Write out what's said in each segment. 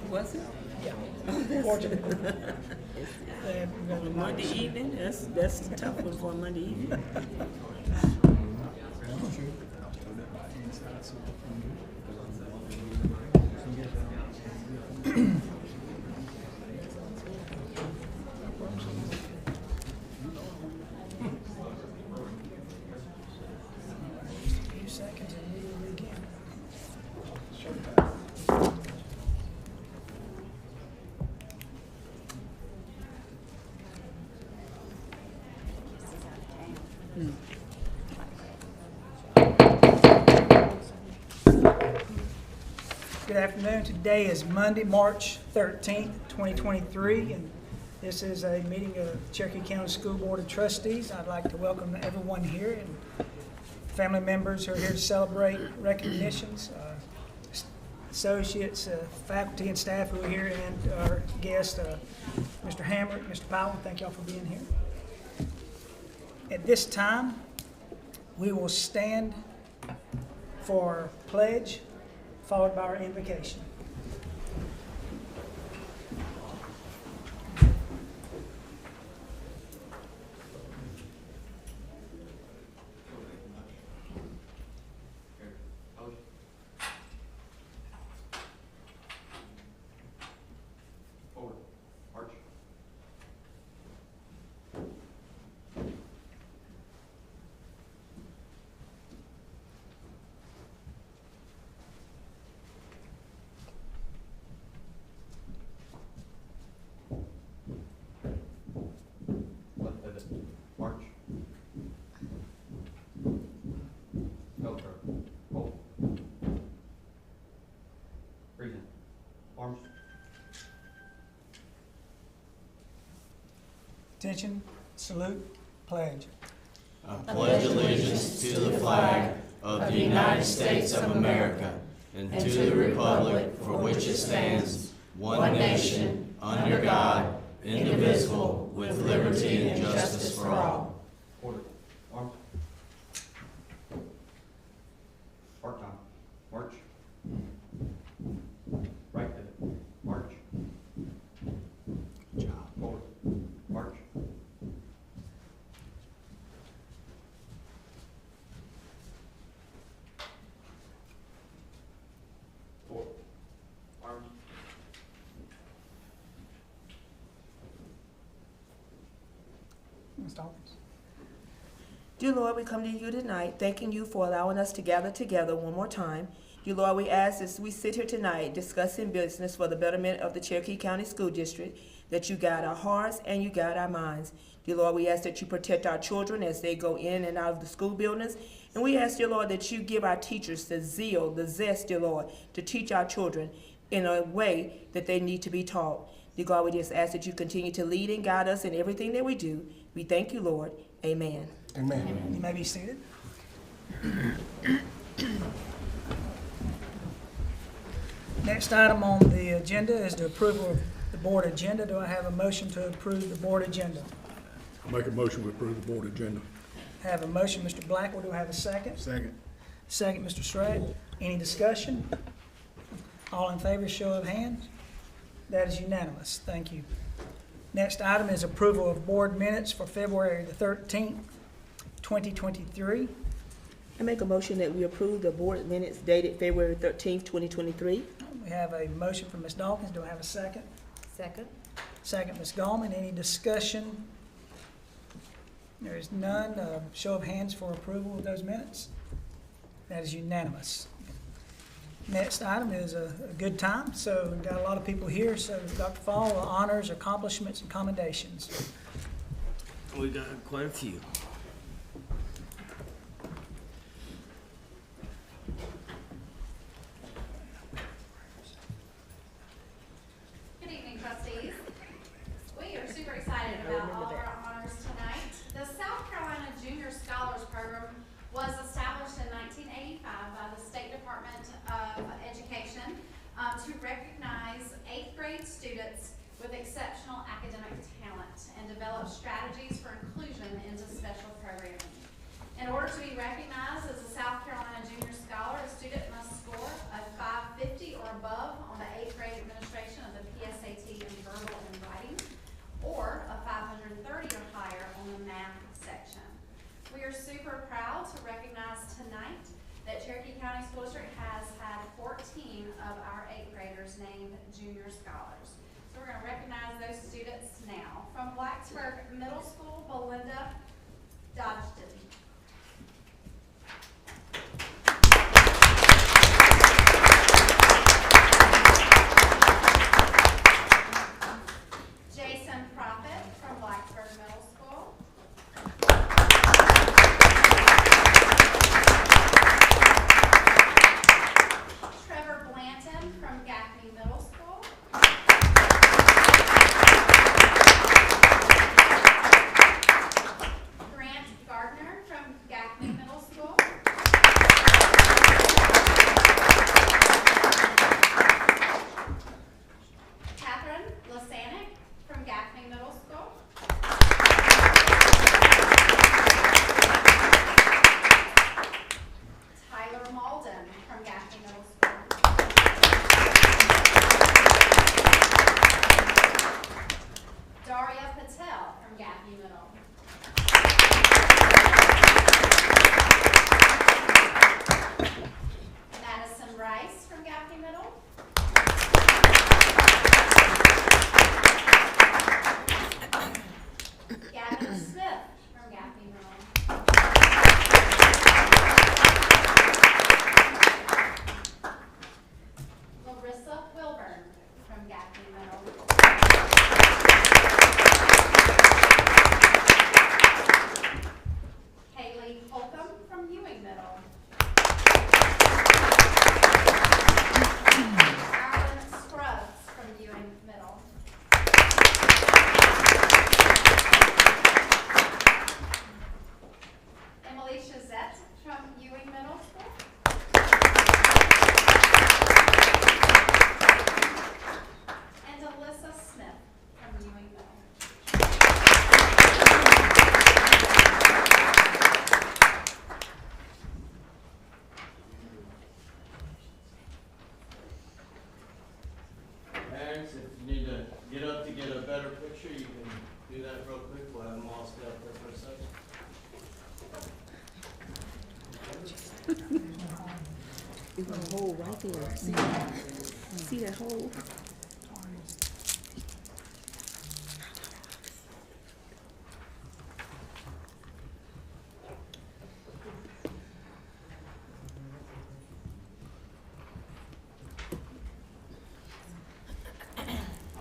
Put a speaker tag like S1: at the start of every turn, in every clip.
S1: Was it?
S2: Yeah, fortunately.
S1: Monday evening? That's a tough one for a Monday evening.
S2: Good afternoon. Today is Monday, March 13th, 2023, and this is a meeting of the Cherokee County School Board of Trustees. I'd like to welcome everyone here and family members who are here to celebrate recognitions, associates, faculty and staff who are here, and our guest, Mr. Hammer, Mr. Powell. Thank y'all for being here. At this time, we will stand for pledge, followed by our invocation.
S3: Forward, march. Left pivot, march. Velcro, hold. Breathe in, arms.
S2: Attention, salute, pledge.
S4: I pledge allegiance to the flag of the United States of America and to the republic for which it stands, one nation, under God, indivisible, with liberty and justice for all.
S3: Order, arms. Part time, march. Right pivot, march. Forward, march. Forward, arms.
S2: Ms. Dawkins.
S5: Dear Lord, we come to you tonight, thanking you for allowing us to gather together one more time. Dear Lord, we ask as we sit here tonight discussing business for the betterment of the Cherokee County School District, that you guide our hearts and you guide our minds. Dear Lord, we ask that you protect our children as they go in and out of the school buildings. And we ask, dear Lord, that you give our teachers the zeal, the zest, dear Lord, to teach our children in a way that they need to be taught. Dear God, we just ask that you continue to lead and guide us in everything that we do. We thank you, Lord. Amen.
S2: Amen. You may be seated. Next item on the agenda is the approval of the board agenda. Do I have a motion to approve the board agenda?
S6: I'll make a motion to approve the board agenda.
S2: I have a motion, Mr. Blackwell. Do I have a second?
S6: Second.
S2: Second, Mr. Shrag. Any discussion? All in favor, show of hands. That is unanimous. Thank you. Next item is approval of board minutes for February the 13th, 2023.
S5: I make a motion that we approve the board minutes dated February 13th, 2023.
S2: We have a motion from Ms. Dawkins. Do I have a second?
S1: Second.
S2: Second, Ms. Gallman. Any discussion? There is none. Show of hands for approval of those minutes. That is unanimous. Next item is a good time. So we've got a lot of people here. So Dr. Fall, honors, accomplishments, and commendations.
S4: We got quite a few.
S7: Good evening, trustees. We are super excited about all of our honors tonight. The South Carolina Junior Scholars Program was established in 1985 by the State Department of Education to recognize 8th grade students with exceptional academic talent and develop strategies for inclusion into special programming. In order to be recognized as a South Carolina Junior Scholar, a student must score a 550 or above on the 8th School District has had 14 of our 8th graders named junior scholars. So we're going to recognize those students now. From Blacksburg Middle School, Belinda Dodgton. Jason Prophet from Blacksburg Middle School. Trevor Blanton from Gaffney Middle School. Grant Gardner from Gaffney Middle School. Catherine Lasanic from Gaffney Middle School. Tyler Malden from Gaffney Middle School. Daria Patel from Gaffney Middle. Madison Rice from Gaffney Middle. Gavin Smith from Gaffney Middle. Larissa Wilburn from Gaffney Middle. Haley Holcomb from Ewing Middle. Aaron Scruggs from Ewing Middle. Emily Chazette from Ewing Middle School. And Alyssa Smith from Ewing Middle.
S4: Parents, if you need to get up to get a better picture, you can do that real quick. We'll have them all stay up there for a second.
S1: There's a hole right there. See that hole?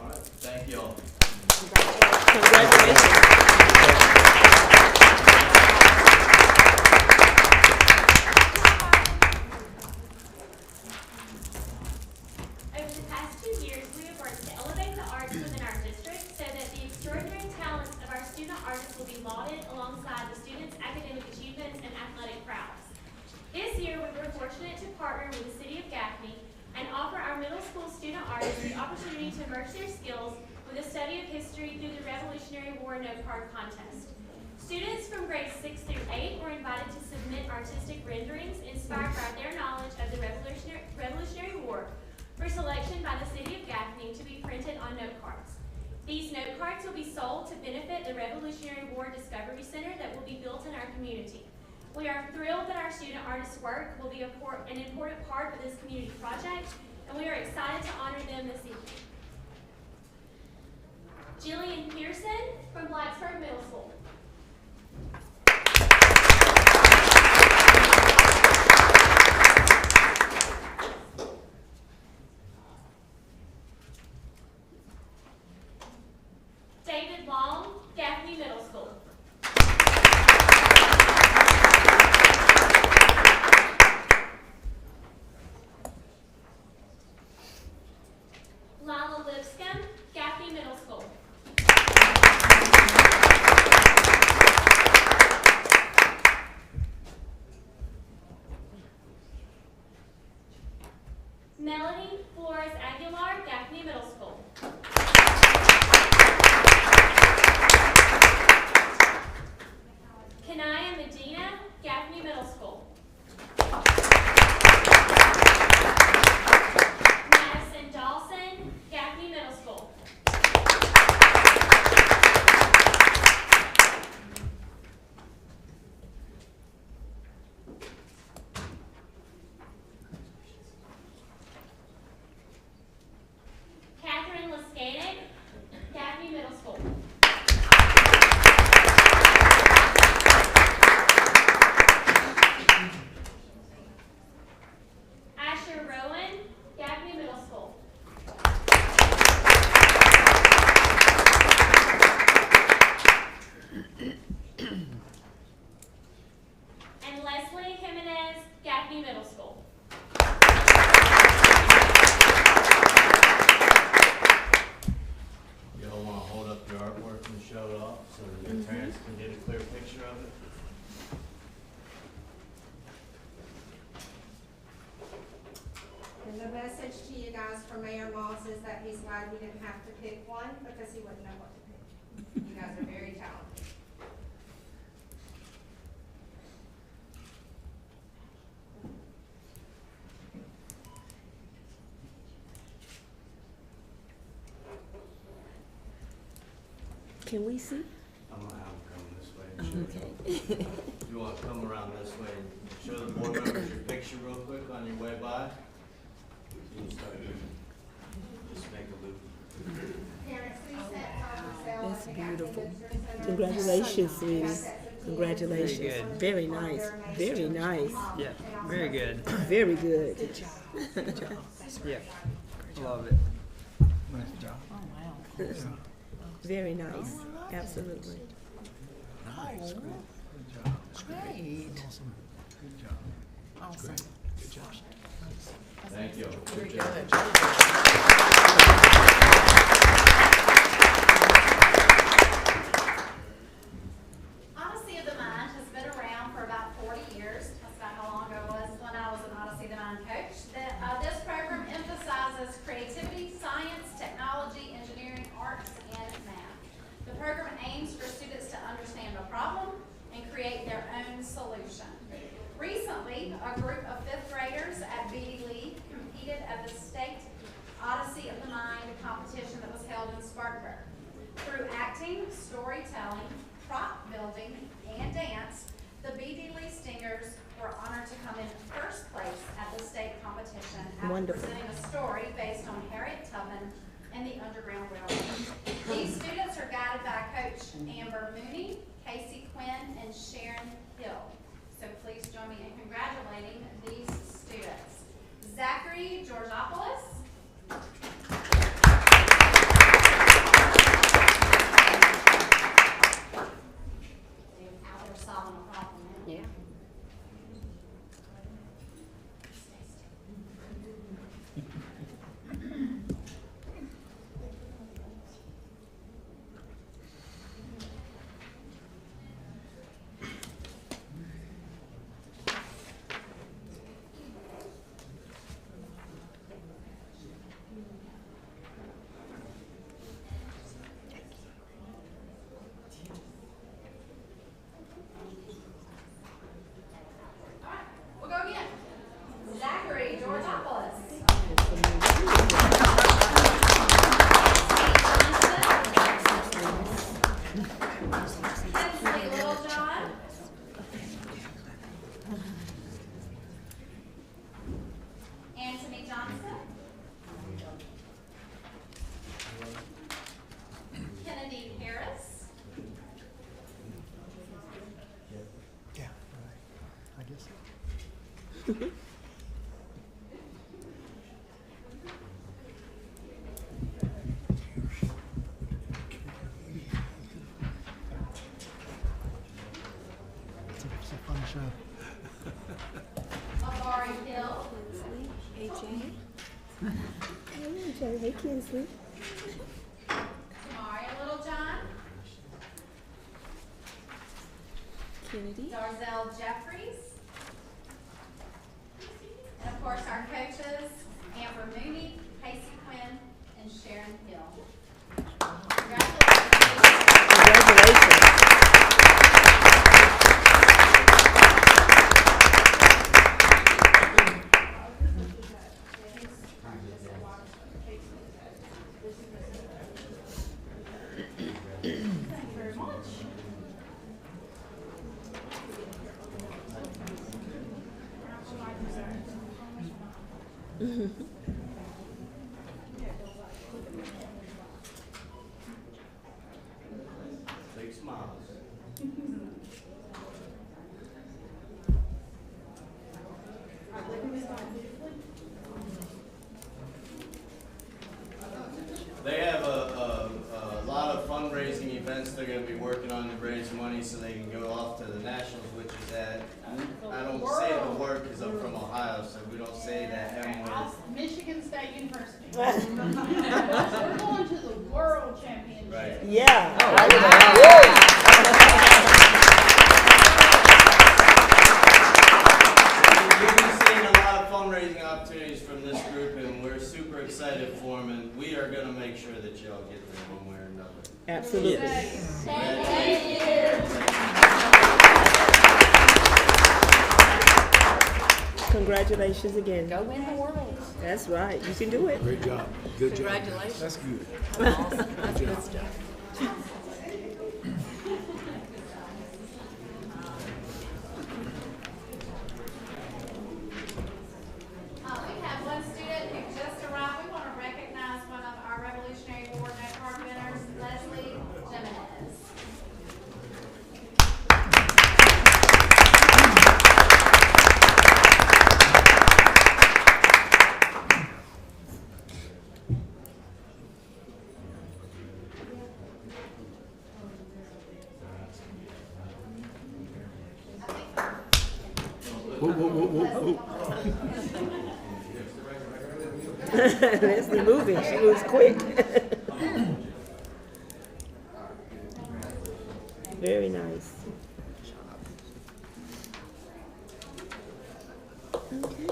S4: All right, thank you all.
S1: Congratulations.
S8: Over the past 2 years, we have worked to elevate the arts within our district so that the extraordinary talents of our student artists will be lauded alongside the students' academic achievements and athletic prowess. This year, we were fortunate to partner with the City of Gaffney and offer our middle school student artists the opportunity to merge their skills with a study of history through the Revolutionary War note card contest. Students from grades 6 through 8 were invited to submit artistic renderings inspired by their knowledge of the Revolutionary War for selection by the City of Gaffney to be printed on note cards. These note cards will be sold to benefit the Revolutionary War Discovery Center that will be built in our community. We are thrilled that our student artists' work will be an important part of this community project, and we are excited to honor them this evening. Jillian Pearson from Blacksburg Middle School. David Long, Gaffney Middle School. Lila Lipscomb, Gaffney Middle School. Melanie Flores Aguilar, Gaffney Middle School. Kanaya Medina, Gaffney Middle School. Madison Dawson, Gaffney Middle School.
S9: from Mayor Moss is that he's glad we didn't have to pick one because he wouldn't know what to pick. You guys are very talented.
S1: Can we see?
S4: I'm gonna have them come this way and show you.
S1: Okay.
S4: You want to come around this way and show the board members your picture real quick on your way by? You can start doing it. Just make a loop.
S9: Parents, please set time yourselves.
S1: That's beautiful. Congratulations, sweetie. Congratulations. Very nice. Very nice.
S10: Yeah, very good.
S1: Very good.
S10: Yeah, love it. Nice job.
S1: Very nice. Absolutely.
S6: Nice.
S11: Great.
S6: Awesome. Good job.
S11: Awesome.
S6: Good job.
S4: Thank you.
S11: Very
S4: Good job.
S11: good.
S7: Odyssey of the Mind has been around for about 40 years. That's about how long ago it was when I was an Odyssey of the Mind coach. This program emphasizes creativity, science, technology, engineering, arts, and math. The program aims for students to understand a problem and create their own solution. Recently, a group of fifth graders at BD Lee competed at the state Odyssey of the Mind competition that was held in Spartanburg. Through acting, storytelling, prop building, and dance, the BD Lee Stingers were honored to come in first place at the state competition after
S1: Wonderful.
S7: presenting a story based on Harriet Tubman and the Underground Railroad. These students are guided by Coach Amber Mooney, Casey Quinn, and Sharon Hill. So please join me in congratulating these students. Zachary Georgopoulos. Out there solving a problem.
S1: Yeah.
S7: All right, we'll go again. Zachary Georgopoulos. Hensley Littlejohn. Anthony Johnson. Kennedy Harris.
S6: Yeah, I guess so. It's a fun show.
S7: Amari Hill.
S1: Hey, Jay. Hey, Jay. Hey, Kinsley.
S7: Tamaria Littlejohn.
S1: Kennedy.
S7: Darzell Jeffries. And of course, our coaches, Amber Mooney, Casey Quinn, and Sharon Hill. Congratulations.
S1: Congratulations.
S7: Thank you very much.
S4: Big smiles. They have a lot of fundraising events they're gonna be working on to raise money so they can go off to the Nationals, which is at, I don't say the word because I'm from Ohio, so we don't say that M word.
S12: Michigan State University. We're going to the World Championship.
S4: Right.
S1: Yeah.
S4: You'll be seeing a lot of fundraising opportunities from from this group, and we're super excited for them, and we are going to make sure that y'all get there one way or another.
S1: Absolutely. Congratulations again.
S11: Go win the world.
S1: That's right. You can do it.
S6: Great job. Good job.
S11: Congratulations.
S6: That's good.
S11: Awesome. That's good stuff.
S7: We have one student who just arrived. We want to recognize one of our Revolutionary War Note Card winners, Leslie Jimenez.
S6: Whoa, whoa, whoa, whoa, whoa.
S1: Leslie moving. She moves quick. Very nice. Okay.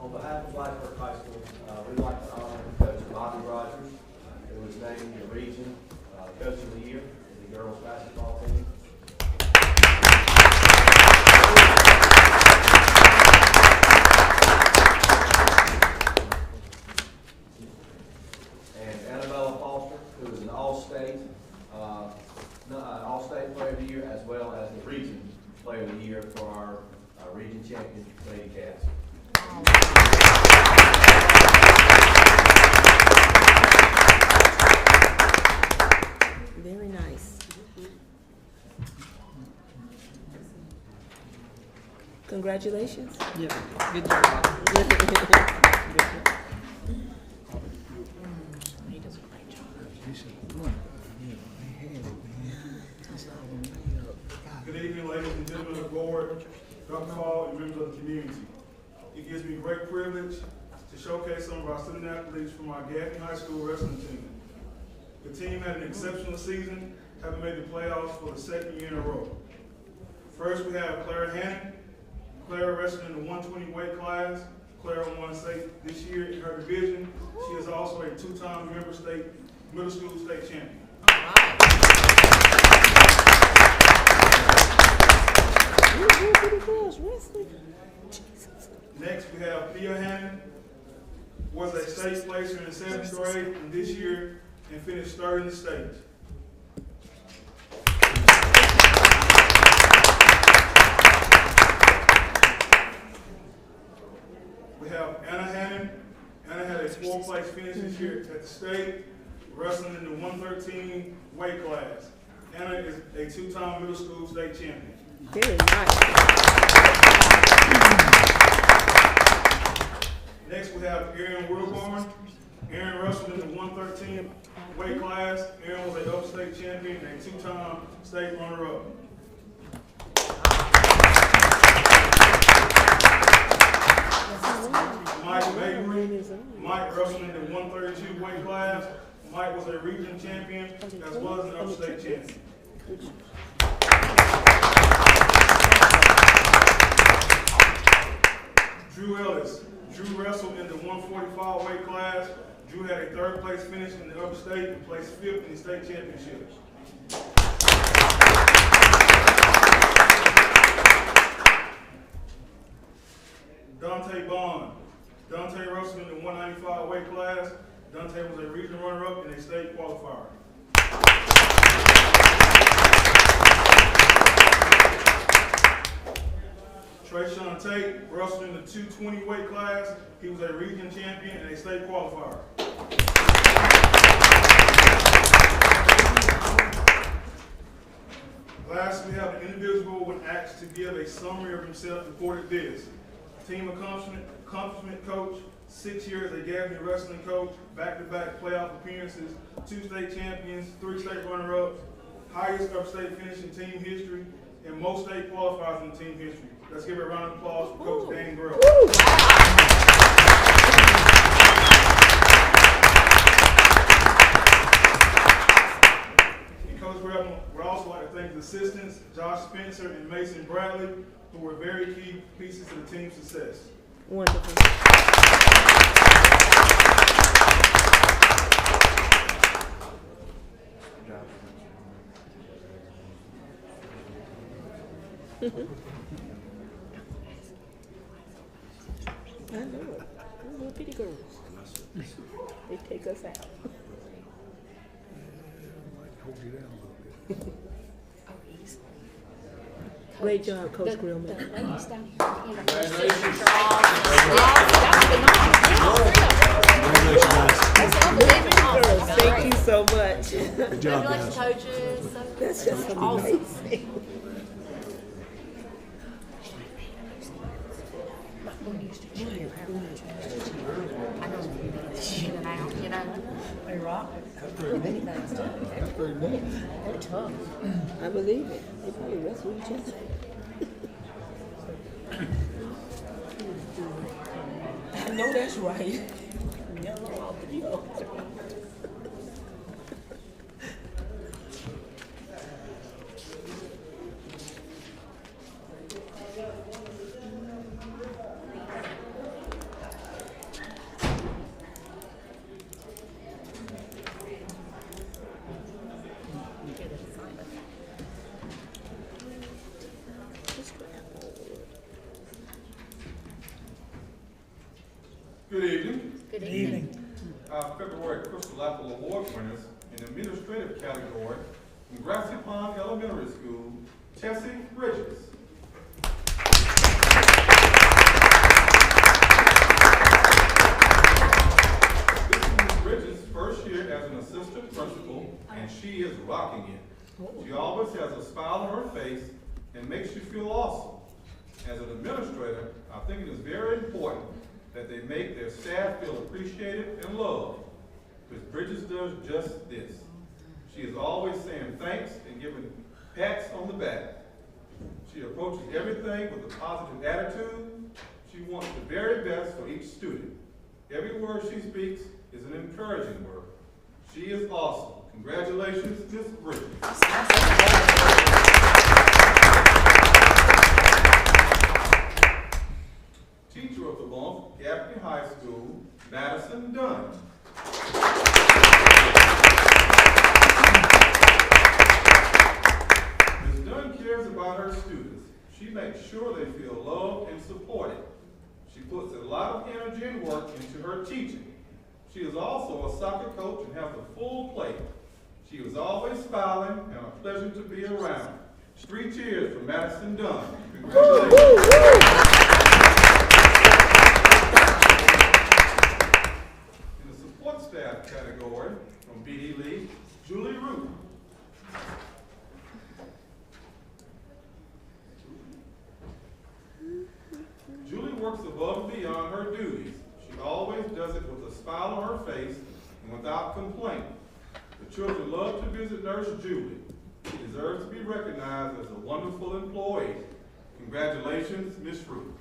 S3: On behalf of Blacksburg High School, we'd like to honor Coach Bobby Rogers, who was named the Region Coach of the Year of the girls basketball team. And Annabella Foster, who is an All-State Player of the Year, as well as the Region Player of the Year for our Region champion Lady Cats.
S1: Very nice. Congratulations.
S10: Yeah, good job.
S6: You should run. Yeah, they had it, man. That's all we need.
S13: Good evening, ladies and gentlemen of the board, Dr. Hall, and members of the community. It gives me great privilege to showcase some of our student athletes from our Gaffney High School wrestling team. The team had an exceptional season, having made the playoffs for the second year in a row. First, we have Clara Hannon. Clara wrestled in the 120 weight class. Clara won state this year in her division. She is also a two-time middle school state champion. Next, we have Thea Hannon, was a state placer in the 7th grade and this year and finished third in the state. We have Anna Hannon. Anna had a 4th place finish this year at the state, wrestling in the 113 weight class. Anna is a two-time middle school state champion.
S1: Very nice.
S13: Next, we have Erin Wilborn. Erin wrestled in the 113 weight class. Erin was an upstate champion and a two-time state runner-up. Mike Mabry. Mike wrestled in the 132 weight class. Mike was a region champion as well as an upstate champion. Drew Ellis. Drew wrestled in the 145 weight class. Drew had a 3rd place finish in the upstate and placed 5th in the state championship. Dante Bond. Dante wrestled in the 195 weight class. Dante was a regional runner-up and a state qualifier. Trayshawn Tate wrestled in the 220 weight class. He was a region champion and a state qualifier. Lastly, we have an individual when asked to give a summary of himself reported this. Team accomplishment coach, 6 years a Gaffney wrestling coach, back-to-back playoff appearances, 2 state champions, 3 state runner-ups, highest upstate finish in team history, and most state qualifiers in team history. Let's give a round of applause for Coach Dan Grove. And Coach Grove, we'd also like to thank his assistants, Josh Spencer and Mason Bradley, who were very key pieces to the team's success.
S1: Wonderful. I know it. I'm little bitty girls. They take us out.
S6: Hold you down a little bit.
S1: Great job, Coach Grillman.
S11: The ladies down here.
S4: Congratulations.
S1: Girls, thank you so much.
S6: Good job, guys.
S11: Coaches.
S1: That's just amazing.
S2: Hey, Rob.
S11: They're tough.
S1: I believe it. They probably wrestle each other. I know that's right.
S14: Good evening.
S11: Good
S2: evening.
S14: February Crystal Apple Award winners in the administrative category from Grassy Pond Elementary School, Tessie Bridges. This is Ms. Bridges' first year as an assistant principal, and she is rocking it. She always has a smile on her face and makes you feel awesome. As an administrator, I think it is very important that they make their staff feel appreciated and loved. Ms. Bridges does just this. She is always saying thanks and giving pats on the back. She approaches everything with a positive attitude. She wants the very best for each student. Every word she speaks is an encouraging word. She is awesome. Congratulations, Ms. Bridges. Teacher of the Month, Gaffney High School, Madison Dunn. Ms. Dunn cares about her students. She makes sure they feel loved and supported. She puts a lot of energy and work into her teaching. She is also a soccer coach and has a full plate. She is always smiling and a pleasure to be around. 3 cheers for Madison Dunn. Congratulations. In the support staff category, from BD Lee, Julie Root. Julie works above and beyond her duties. She always does it with a smile on her face and without complaint. The children love to visit Nurse Julie. She deserves to be recognized as a wonderful employee. Congratulations, Ms. Root.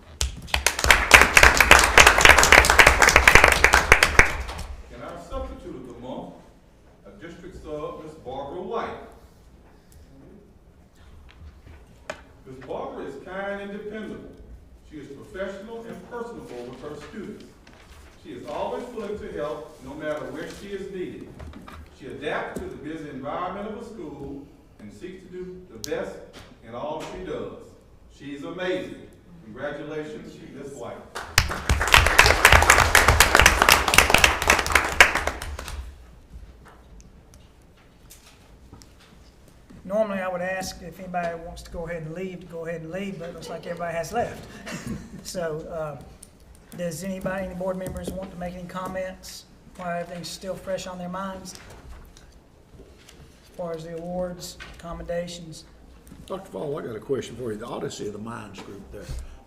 S14: And our substitute of the month, a district sub, Ms. Barbara White. Ms. Barbara is kind and dependable. She is professional and personable with her students. She is always willing to help no matter where she is needed. She adapts to the busy environment of a school and seeks to do the best in all she does. She's amazing. Congratulations, Ms. White.
S2: Normally, I would ask if anybody wants to go ahead and leave, to go ahead and leave, but it looks like everybody has left. So, does anybody, any board members want to make any comments while everything's still fresh on their minds? As far as the awards, accommodations?
S6: Dr. Fall, I got a question for you. The Odyssey of the Minds group there.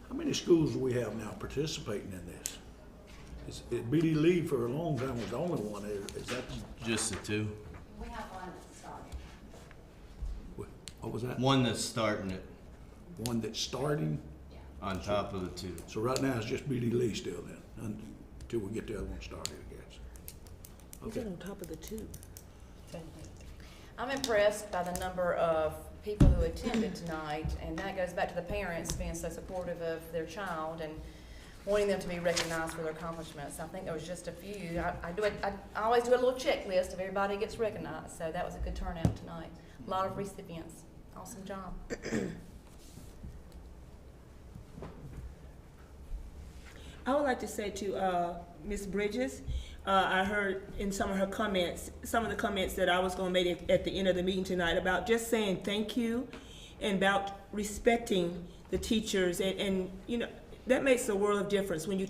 S6: How many schools do we have now participating in this? BD Lee for a long time was the only one there. Is that,
S4: Just the two.
S7: We have one that's starting.
S6: what was that?
S4: One that's starting it
S6: One that's starting?
S4: on top of the two.
S6: So right now it's just BD Lee still then, until we get the other one started, I guess.
S1: Is it on top of the two?
S11: I'm impressed by the number of people who attended tonight, and that goes back to the parents being so supportive of their child and wanting them to be recognized for their accomplishments. I think there was just a few. I always do a little checklist of everybody gets recognized, so that was a good turnout tonight. A lot of recipients. Awesome job.
S1: I would like to say to Ms. Bridges, I heard in some of her comments, some of the comments that I was going to make at the end of the meeting tonight about just saying thank you and about respecting the teachers, and you know, that makes a world of difference when you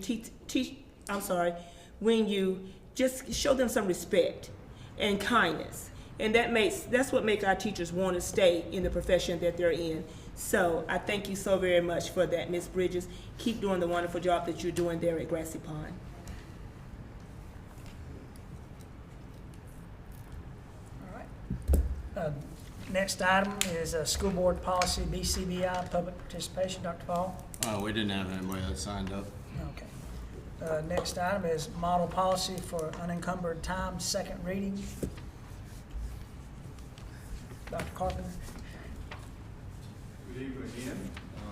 S1: when you just show them some respect and kindness, and that's what makes our teachers want to stay in the profession that they're in. So I thank you so very much for that, Ms. Bridges. Keep doing the wonderful job that you're doing there at Grassy Pond.
S2: All right. Next item is school board policy, BCBI, public participation. Dr. Paul?
S4: We didn't have anybody that signed up.
S2: Okay. Next item is model policy for unencumbered time, second reading. Dr. Carpenter?
S14: Good evening again.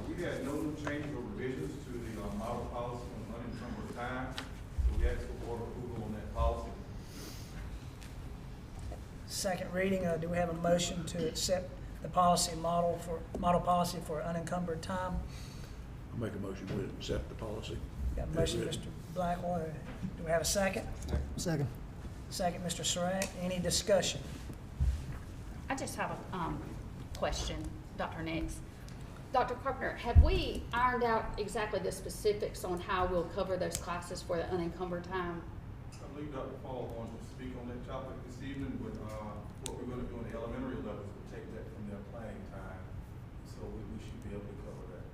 S14: We had no new changes or revisions to the model policy on unencumbered time, so we asked for board approval on that policy.
S2: Second reading, do we have a motion to accept the model policy for unencumbered time?
S6: I'll make a motion to accept the policy.
S2: Got a motion, Mr. Blackwell. Do we have a second?
S10: Second.
S2: Second, Mr. Surratt. Any discussion?
S15: I just have a question, Dr. Nix. Dr. Carpenter, have we ironed out exactly the specifics on how we'll cover those classes for the unencumbered time?
S14: I believe Dr. Paul wants to speak on that topic this evening, but what we're going to do on the elementary levels is take that from their planning time, so we should be able to cover that.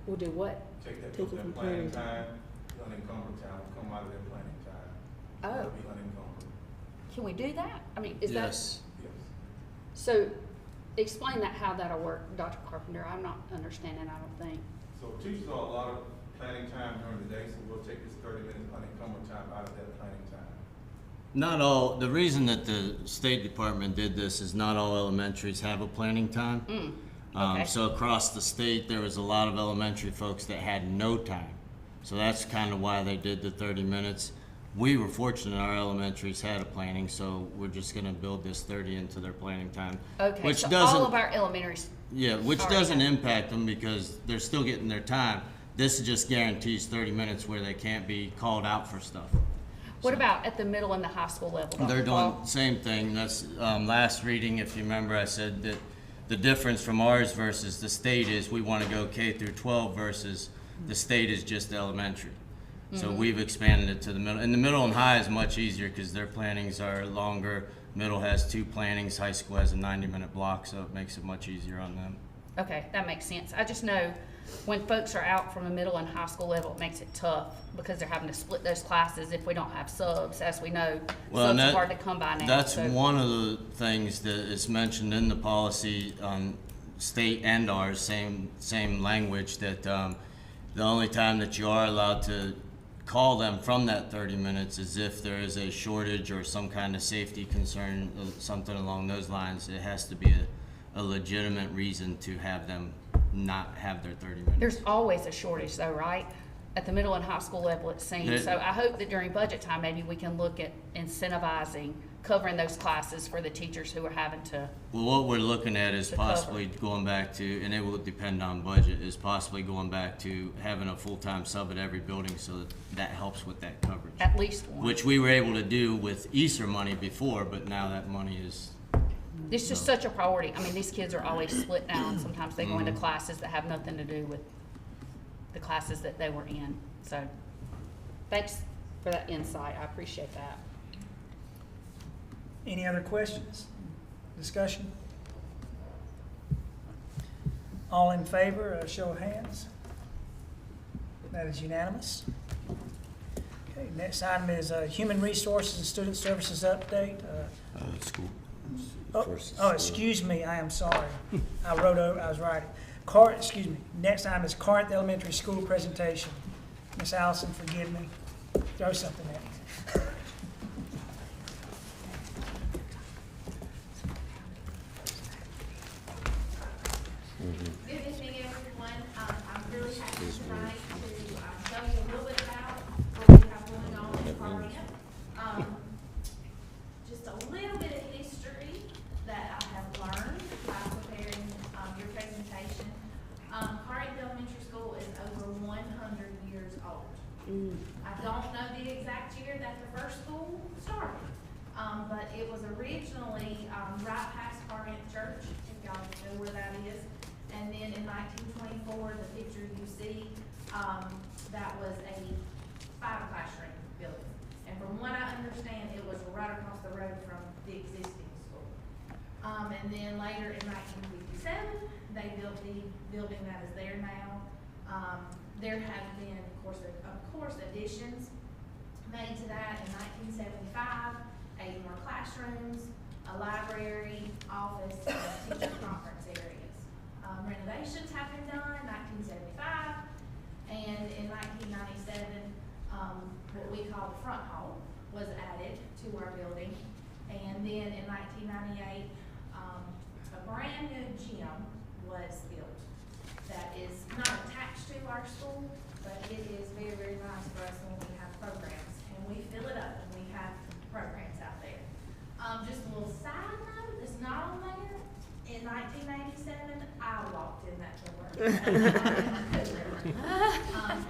S15: We'll do what?
S14: Take that
S1: Take
S14: from
S1: it
S14: their
S1: from
S14: planning
S1: planning
S14: time, the unencumbered time will come out of their planning time.
S15: Oh.
S14: It'll be unencumbered.
S15: Can we do that? I mean, is that?
S4: Yes.
S14: Yes.
S15: So explain that, how that'll work, Dr. Carpenter. I'm not understanding, I don't think.
S14: So teachers are allotted planning time during the day, so we'll take this 30 minutes unencumbered time out of that planning time.
S4: Not all, the reason that the State Department did this is not all elementaries have a planning time.
S15: Okay.
S4: So across the state, there was a lot of elementary folks that had no time. So that's kind of why they did the 30 minutes. We were fortunate our elementaries had a planning, so we're just gonna build this 30 into their planning time.
S15: Okay,
S4: Which
S15: so
S4: doesn't,
S15: all of our elementaries.
S4: yeah, which
S15: already
S4: doesn't
S15: have-
S4: impact them because they're still getting their time. This just guarantees 30 minutes where they can't be called out for stuff.
S15: What about at the middle and the high school level? Dr.
S4: They're doing
S15: Paul?
S4: the same thing. That's, last reading, if you remember, I said that the difference from ours versus the state is we want to go K through 12 versus the state is just elementary. So we've expanded it to the middle. And the middle and high is much easier because their plannings are longer. Middle has 2 plannings, high school has a 90-minute block, so it makes it much easier on them.
S15: Okay, that makes sense. I just know when folks are out from the middle and high school level, it makes it tough because they're having to split those classes if we don't have subs. As we know, subs are hard to come by now.
S4: That's
S15: so.
S4: one of the things that is mentioned in the policy on state and ours, same language, that the only time that you are allowed to call them from that 30 minutes is if there is a shortage or some kind of safety concern, something along those lines. It has to be a legitimate reason to have them not have their 30 minutes.
S15: There's always a shortage though, right? At the middle and high school level, it seems. So I hope that during budget time, maybe we can look at incentivizing, covering those classes for the teachers who are having to.
S4: Well, what we're looking at is
S15: to
S4: possibly going back to, and it will depend on budget, is possibly going back to having a full-time sub at every building so that helps with that coverage.
S15: At least one.
S4: Which we were able to do with ESSER money before, but now that money is.
S15: It's just such a priority. I mean, these kids are always split now, and sometimes they go into classes that have nothing to do with the classes that they were in. So, thanks for that insight. I appreciate that.
S2: Any other questions? Discussion? All in favor, show of hands. That is unanimous. Okay, next item is Human Resources and Student Services update.
S4: School.
S2: Excuse me, I am sorry. I was writing. Next item is Corinth Elementary School presentation. Miss Allison, forgive me. Throw something at me.
S7: Good evening, everyone. I'm really happy tonight to tell you a little bit about what we have going on in Corinth. Just a little bit of history that I have learned by preparing your presentation. Corinth Elementary School is over 100 years old. I don't know the exact year that the first school started, but it was originally right past Corinth Church, if y'all know where that is. And then in 1924, the picture you see, that was a 5-classroom building. And from what I understand, it was right across the road from the existing school. And then later in 1957, they built the building that is there now. There have been, of course, additions made to that in 1975, 8 more classrooms, a library, office, and teacher conference areas. Renovations have been done in 1975, and in 1997, what we call the front hall was added to our building. And then in 1998, a brand new gym was built that is not attached to our school, but it is very, very nice for us when we have programs, and we fill it up and we have programs out there. Just a little side note that's not on there. In 1987, I walked in that door.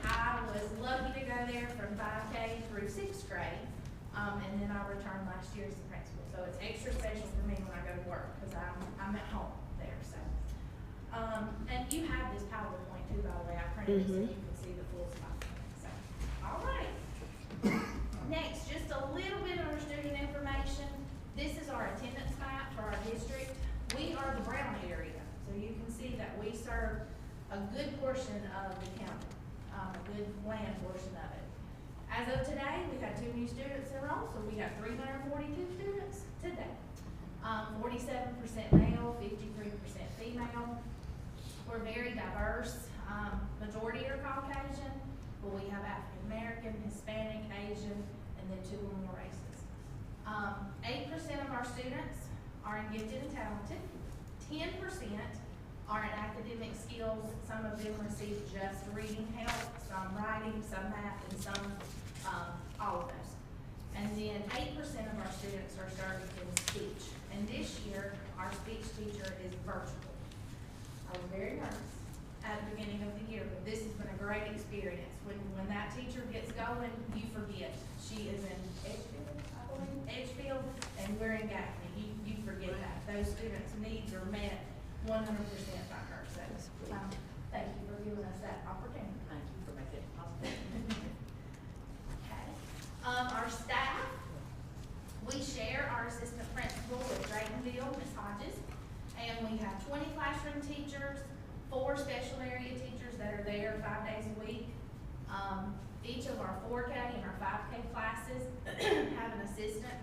S7: I was lucky to go there from 5K through 6th grade, and then I returned last year as the principal. So it's extra special for me when I go to work because I'm at home there. So, and you have this PowerPoint too, by the way. I printed it so you can see the full stuff. So, all right. Next, just a little bit of our student information. This is our attendance map for our district. We are the Brown area, so you can see that we serve a good portion of the county, a good land portion of it. As of today, we have 2 new students enrolled, so we have 342 students today. 47% male, 53% female. We're very diverse. Majority are Caucasian, but we have African American, Hispanic, Asian, and then 2 or more races. 8% of our students are in gifted and talented. 10% are in academic skills. Some of them receive just reading help, some writing, some math, and some all of those. And then 8% of our students are starting in speech. And this year, our speech teacher is virtual. I was very nervous at the beginning of the year, but this has been a great experience. When that teacher gets going, you forget. She is in Edgefield, and we're in Gaffney. You forget that. Those students' needs are met 100% by her. So, thank you for giving us that opportunity.
S11: Thank you for making it possible.
S7: Okay. Our staff, we share our assistant principal with Draytonville, Ms. Hodges, and we have 20 classroom teachers, 4 special area teachers that are there 5 days a week. Each of our 4K and our 5K classes have an assistant,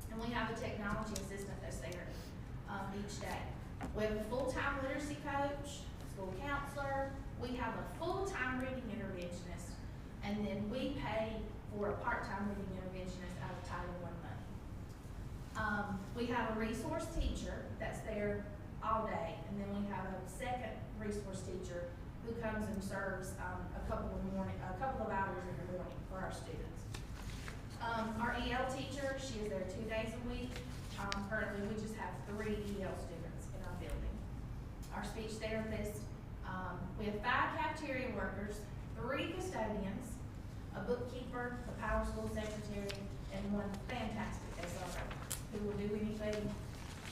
S7: and we have a technology assistant that's there each day. We have a full-time literacy coach, school counselor. We have a full-time reading interventionist, and then we pay for a part-time reading interventionist out of Title I money. We have a resource teacher that's there all day, and then we have a second resource teacher who comes and serves a couple of hours in the morning for our students. Our EL teacher, she is there 2 days a week. Currently, we just have 3 EL students in our building. Our speech therapist, we have 5 cafeteria workers, 3 custodians, a bookkeeper, a power school secretary, and 1 fantastic SRO who will do anything.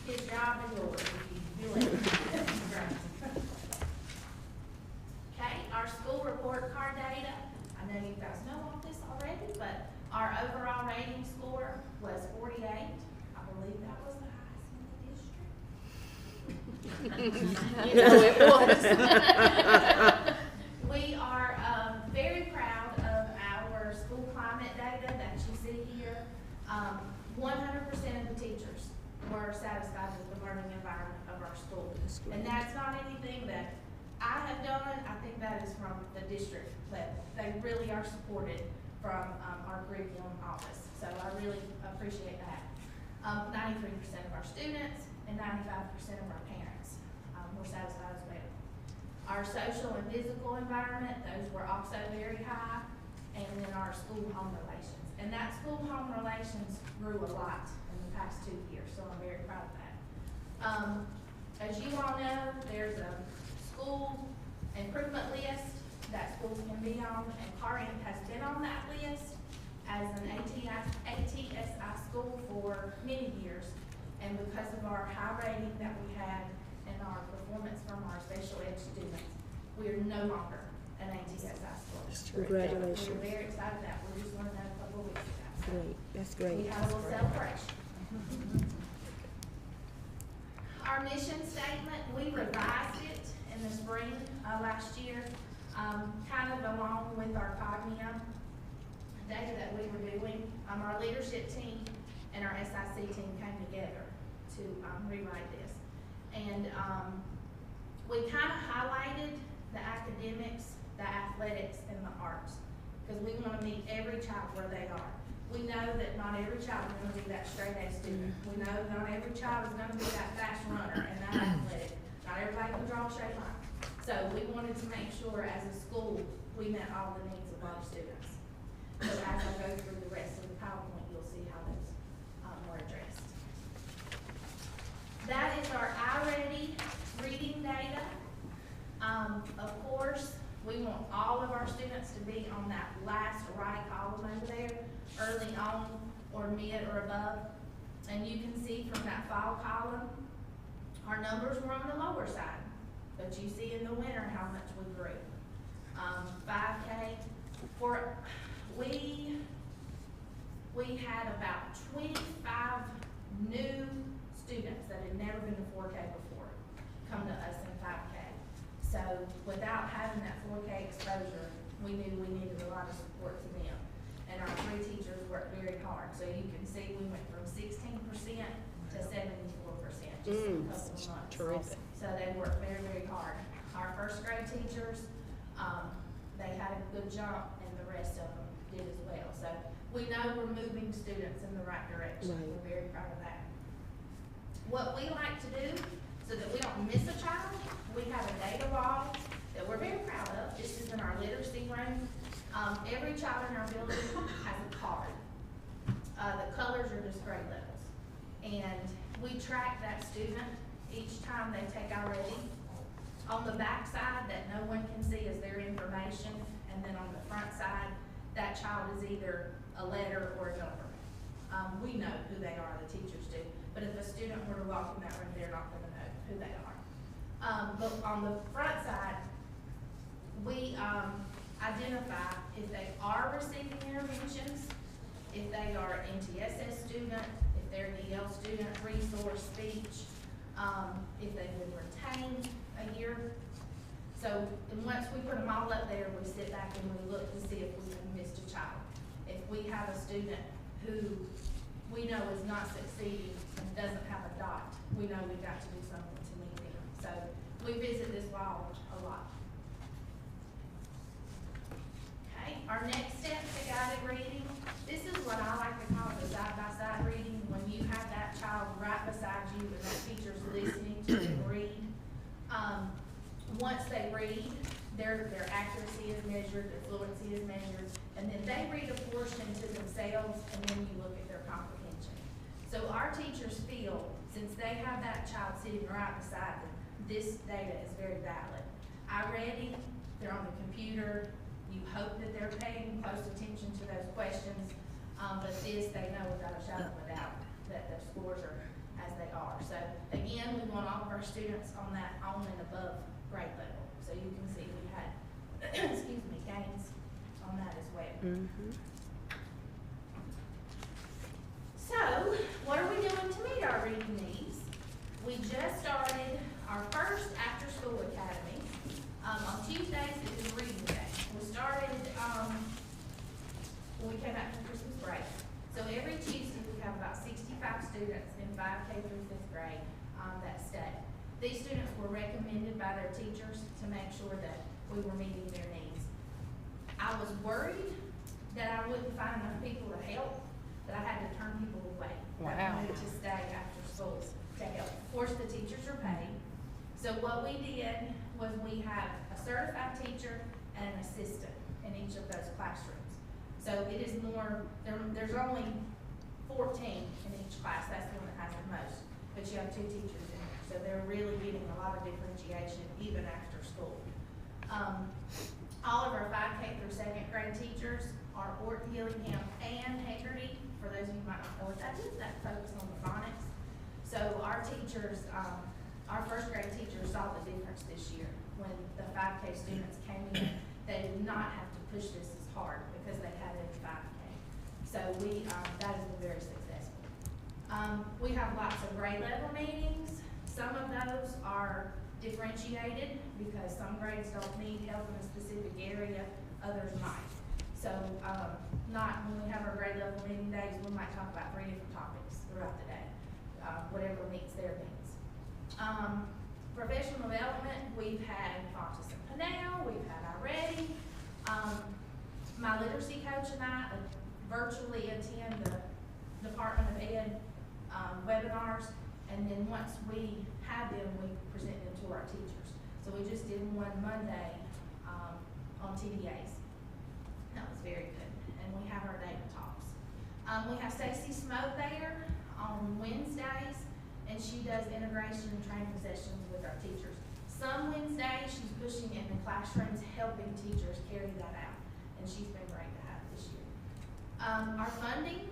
S7: His job is yours if you do it. Great. Okay, our school report card data. I know you guys know all this already, but our overall rating score was 48. I believe that was the highest in the district.
S11: You know it was.
S7: We are very proud of our school climate
S12: learning environment of our school. And that's not anything that I have done, I think that is from the district level. They really are supported from our curriculum office, so I really appreciate that. 93% of our students and 95% of our parents were satisfied as well. Our social and physical environment, those were also very high, and then our school-home relations. And that school-home relations grew a lot in the past 2 years, so I'm very proud of that. As you all know, there's a school improvement list that schools can be on, and Corinth has been on that list as an ATSI school for many years. And because of our high rating that we had and our performance from our special ed students, we are no longer an ATSI school.
S5: Congratulations.
S12: We're very excited that we just learned that a couple of weeks ago.
S5: Great, that's great.
S12: We had a little celebration. Our mission statement, we revised it in the spring last year, kind of along with our cognitive data that we were doing. Our leadership team and our SIC team came together to rewrite this. And we kind of highlighted the academics, the athletics, and the arts, because we want to meet every child where they are. We know that not every child is going to be that straight A student. We know not every child is going to be that fast runner and that athletic. Not everybody can draw a straight line. So we wanted to make sure as a school, we met all the needs of our students. So as I go through the rest of the PowerPoint, you'll see how those were addressed. That is our iReady reading data. Of course, we want all of our students to be on that last right column over there, early on or mid or above. And you can see from that fall column, our numbers were on the lower side, but you see in the winter how much we grew. 5K, we had about 25 new students that had never been to 4K before come to us in 5K. So without having that 4K exposure, we knew we needed a lot of support to them. And our 3 teachers worked very hard. So you can see we went from 16% to 74% just in a couple of months.
S5: Terrific.
S12: So they worked very, very hard. Our first grade teachers, they had a good jump, and the rest of them did as well. So we know we're moving students in the right direction.
S5: Right.
S12: We're very proud of that. What we like to do so that we don't miss a child, we have a data wall that we're very proud of. This is in our literacy room. Every child in our building has a card. The colors are just grade levels. And we track that student each time they take our reading. On the back side that no one can see is their information, and then on the front side, that child is either a letter or a number. We know who they are, the teachers do, but if a student were to walk in that room, they're not gonna know who they are. But on the front side, we identify if they are receiving interventions, if they are MTSS student, if they're EL student, resource speech, if they've been retained a year. So, and once we put them all up there, we sit back and we look to see if we have missed a child. If we have a student who we know is not succeeding and doesn't have a dot, we know we've got to do something to meet them. So we visit this wall a lot. Okay, our next step to guided reading. This is what I like to call the side-by-side reading, when you have that child right beside you and that teacher's listening to them read. Once they read, their accuracy is measured, their fluency is measured, and then they read a portion to themselves, and then you look at their comprehension. So our teachers feel, since they have that child sitting right beside them, this data is very valid. iReady, they're on the computer, you hope that they're paying close attention to those questions, but this, they know without a shadow of a doubt that their scores are as they are. So again, we want all of our students on that on and above grade level. So you can see we had, excuse me, gains on that as well.
S5: Mm-hmm.
S12: So, what are we doing to meet our reading needs? We just started our first after-school academy. On Tuesdays, it was reading day. We started when we came back from Christmas break. So every Tuesday, we have about 65 students in 5K through 5th grade that stay. These students were recommended by their teachers to make sure that we were meeting their needs. I was worried that I wouldn't find enough people to help, that I had to turn people away. That
S15: Wow.
S12: wanted to stay after school to help. Of course, the teachers are paid. So what we did was we have a certified teacher and an assistant in each of those classrooms. So it is more, there's only 14 in each class, that's the one that has the most, but you have 2 teachers in there. So they're really getting a lot of differentiation even after school. All of our 5K through 2nd grade teachers are Orton, Gillingham, and Haggerty. For those of you who might not know what that is, that focus on the phonics. So our teachers, our 1st grade teachers saw the difference this year. When the 5K students came in, they did not have to push this as hard because they had it in 5K. So that has been very successful. We have lots of grade level meetings. Some of those are differentiated because some grades don't need help in a specific area, others might. So not when we have our grade level meeting days, we might talk about 3 different topics throughout the day, whatever meets their needs. Professional development, we've had Fontes and Pinnell, we've had Already. My literacy coach and I virtually attend the Department of Ed webinars, and then once we have them, we present them to our teachers. So we just did one Monday on TDAs. That was very good, and we have our data talks. We have Stacey Smoke there on Wednesdays, and she does integration and training sessions with our teachers. Some Wednesdays, she's pushing in the classrooms, helping teachers carry that out, and she's been great to have this year. Our funding,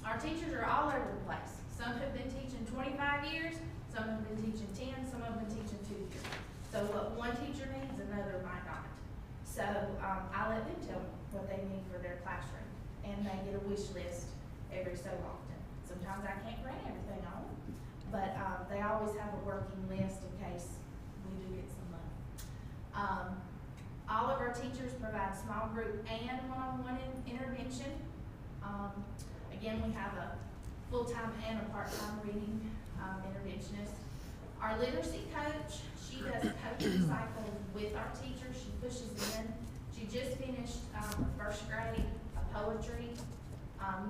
S12: our teachers are all over the place. Some have been teaching 25 years, some have been teaching 10, some have been teaching 2 years. So what one teacher needs, another might not. So I let them tell me what they need for their classroom, and they get a wish list every so often. Sometimes I can't grant everything on them, but they always have a working list in case we do get some money. All of our teachers provide small group and one-on-one intervention. Again, we have a full-time and a part-time reading interventionist. Our literacy coach, she does coaching cycles with our teachers. She pushes in. She just finished her 1st grade a poetry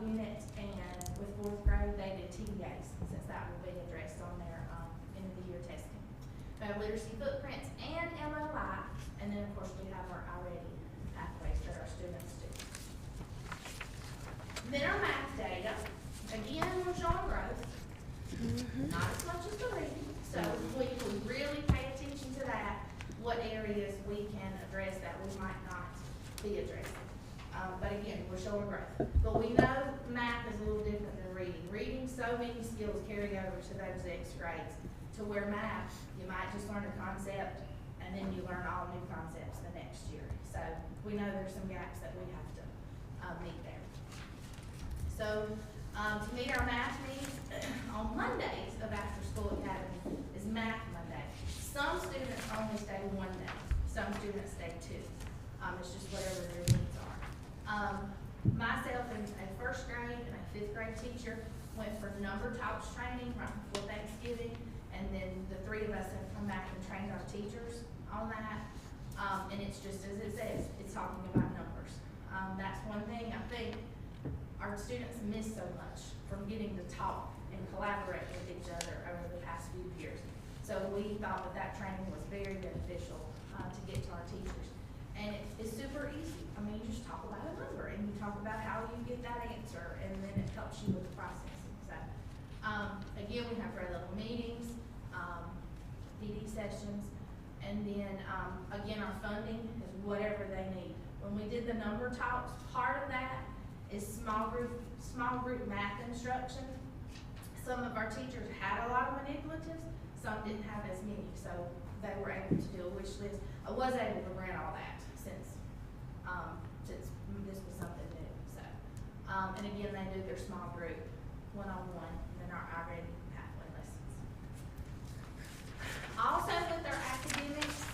S12: unit, and with 4th grade they did TDAs, since that will be addressed on their end of the year testing. We have literacy footprints and MLI, and then of course we have our Already pathways that our students do. Then our math data, again, we're showing growth, not as much as the reading. So we really pay attention to that, what areas we can address that we might not be addressing. But again, we're showing growth. But we know math is a little different than reading. Reading, so many skills carry over to those next grades, to where math, you might just learn a concept and then you learn all new concepts the next year. So we know there's some gaps that we have to meet there. So to meet our math needs, on Mondays of After School Academy is Math Monday. Some students only stay 1 day. Some students stay 2. It's just whatever their needs are. Myself and a 1st grade and a 5th grade teacher went for number talks training right before Thanksgiving, and then the 3 of us have come back and trained our teachers on that. And it's just as it says, it's talking about numbers. That's one thing I think our students miss so much from getting to talk and collaborate with each other over the past few years. So we thought that training was very beneficial to get to our teachers. And it's super easy. I mean, you just talk about a number and you talk about how you get that answer, and then it helps you with the processing. So again, we have grade level meetings, PD sessions, and then again, our funding is whatever they need. When we did the number talks, part of that is small group math instruction. Some of our teachers had a lot of manipulatives, some didn't have as many, so they were able to do a wish list. I was able to grant all that since this was something new. So, and again, they do their small group one-on-one, and then our Already pathway lessons. Also with our academics,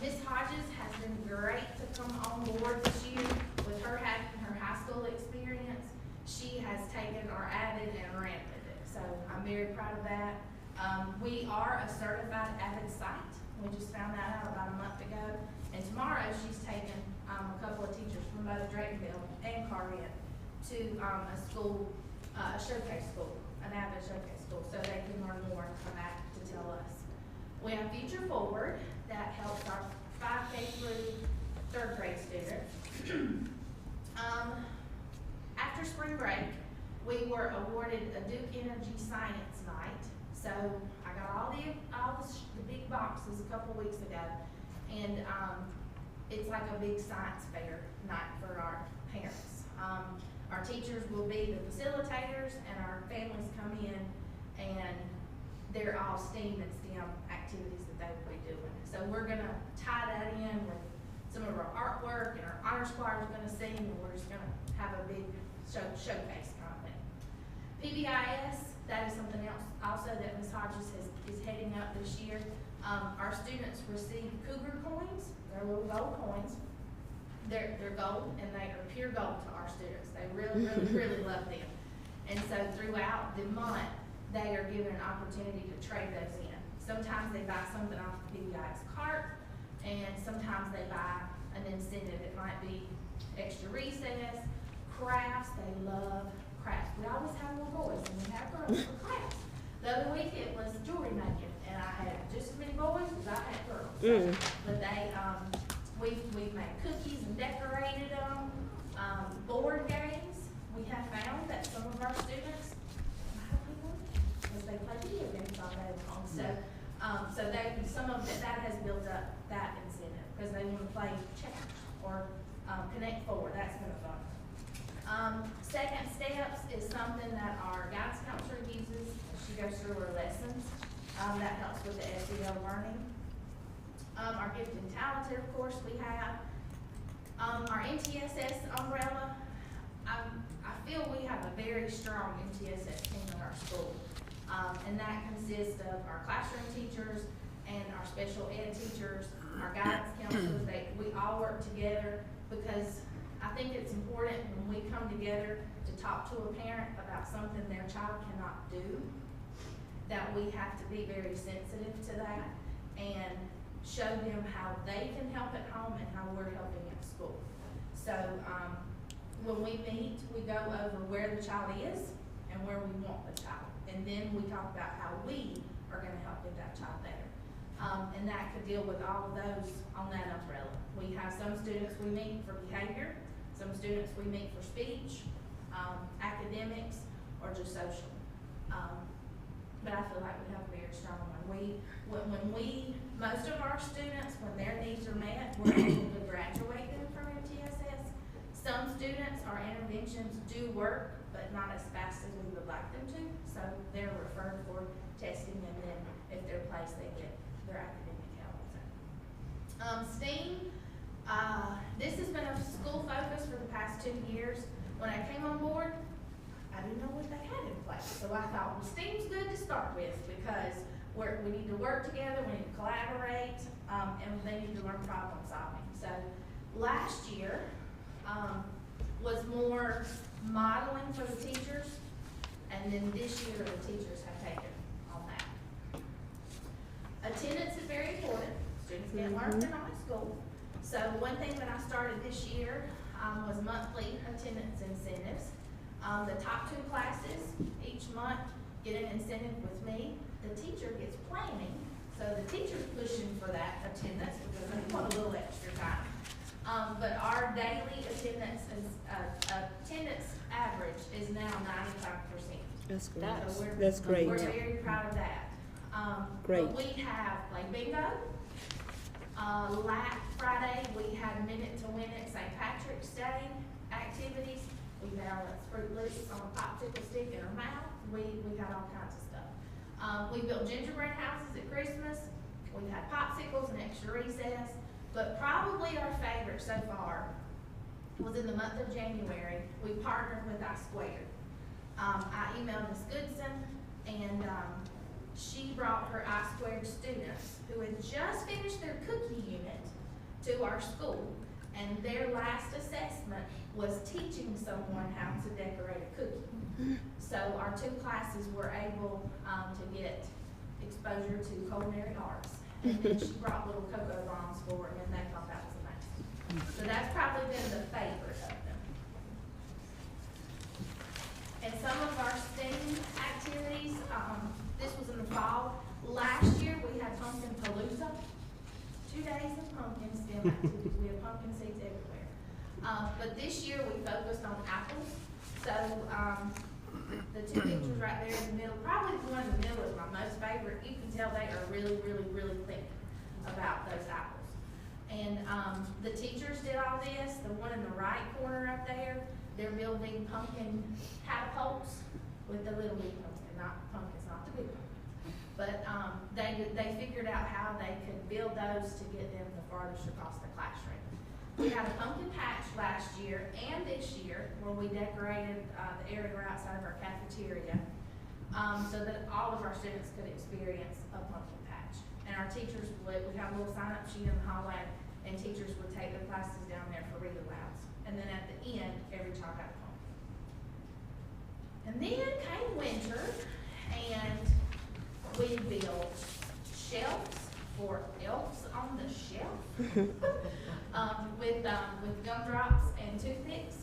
S12: Ms. Hodges has been great to come on board this year with her having her high school experience. She has taken our Avid and ran with it, so I'm very proud of that. We are a certified AVID site. We just found that out about a month ago. And tomorrow she's taking a couple of teachers from both Draytonville and Carrion to a school, a showcase school, an AVID showcase school, so they can learn more and come back to tell us. We have Future Forward that helps our 5K through 3rd grade students. After spring break, we were awarded a Duke Energy Science Night. So I got all the big boxes a couple weeks ago, and it's like a big science fair night for our parents. Our teachers will be the facilitators, and our families come in, and they're all STEAM and STEM activities that they will be doing. So we're gonna tie that in with some of our artwork, and our honor squad is gonna sing, and we're just gonna have a big showcase kind of thing. PBIS, that is something else also that Ms. Hodges is heading up this year. Our students receive Cougar coins. They're little gold coins. They're gold, and they are pure gold to our students. They really, really, really love them. And so throughout the month, they are given an opportunity to trade those in. Sometimes they buy something off the PBIS cart, and sometimes they buy an incentive. It might be extra recess, crafts. They love crafts. We always have more boys than we have girls for crafts. The other week it was jewelry making, and I had just as many boys as I had girls. So, but they, we've made cookies and decorated them. Board games. We have found that some of our students, because they play video games all day long. So some of that has built up that incentive because they want to play checkers or Connect Four. That's been fun. Second steps is something that our guidance counselor uses. She goes through her lessons. That helps with the SEL learning. Our gifted and talented, of course, we have. Our MTSS umbrella. I feel we have a very strong MTSS team in our school. And that consists of our classroom teachers and our special ed teachers, our guidance counselors. We all work together because I think it's important when we come together to talk to a parent about something their child cannot do, that we have to be very sensitive to that and show them how they can help at home and how we're helping at school. So when we meet, we go over where the child is and where we want the child. And then we talk about how we are gonna help get that child there. And that could deal with all of those on that umbrella. We have some students we meet for behavior, some students we meet for speech, academics, or just social. But I feel like we have a very strong one. Most of our students, when their needs are met, we're able to graduate them from MTSS. Some students, our interventions do work, but not as fast as we would like them to. So they're referred for testing, and then if they're placed, they get their academic help. STEAM, this has been a school focus for the past 2 years. When I came on board, I didn't know what they had in place. So I thought, well, STEAM's good to start with because we need to work together, we need to collaborate, and they need to learn problem solving. So last year was more modeling for the teachers, and then this year the teachers have taken on that. Attendance is very important. Students can't learn if they're not at school. So one thing that I started this year was monthly attendance incentives. The top 2 classes each month get an incentive with me. The teacher gets planning, so the teacher's pushing for that attendance because they want a little extra time. But our daily attendance average is now 95%.
S1: That's great.
S12: So
S1: That's great.
S12: We're very proud of that.
S1: Great.
S12: But we have like bingo. Friday we had Minute to Win It St. Patrick's Day activities. We balanced Fruit Loops on a popsicle stick in our mouth. We had all kinds of stuff. We built gingerbread houses at Christmas. We had popsicles and extra recess. But probably our favorite so far was in the month of January. We partnered with I-Squared. I emailed Ms. Goodson, and she brought her I-Squared students who had just finished their cookie unit to our school, and their last assessment was teaching someone how to decorate a cookie. So our 2 classes were able to get exposure to culinary arts. And then she brought little cocoa bombs for them, and they thought that was amazing. So that's probably been the favorite of them. And some of our STEAM activities, this was in the fall. Last year, we had Pumpkin Palooza, 2 days of pumpkin STEM activities. We had pumpkin seeds everywhere. But this year, we focused on apples. So, the two pictures right there in the middle, probably the one in the middle is my most favorite. You can tell they are really, really, really thick about those apples. And the teachers did all this. The one in the right corner up there, they're building pumpkin catapults with the little big pumpkin, not pumpkins, not the big pumpkin. But they figured out how they could build those to get them the farthest across the classroom. We had a pumpkin patch last year and this year where we decorated the area right outside of our cafeteria so that all of our students could experience a pumpkin patch. And our teachers would, we had a little sign-up sheet in the hallway, and teachers would take their classes down there for read alouds. And then at the end, every child got a pumpkin. And then came winter, and we built shelves for elves on the shelf. With gumdrops and toothpicks.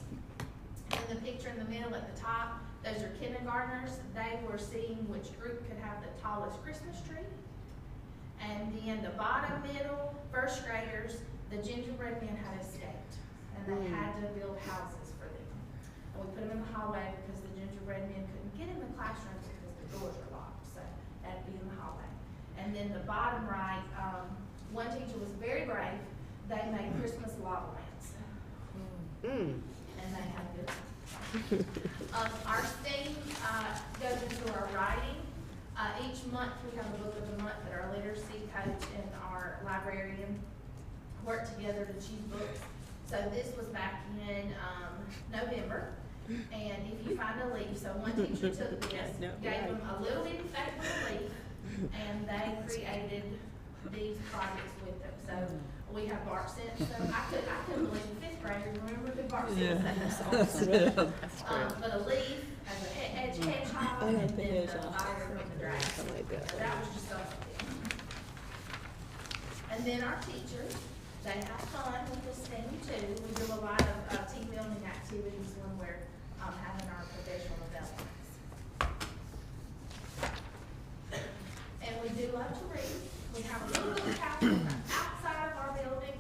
S12: And the picture in the middle at the top, those are kindergartners. They were seeing which group could have the tallest Christmas tree. And then the bottom middle, first graders, the gingerbread men had a state, and they had to build houses for them. And we put them in the hallway because the gingerbread men couldn't get in the classrooms because the doors were locked, so they had to be in the hallway. And then the bottom right, one teacher was very brave. They made Christmas lava lamps. And they had good time. Our STEAM goes into our writing. Each month we have a book of the month that our literacy coach and our librarian work together to choose books. So this was back in November. And if you find a leaf, so one teacher took this, gave them a little bitty fake little leaf, and they created these projects with them. So we have bark scents. So I couldn't believe the fifth graders remember who bark scents but a leaf as a hedgehog, and then the fire from the dragon. So that was just something. And then our teachers, they have fun with this thing too. We do a lot of team building activities when we're having our professional developments. And we do love to read. We have a little book cabinet outside of our building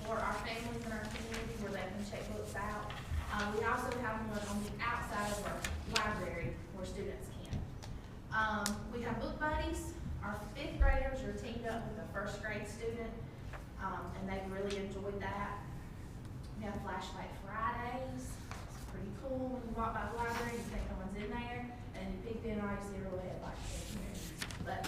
S12: for our families in our community where they can check books out. We also have one on the outside of our library where students can. We have book buddies. Our fifth graders are teamed up with a first grade student, and they've really enjoyed that. We have Flashlight Fridays. It's pretty cool when you walk by the library, you think no one's in there, and you peek in, all you see are little headlights in there. But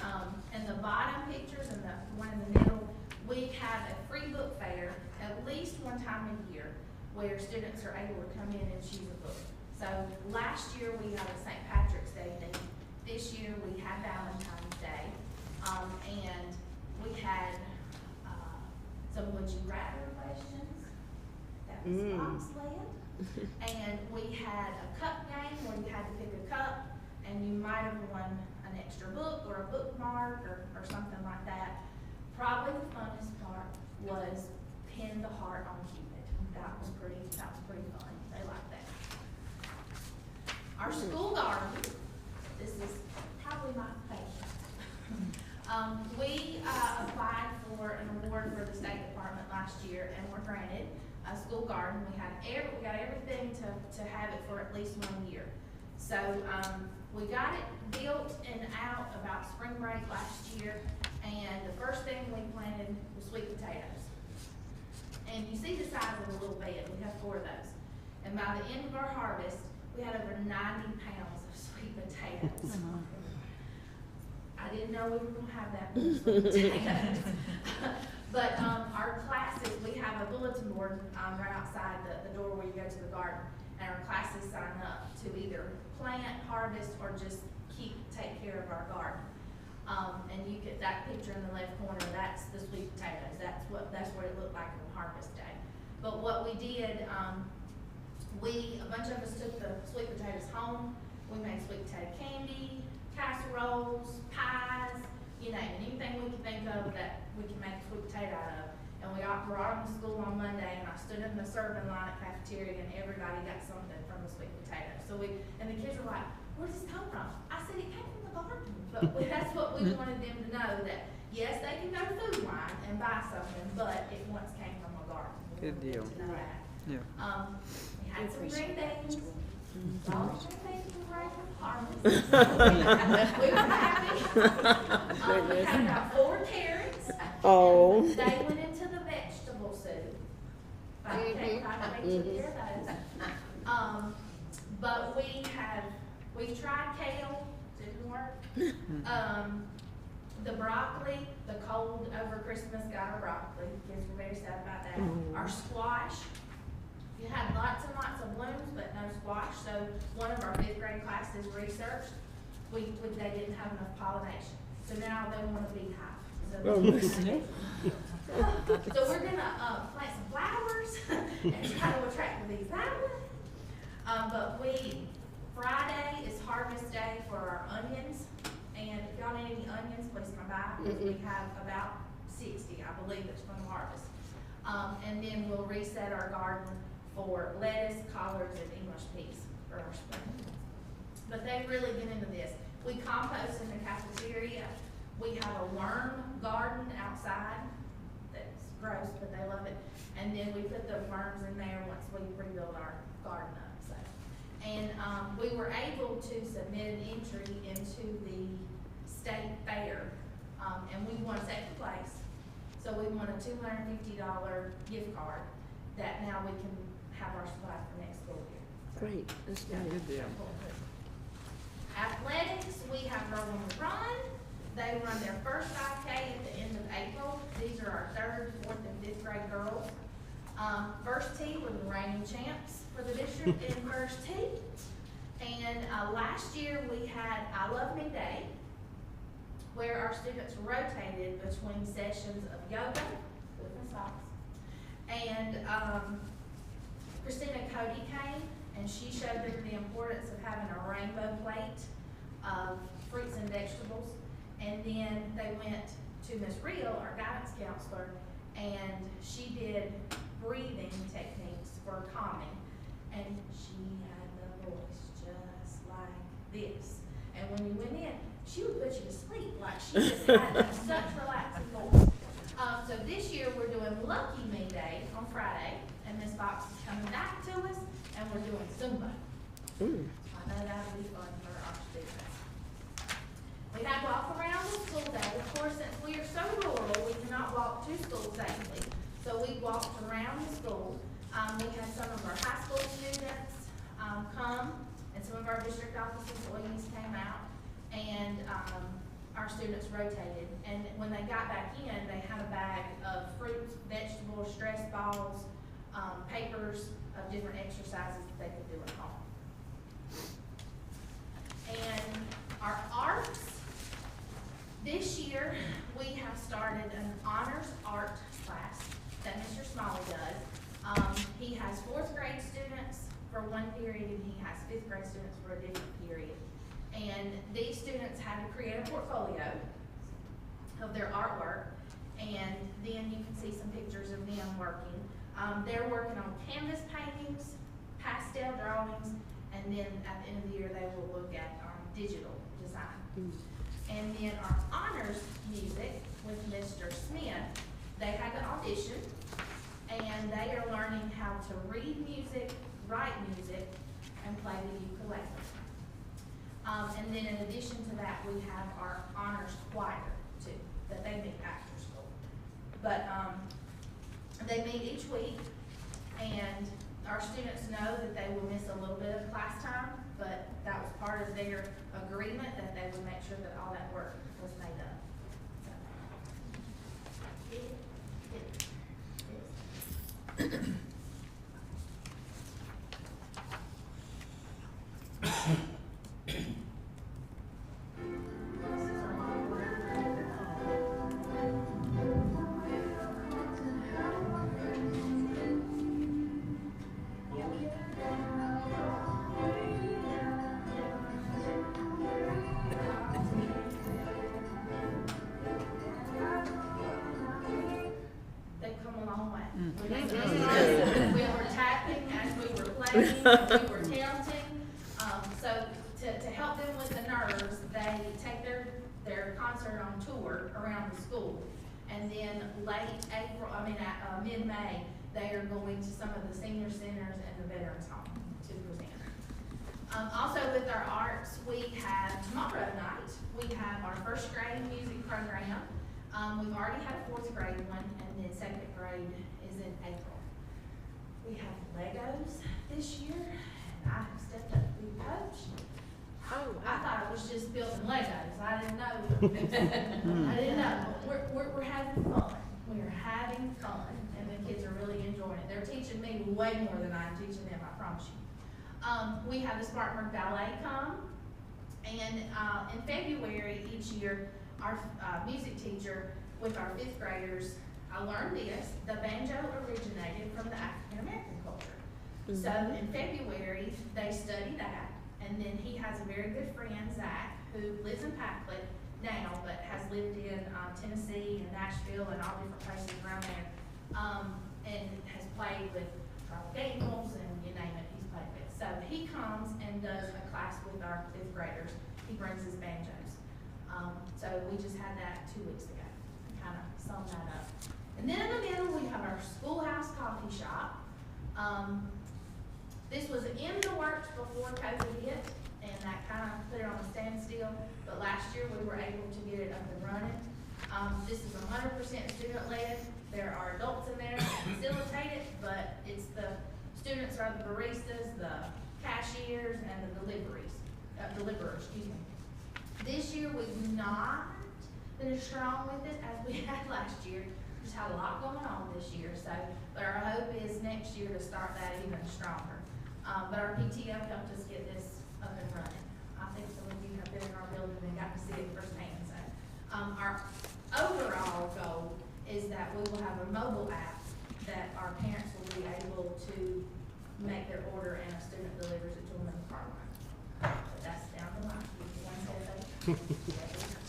S12: in the bottom pictures and the one in the middle, we have a free book fair at least one time a year where students are able to come in and choose a book. So last year we had a St. Patrick's Day theme. This year we had Valentine's Day, and we had some would you rather questions. That was bobsled. And we had a cup game where you had to pick a cup, and you might have won an extra book or a bookmark or something like that. Probably the funnest part was pin the heart on Cupid. That was pretty fun. They liked that. Our school garden, this is probably my favorite. We applied for an award for the State Department last year and were granted a school garden. We got everything to have it for at least 1 year. So we got it built and out about spring break last year, and the first thing we planted was sweet potatoes. And you see the size of the little bed. We have 4 of those. And by the end of our harvest, we had over 90 pounds of sweet potatoes. I didn't know we were going to have that many sweet potatoes. But our classes, we have a bulletin board right outside the door where you go to the garden. And our classes sign up to either plant, harvest, or just take care of our garden. And you get that picture in the left corner, that's the sweet potatoes. That's what it looked like on harvest day. But what we did, a bunch of us took the sweet potatoes home. We made sweet potato candy, casseroles, pies. you know, anything we can think of that we can make a sweet potato out of. And we all brought them to school on Monday, and I stood in the serving line at cafeteria, and everybody got something from the sweet potato. So and the kids were like, where does this come from? I said, it came from the garden. But that's what we wanted them to know, that yes, they can go to Food Line and buy something, but it once came from a garden. We
S10: Good
S12: wanted them
S10: deal.
S12: to know that.
S10: Yeah.
S12: We had some green beans. All the green beans were right from harvest. We were happy. We had about 4 carrots.
S1: Oh.
S12: They went into the vegetable soup. I took care of those. But we've tried kale, didn't work. The broccoli, the cold over Christmas got our broccoli. Kids were very sad about that. Our squash, you had lots and lots of blooms, but no squash. So one of our 5th grade classes researched, they didn't have enough pollination. So now they want a beehive. So we're gonna plant some flowers and try to attract the bees that way. But Friday is harvest day for our onions. And if y'all need any onions, please come by, because we have about 60, I believe, that's from the harvest. And then we'll reset our garden for lettuce, collards, and English peas for our spring. But they really get into this. We compost in the cafeteria. We have a worm garden outside that's gross, but they love it. And then we put the worms in there once we rebuild our garden up. So. And we were able to submit an entry into the state fair, and we won 2nd place. So we won a $250 gift card that now we can have our supplies for next school year.
S1: Great, that's good.
S10: Good deal.
S12: Athletics, we have Girl on the Run. They run their first 5K at the end of April. These are our 3rd, 4th, and 5th grade girls. First tee were the reigning champs for the district in first tee. And last year we had I Love Me Day, where our students rotated between sessions of yoga with my socks. And Christina Cody came, and she showed them the importance of having a rainbow plate of fruits and vegetables. And then they went to Miss Reel, our guidance counselor, and she did breathing techniques for calming. And she had the voice just like this. And when you went in, she would put you to sleep. Like, she just had such relaxing voice. So this year we're doing Lucky Me Day on Friday, and Miss Fox is coming back to us, and we're doing Zumba. I know that'll be fun for our students. We had to walk around the school day. Of course, since we are so rural, we cannot walk to school safely. So we walked around the school. We had some of our high school students come, and some of our district office employees came out, and our students rotated. And when they got back in, they had a bag of fruits, vegetables, stress balls, papers of different exercises that they could do at home. And our arts, this year we have started an honors art class that Mr. Smalley does. He has 4th grade students for one period, and he has 5th grade students for a different period. And these students had to create a portfolio of their artwork, and then you can see some pictures of them working. They're working on canvas paintings, pastel drawings, and then at the end of the year they will look at digital design. And then our honors music with Mr. Smith, they had to audition, and they are learning how to read music, write music, and play the ukulele. And then in addition to that, we have our honors choir too, that they meet after school. But they meet each week, and our students know that they will miss a little bit of class time, but that was part of their agreement that they would make sure that all that work was made up. We made music, we were tapping as we were playing, we were counting. So to help them with the nerves, they take their concert on tour around the school. And then mid-May, they are going to some of the senior centers and the veterans home to present. Also with our arts, we have tomorrow night, we have our first grade music program. We've already had a fourth grade one, and then second grade is in April. We have Legos this year, and I have stepped up to be coach. I thought it was just building Legos. I didn't know. I didn't know. We're having fun. We're having fun, and the kids are really enjoying it. They're teaching me way more than I'm teaching them, I promise you. We have the Spartanburg Ballet come, and in February each year, our music teacher with our fifth graders, I learned this, the banjo originated from the African American culture. So in February, they study that, and then he has a very good friend, Zach, who lives in Packlet now, but has lived in Tennessee and Nashville and all different places around there, and has played with Charles Daniels and you name it, he's played with. So he comes and does a class with our fifth graders. He brings his banjos. So we just had that 2 weeks ago, kind of sum that up. And then in the middle, we have our schoolhouse coffee shop. This was in the works before COVID hit, and that kind of put it on a standstill. But last year, we were able to get it up and running. This is 100% student-led. There are adults in there that facilitate it, but it's the students are the baristas, the cashiers, and the deliverers, excuse me. This year, we've not been as strong with it as we had last year. Just had a lot going on this year, so, but our hope is next year to start that even stronger. But our PTO helped us get this up and running. I think some of you have been in our building and got to see it firsthand. So, our overall goal is that we will have a mobile app that our parents will be able to make their order and a student delivers it to them in the car line. But that's down the line. One step at a time.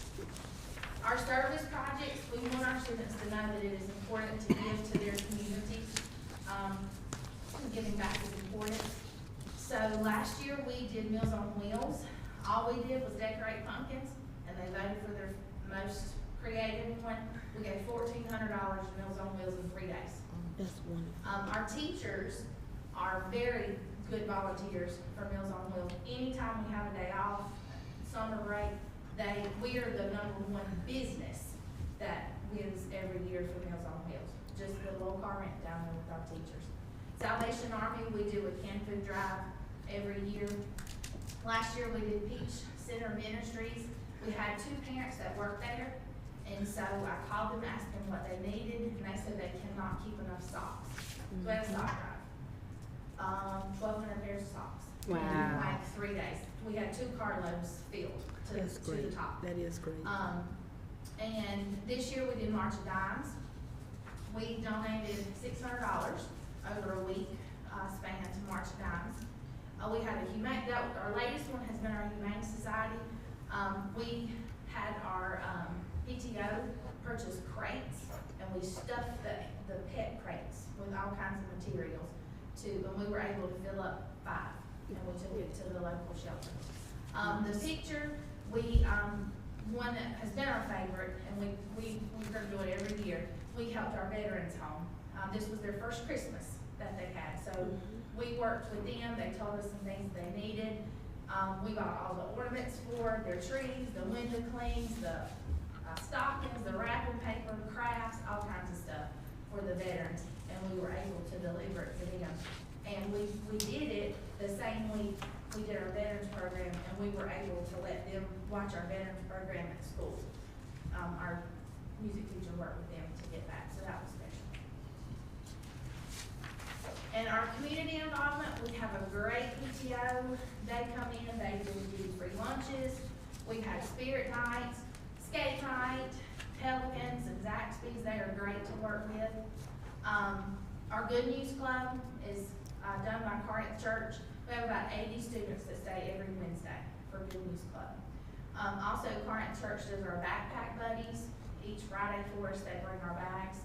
S12: Our service projects, we want our students to know that it is important to give to their communities. Giving back is important. So last year we did Meals on Wheels. All we did was decorate pumpkins, and they voted for their most creative one. We gave $1,400 to Meals on Wheels in 3 days.
S5: That's wonderful.
S12: Our teachers are very good volunteers for Meals on Wheels. Anytime we have a day off, summer break, we are the #1 business that wins every year for Meals on Wheels. Just the low car rent down there with our teachers. Salvation Army, we do a canned food drive every year. Last year we did Peach Center Ministries. We had 2 parents that worked there, and so I called them, asked them what they needed, and they said they cannot keep enough socks. So we had a sock drive. 1,200 pairs of socks.
S5: Wow.
S12: In like 3 days. We had 2 carloads filled to the top.
S5: That is great.
S12: And this year we did March of Dimes. We donated $600 over a week span to March of Dimes. We had our latest one has been our Humane Society. We had our PTO purchase crates, and we stuffed the pet crates with all kinds of materials and we were able to fill up 5, and we took it to the local shelter. The picture, one that has been our favorite, and we're gonna do it every year, we helped our veterans home. This was their first Christmas that they had, so we worked with them, they told us some things they needed. We got all the ornaments for their trees, the window clings, the stockings, the wrapping paper, crafts, all kinds of stuff for the veterans, and we were able to deliver it to them. And we did it the same week we did our veterans program, and we were able to let them watch our veterans program at school. Our music teacher worked with them to get that, so that was special. And our community involvement, we have a great PTO. They come in, they do free lunches. We have spirit nights, skate night, Pelicans and Zaxby's. They are great to work with. Our Good News Club is done by Corinth Church. We have about 80 students that stay every Wednesday for Good News Club. Also, Corinth Church does our backpack buddies. Each Friday for us, they bring our bags.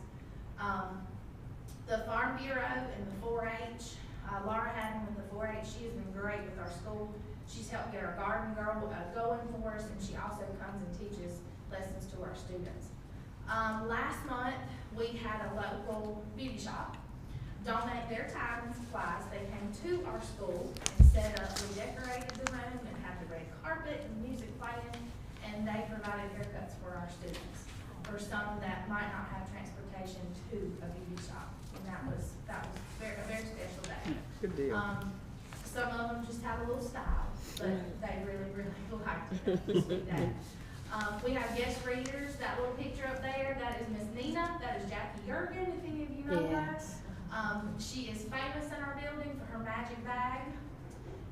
S12: The Farm Bureau and the 4-H, Laura Haddon with the 4-H, she has been great with our school. She's helped get our garden girl going for us, and she also comes and teaches lessons to our students. Last month, we had a local beauty shop donate their time and supplies. They came to our school and set up, we decorated the room and had the red carpet and music playing, and they provided haircuts for our students, for some that might not have transportation to a beauty shop. And that was a very special day.
S10: Good deal.
S12: Some of them just have a little style, but they really liked it. It was a sweet day. We have guest readers. That little picture up there, that is Miss Nina. That is Jackie Yergin, if any of you know that. She is famous in our building for her magic bag.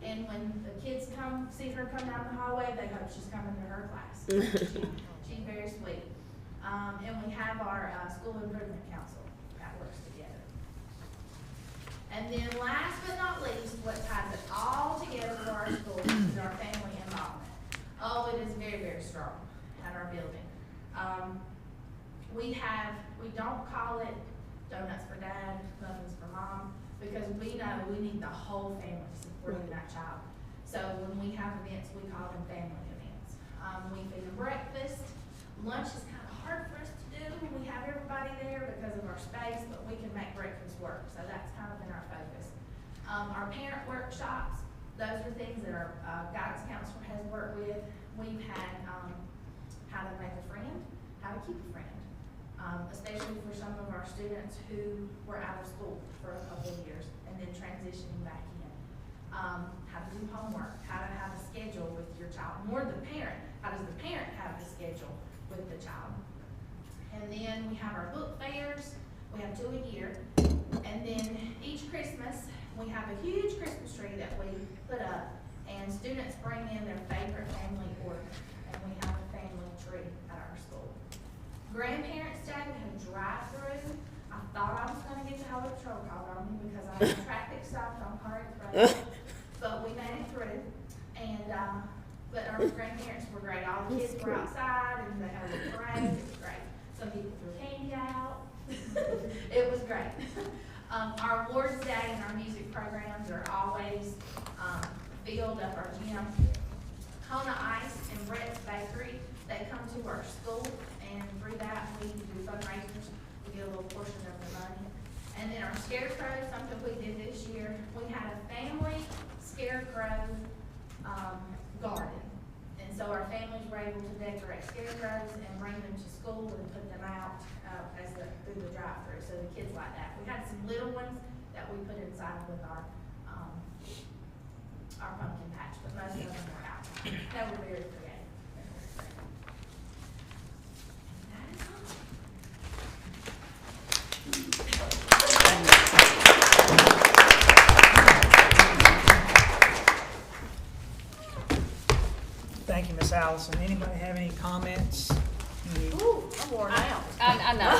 S12: And when the kids see her come down the hallway, they hope she's coming to her class. She's very sweet. And we have our school improvement council that works together. And then last but not least, what ties it all together for our school is our family involvement. Oh, it is very strong at our building. We don't call it donuts for dad, muffins for mom, because we know we need the whole family supporting that child. So when we have events, we call them family events. We feed them breakfast. Lunch is kind of hard for us to do when we have everybody there because of our space, but we can make breakfast work. So that's kind of been our focus. Our parent workshops, those are things that our guidance counselor has worked with. We've had how to make a friend, how to keep a friend, especially for some of our students who were out of school for a couple of years and then transitioning back in. How to do homework, how to have a schedule with your child. More the parent, how does the parent have a schedule with the child? And then we have our book fairs. We have 2 a year. And then each Christmas, we have a huge Christmas tree that we put up, and students bring in their favorite family ornament, and we have a family tree at our school. Grandparents' Day, we had a drive-through. I thought I was going to get the Highway Patrol called on me because I had traffic stopped on Current Road, but we made it through. And but our grandparents were great. All the kids were outside, and they had a little parade. It was great. Some people threw candy out. It was great. Our Awards Day and our music programs are always filled up our gym. Kona Ice and Brett's Bakery, they come to our school, and through that we do fundraisers. We get a little portion of the money. And then our Scarecrow, something we did this year, we had a family scarecrow garden. And so our families were able to decorate scarecrows and bring them to school and put them out through the drive-through. So the kids like that. We had some little ones that we put inside with our pumpkin patch, but most of them were out. They were very creative. And that is all.
S2: Thank you, Miss Allison. Anybody have any comments?
S11: Ooh, I'm worn out.
S15: I know.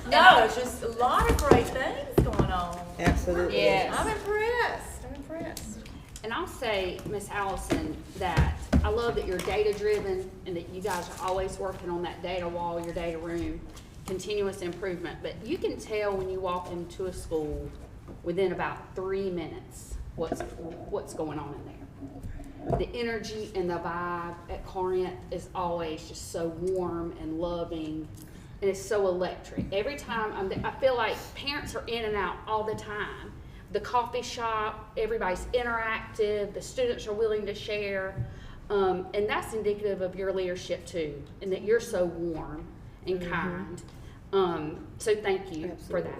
S11: No, it's just a lot of great things going on.
S5: Absolutely.
S15: Yes.
S11: I'm impressed.
S15: And I'll say, Miss Allison, that I love that you're data-driven and that you guys are always working on that data wall, your data room, continuous improvement. But you can tell when you walk into a school within about 3 minutes what's going on in there. The energy and the vibe at Corinth is always just so warm and loving, and it's so electric. Every time I'm there, I feel like parents are in and out all the time. The coffee shop, everybody's interactive, the students are willing to share, and that's indicative of your leadership too, and that you're so warm and kind. So thank you for that.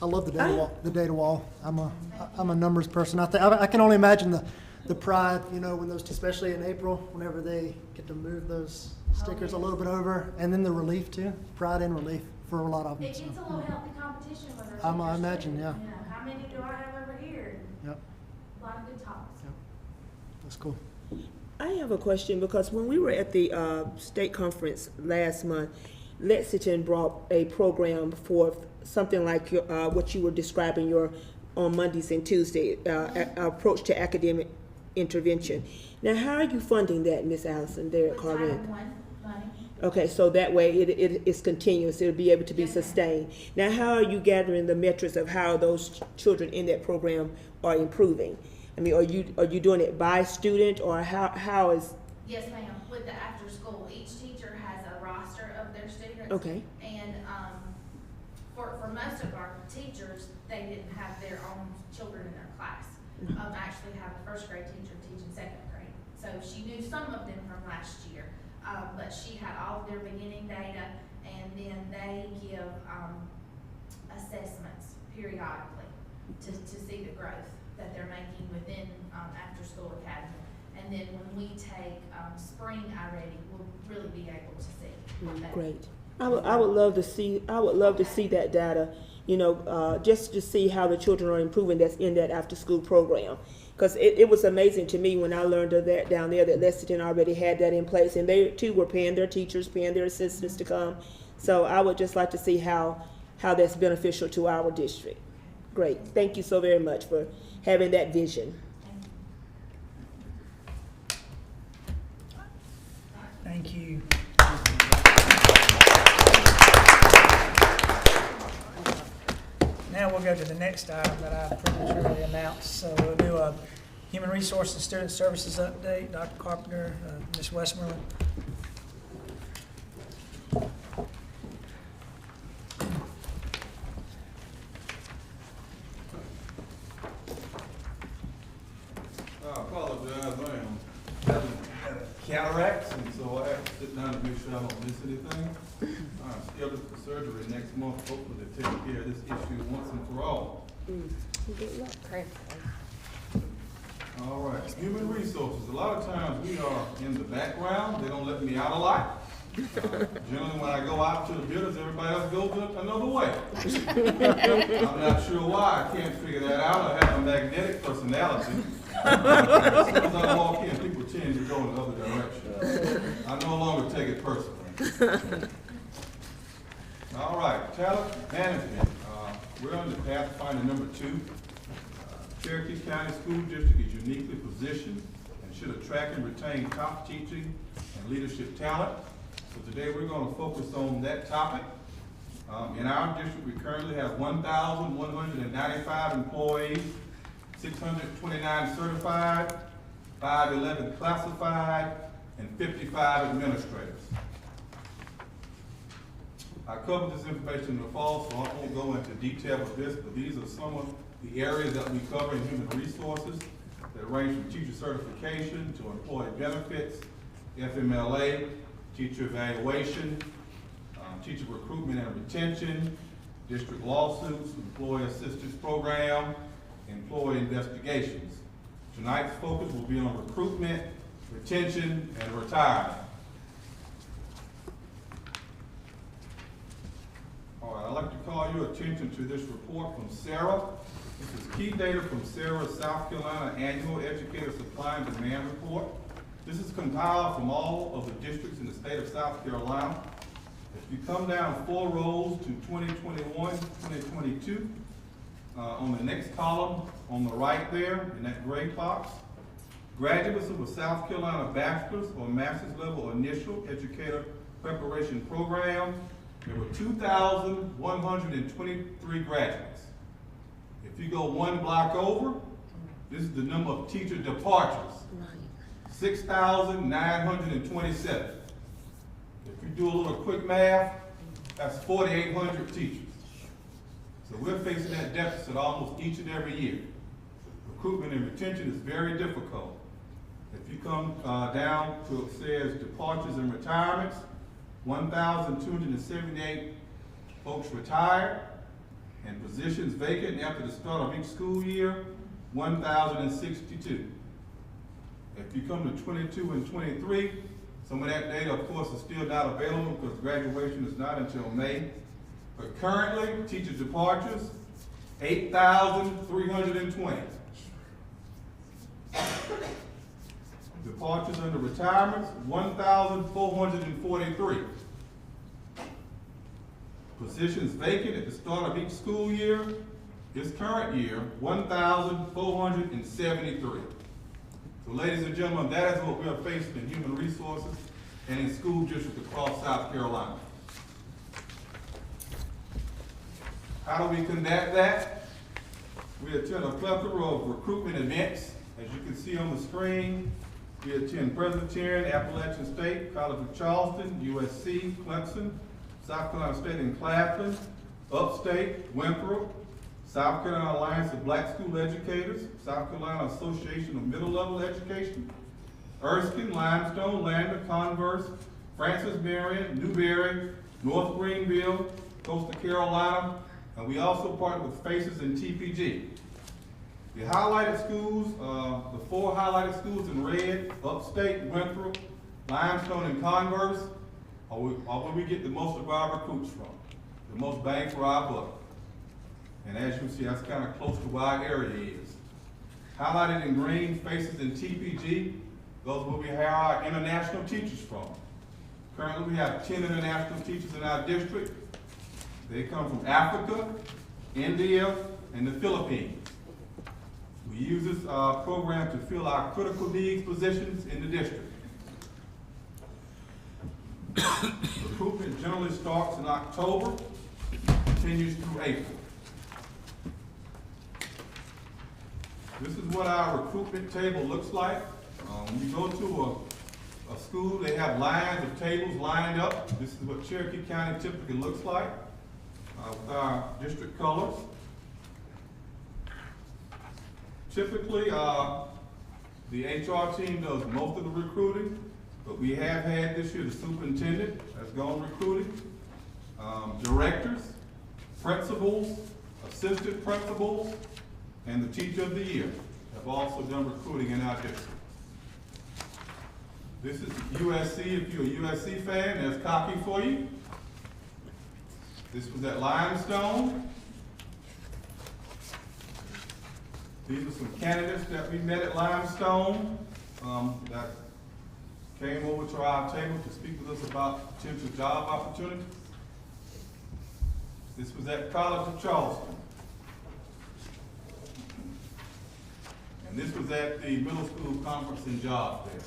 S16: I love the data wall. The data wall. I'm a numbers person. I can only imagine the pride, when those, especially in April, whenever they get to move those stickers a little bit over, and then the relief too. Pride and relief for a lot of them.
S12: It gets a little healthy competition with our
S16: I imagine, yeah.
S12: How many do I have over here?
S16: Yep.
S12: A lot of good talks.
S16: Yep. That's cool.
S1: I have a question because when we were at the state conference last month, Lexington brought a program for something like what you were describing on Mondays and Tuesdays, approach to academic intervention. Now, how are you funding that, Miss Allison, there at Corinth?
S12: money.
S1: Okay, so that way it's continuous, it'll be able to be sustained. Now, how are you gathering the metrics of how those children in that program are improving? I mean, are you doing it by student, or how is?
S12: Yes, ma'am. With the after school, each teacher has a roster of their students.
S1: Okay.
S12: And, for most of our teachers, they didn't have their own children in their class. I actually have a first grade teacher teaching second grade. So she knew some of them from last year, but she had all of their beginning data, and then they give, assessments periodically to see the growth that they're making within, after school academy. And then when we take, spring I-Ready, we'll really be able to see. that.
S1: Great. I would love to see that data, you know, just to see how the children are improving that's in that after school program. Because it was amazing to me when I learned of that down there, that Lexington already had that in place, and they too were paying their teachers, paying their assistants to come. So I would just like to see how that's beneficial to our district. Great. Thank you so very much for having that vision.
S2: Thank you. Now we'll go to the next item that I prematurely announced. So we'll do a Human Resources and Student Services update. Dr. Carpenter, Ms. Westmoreland.
S14: I apologize, I am having cataracts, and so I have to sit down to make sure I don't miss anything. I'm scheduled for surgery next month, hopefully to take care of this issue once and for all.
S1: Good luck.
S14: All right, human resources. A lot of times we are in the background. They don't let me out a lot. Generally, when I go out to the buildings, everybody else goes another way. I'm not sure why. I can't figure that out. I have a magnetic personality. As soon as I walk in, people tend to go in the other direction. I no longer take it personally. All right, talent management. We're on the Pathfinder number 2. Cherokee County School District is uniquely positioned and should attract and retain top teaching and leadership talent. So today we're going to focus on that topic. In our district, we currently have 1,195 employees, 629 certified, 511 classified, and 55 administrators. I covered this information in the fall, so I won't go into detail of this, but these are some of the areas that we cover in human resources that range from teacher certification to employee benefits, FMLA, teacher evaluation, teacher recruitment and retention, district lawsuits, employee assistance program, employee investigations. Tonight's focus will be on recruitment, retention, and retirement. All right, I'd like to call your attention to this report from Sarah. This is key data from Sarah's South Carolina Annual Educator Supply and Demand Report. This is compiled from all of the districts in the state of South Carolina. If you come down 4 rows to 2021, 2022, on the next column on the right there in that gray box, graduates of a South Carolina bachelor's or master's level initial educator preparation program, there were 2,123 graduates. If you go 1 block over, this is the number of teacher departures, 6,927. If you do a little quick math, that's 4,800 teachers. So we're facing that deficit almost each and every year. Recruitment and retention is very difficult. If you come down to, it says departures and retirements, 1,278 folks retired, and positions vacant after the start of each school year, 1,062. If you come to 22 and 23, some of that data, of course, is still not available because graduation is not until May. But currently, teacher departures, 8,320. Departures under retirements, 1,443. Positions vacant at the start of each school year, this current year, 1,473. So ladies and gentlemen, that is what we are facing in human resources. and in school districts across South Carolina. How do we combat that? We attend a plethora of recruitment events. As you can see on the screen, we attend Presbyterian, Appalachian State, College of Charleston, USC, Clemson, South Carolina State and Claflin, Upstate, Winthrop, South Carolina Alliance of Black School Educators, South Carolina Association of Middle Level Education, Erskine, Limestone, Lander, Converse, Francis Marion, Newberry, North Greenville, Coastal Carolina, and we also partner with FACES and TPG. The highlighted schools, the 4 highlighted schools in red, Upstate, Winthrop, Limestone, and Converse, are where we get the most of our recruits from, the most bang for our buck. And as you can see, that's kind of close to where our area is. Highlighted in green, FACES and TPG, those are where we hire our international teachers from. Currently, we have 10 international teachers in our district. They come from Africa, India, and the Philippines. We use this program to fill our critical needs positions in the district. Recruitment generally starts in October, continues through April. This is what our recruitment table looks like. When you go to a school, they have lines of tables lined up. This is what Cherokee County typically looks like with our district colors. Typically, the HR team does most of the recruiting, but we have had this year the superintendent has gone recruiting, directors, principals, assistant principals, and the teacher of the year have also done recruiting in our district. This is USC. If you're a USC fan, that's copy for you. This was at Limestone. These are some candidates that we met at Limestone that came over to our table to speak with us about potential job opportunities. This was at College of Charleston. And this was at the middle school conference and job fair.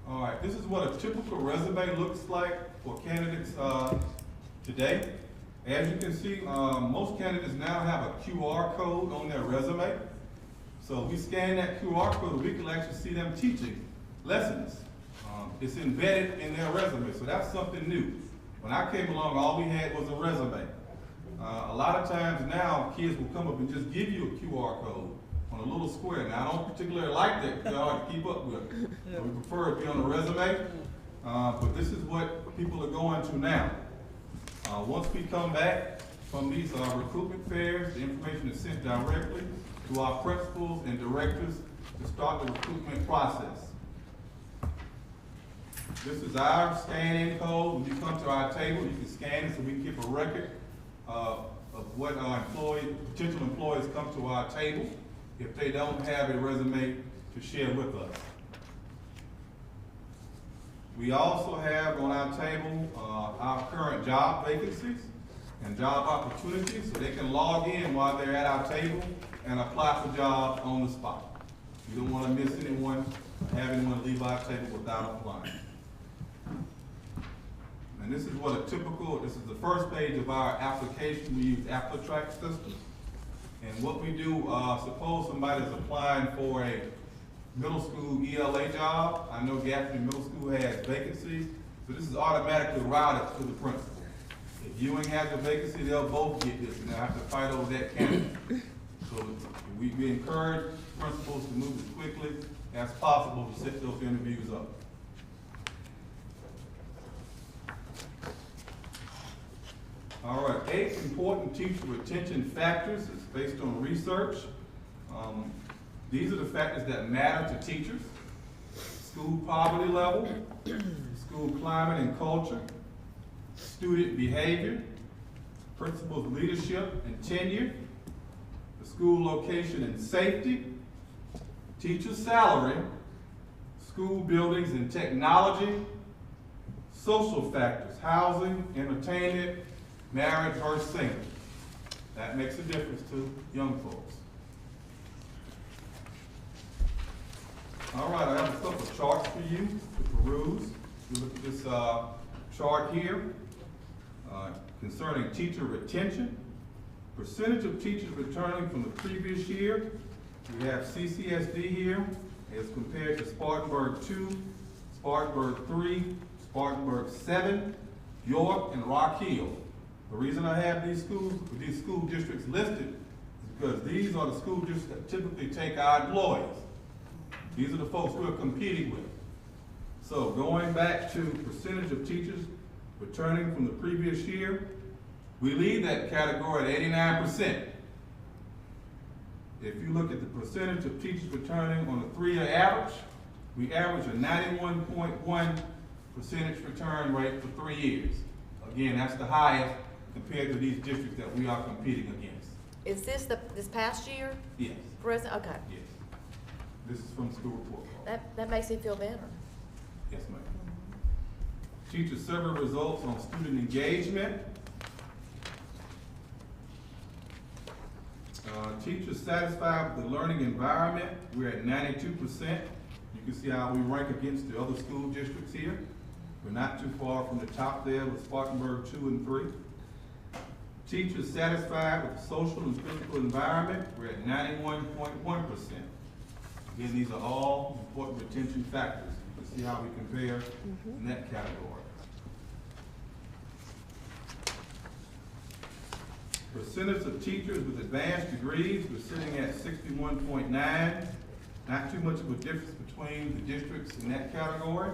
S14: All right, this is what a typical resume looks like for candidates today. As you can see, most candidates now have a QR code on their resume. So if we scan that QR code, we can actually see them teaching lessons. It's embedded in their resume, so that's something new. When I came along, all we had was a resume. A lot of times now, kids will come up and just give you a QR code on a little square. Now, I don't particularly like that because I like to keep up with it. Yeah. We prefer it to be on a resume, but this is what people are going to now. Once we come back from these recruitment fairs, the information is sent directly to our principals and directors to start the recruitment process. This is our scan-in code. When you come to our table, you can scan it so we can keep a record of what our potential employees come to our table if they don't have a resume to share with us. We also have on our table our current job vacancies and job opportunities, so they can log in while they're at our table and apply for jobs on the spot. We don't want to miss anyone, have anyone leave our table without applying. And this is this is the first page of our application. We use AppleTrack system. And what we do, suppose somebody's applying for a middle school ELA job. I know Gaffney Middle School has vacancies, so this is automatically routed to the principal. If Ewing has a vacancy, they'll both get this, and they'll have to fight over that candidate. So we encourage principals to move as quickly as possible to set those interviews up. All right, 8 important teacher retention factors is based on research. These are the factors that matter to teachers: school poverty level, school climate and culture, student behavior, principal's leadership and tenure, the school location and safety, teacher's salary, school buildings and technology, social factors, housing, entertainment, marriage versus single. That makes a difference to young folks. All right, I have a couple of charts for you to peruse. You look at this chart here concerning teacher retention. Percentage of teachers returning from the previous year. We have CCSD here as compared to Spartanburg 2, Spartanburg 3, Spartanburg 7, York, and Rock Hill. The reason I have these school districts listed is because these are the school districts that typically take our employees. These are the folks we're competing with. So going back to percentage of teachers returning from the previous year, we lead that category at 89%. If you look at the percentage of teachers returning on a 3-year average, we average a 91.1% return rate for 3 years. Again, that's the highest compared to these districts that we are competing against.
S11: Is this this past year?
S14: Yes.
S11: Present, okay.
S14: Yes. This is from the school report card.
S11: That makes me feel better.
S14: Yes, ma'am. Teacher survey results on student engagement. Teachers satisfied with the learning environment, we're at 92%. You can see how we rank against the other school districts here. We're not too far from the top there with Spartanburg 2 and 3. Teachers satisfied with the social and physical environment, we're at 91.1%. Again, these are all important retention factors. You can see how we compare in that category. Percentage of teachers with advanced degrees, we're sitting at 61.9. Not too much of a difference between the districts in that category.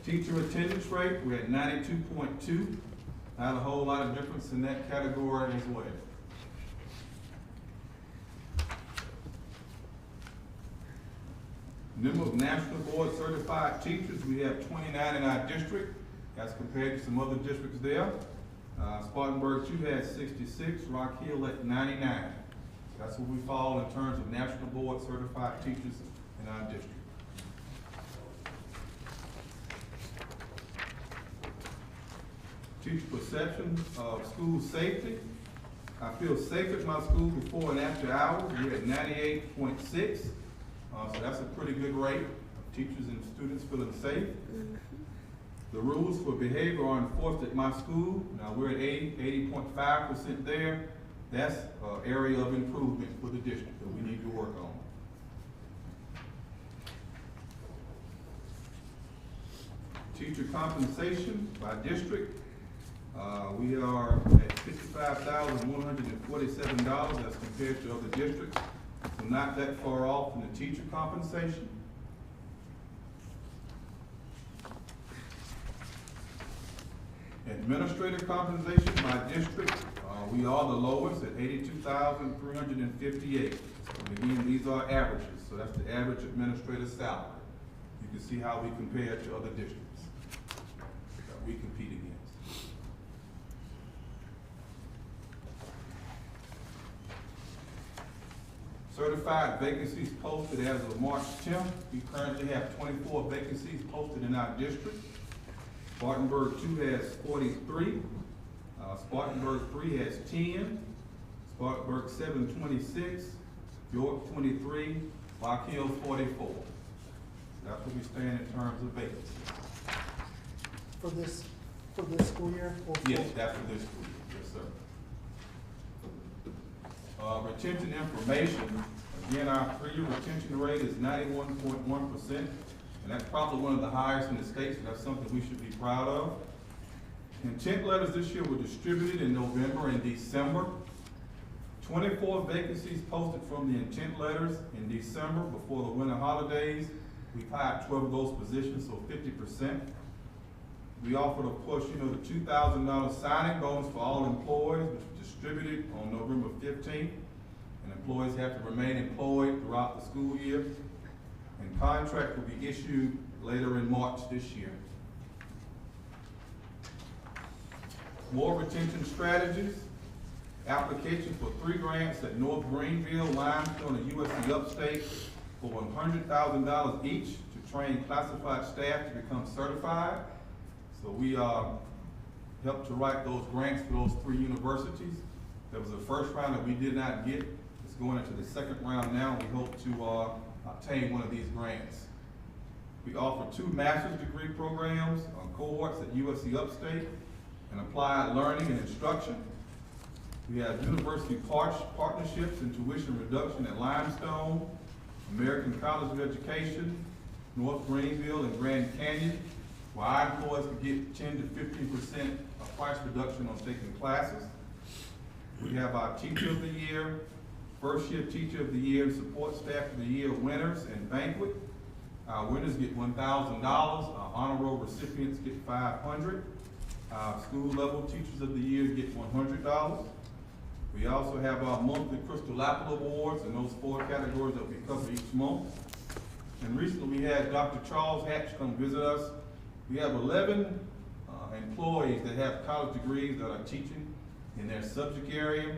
S14: Teacher attendance rate, we're at 92.2. Not a whole lot of difference in that category as well. Number of National Board certified teachers, we have 29 in our district as compared to some other districts there. Spartanburg 2 has 66, Rock Hill at 99. That's where we fall in terms of National Board certified teachers in our district. Teacher perception of school safety. I feel safe at my school before and after hours. We're at 98.6. So that's a pretty good rate of teachers and students feeling safe. The rules for behavior are enforced at my school. Now we're at 80.5% there. That's an area of improvement for the district that we need to work on. Teacher compensation by district. We are at $55,147 as compared to other districts. So not that far off from the teacher compensation. Administrative compensation by district, we are the lowest at $82,358. And again, these are averages, so that's the average administrative salary. You can see how we compare to other districts that we compete against. Certified vacancies posted as of March 10th. We currently have 24 vacancies posted in our district. Spartanburg 2 has 43. Spartanburg 3 has 10. Spartanburg 7, 26. York 23. Rock Hill 44. That's where we stand in terms of vacancies.
S16: For this school year? Or
S14: Yes, that's for this school year. Yes, sir. Retention information. Again, our 3-year retention rate is 91.1%. And that's probably one of the highest in the state, so that's something we should be proud of. Intent letters this year were distributed in November and December. 24 vacancies posted from the intent letters in December before the winter holidays. We've hired 12 of those positions, so 50%. We offered, of course, the $2,000 signing bonus for all employees, which was distributed on November 15th. And employees have to remain employed throughout the school year. And contract will be issued later in March this year. More retention strategies. Application for 3 grants at North Greenville, Limestone, and USC Upstate for $100,000 each to train classified staff to become certified. So we helped to write those grants for those 3 universities. There was a first round that we did not get. It's going into the second round now. We hope to obtain one of these grants. We offer 2 master's degree programs on cohorts at USC Upstate in applied learning and instruction. We have university partnerships and tuition reduction at Limestone, American College of Education, North Greenville, and Grand Canyon, where our employees can get 10 to 15% of price reduction on taking classes. We have our Teacher of the Year, First Year Teacher of the Year, and Support Staff of the Year winners and banquet. Our winners get $1,000. Our honor roll recipients get $500. Our school level Teachers of the Year get $100. We also have our monthly Crystal Apple Awards in those 4 categories that we cover each month. And recently we had Dr. Charles Hatch come visit us. We have 11 employees that have college degrees that are teaching in their subject area.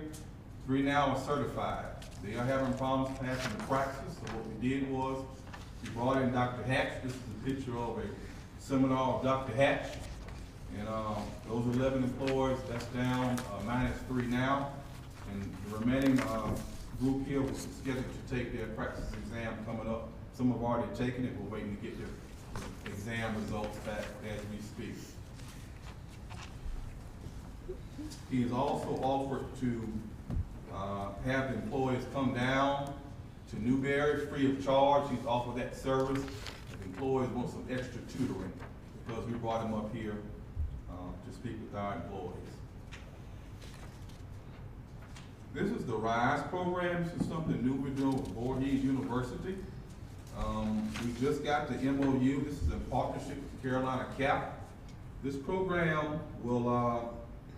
S14: 3 now are certified. They are having problems passing the praxis, so what we did was we brought in Dr. Hatch. This is a picture of a seminar of Dr. Hatch. And those 11 employees, that's down -3 now. And the remaining group here was scheduled to take their practice exam coming up. Some have already taken it. We're waiting to get their exam results back as we speak. He has also offered to have the employees come down to Newberry free of charge. He's offered that service if employees want some extra tutoring, because we brought him up here to speak with our employees. This is the RISE program. This is something new we're doing with Voorhees University. We just got the MOU. This is in partnership with Carolina CAP. This program will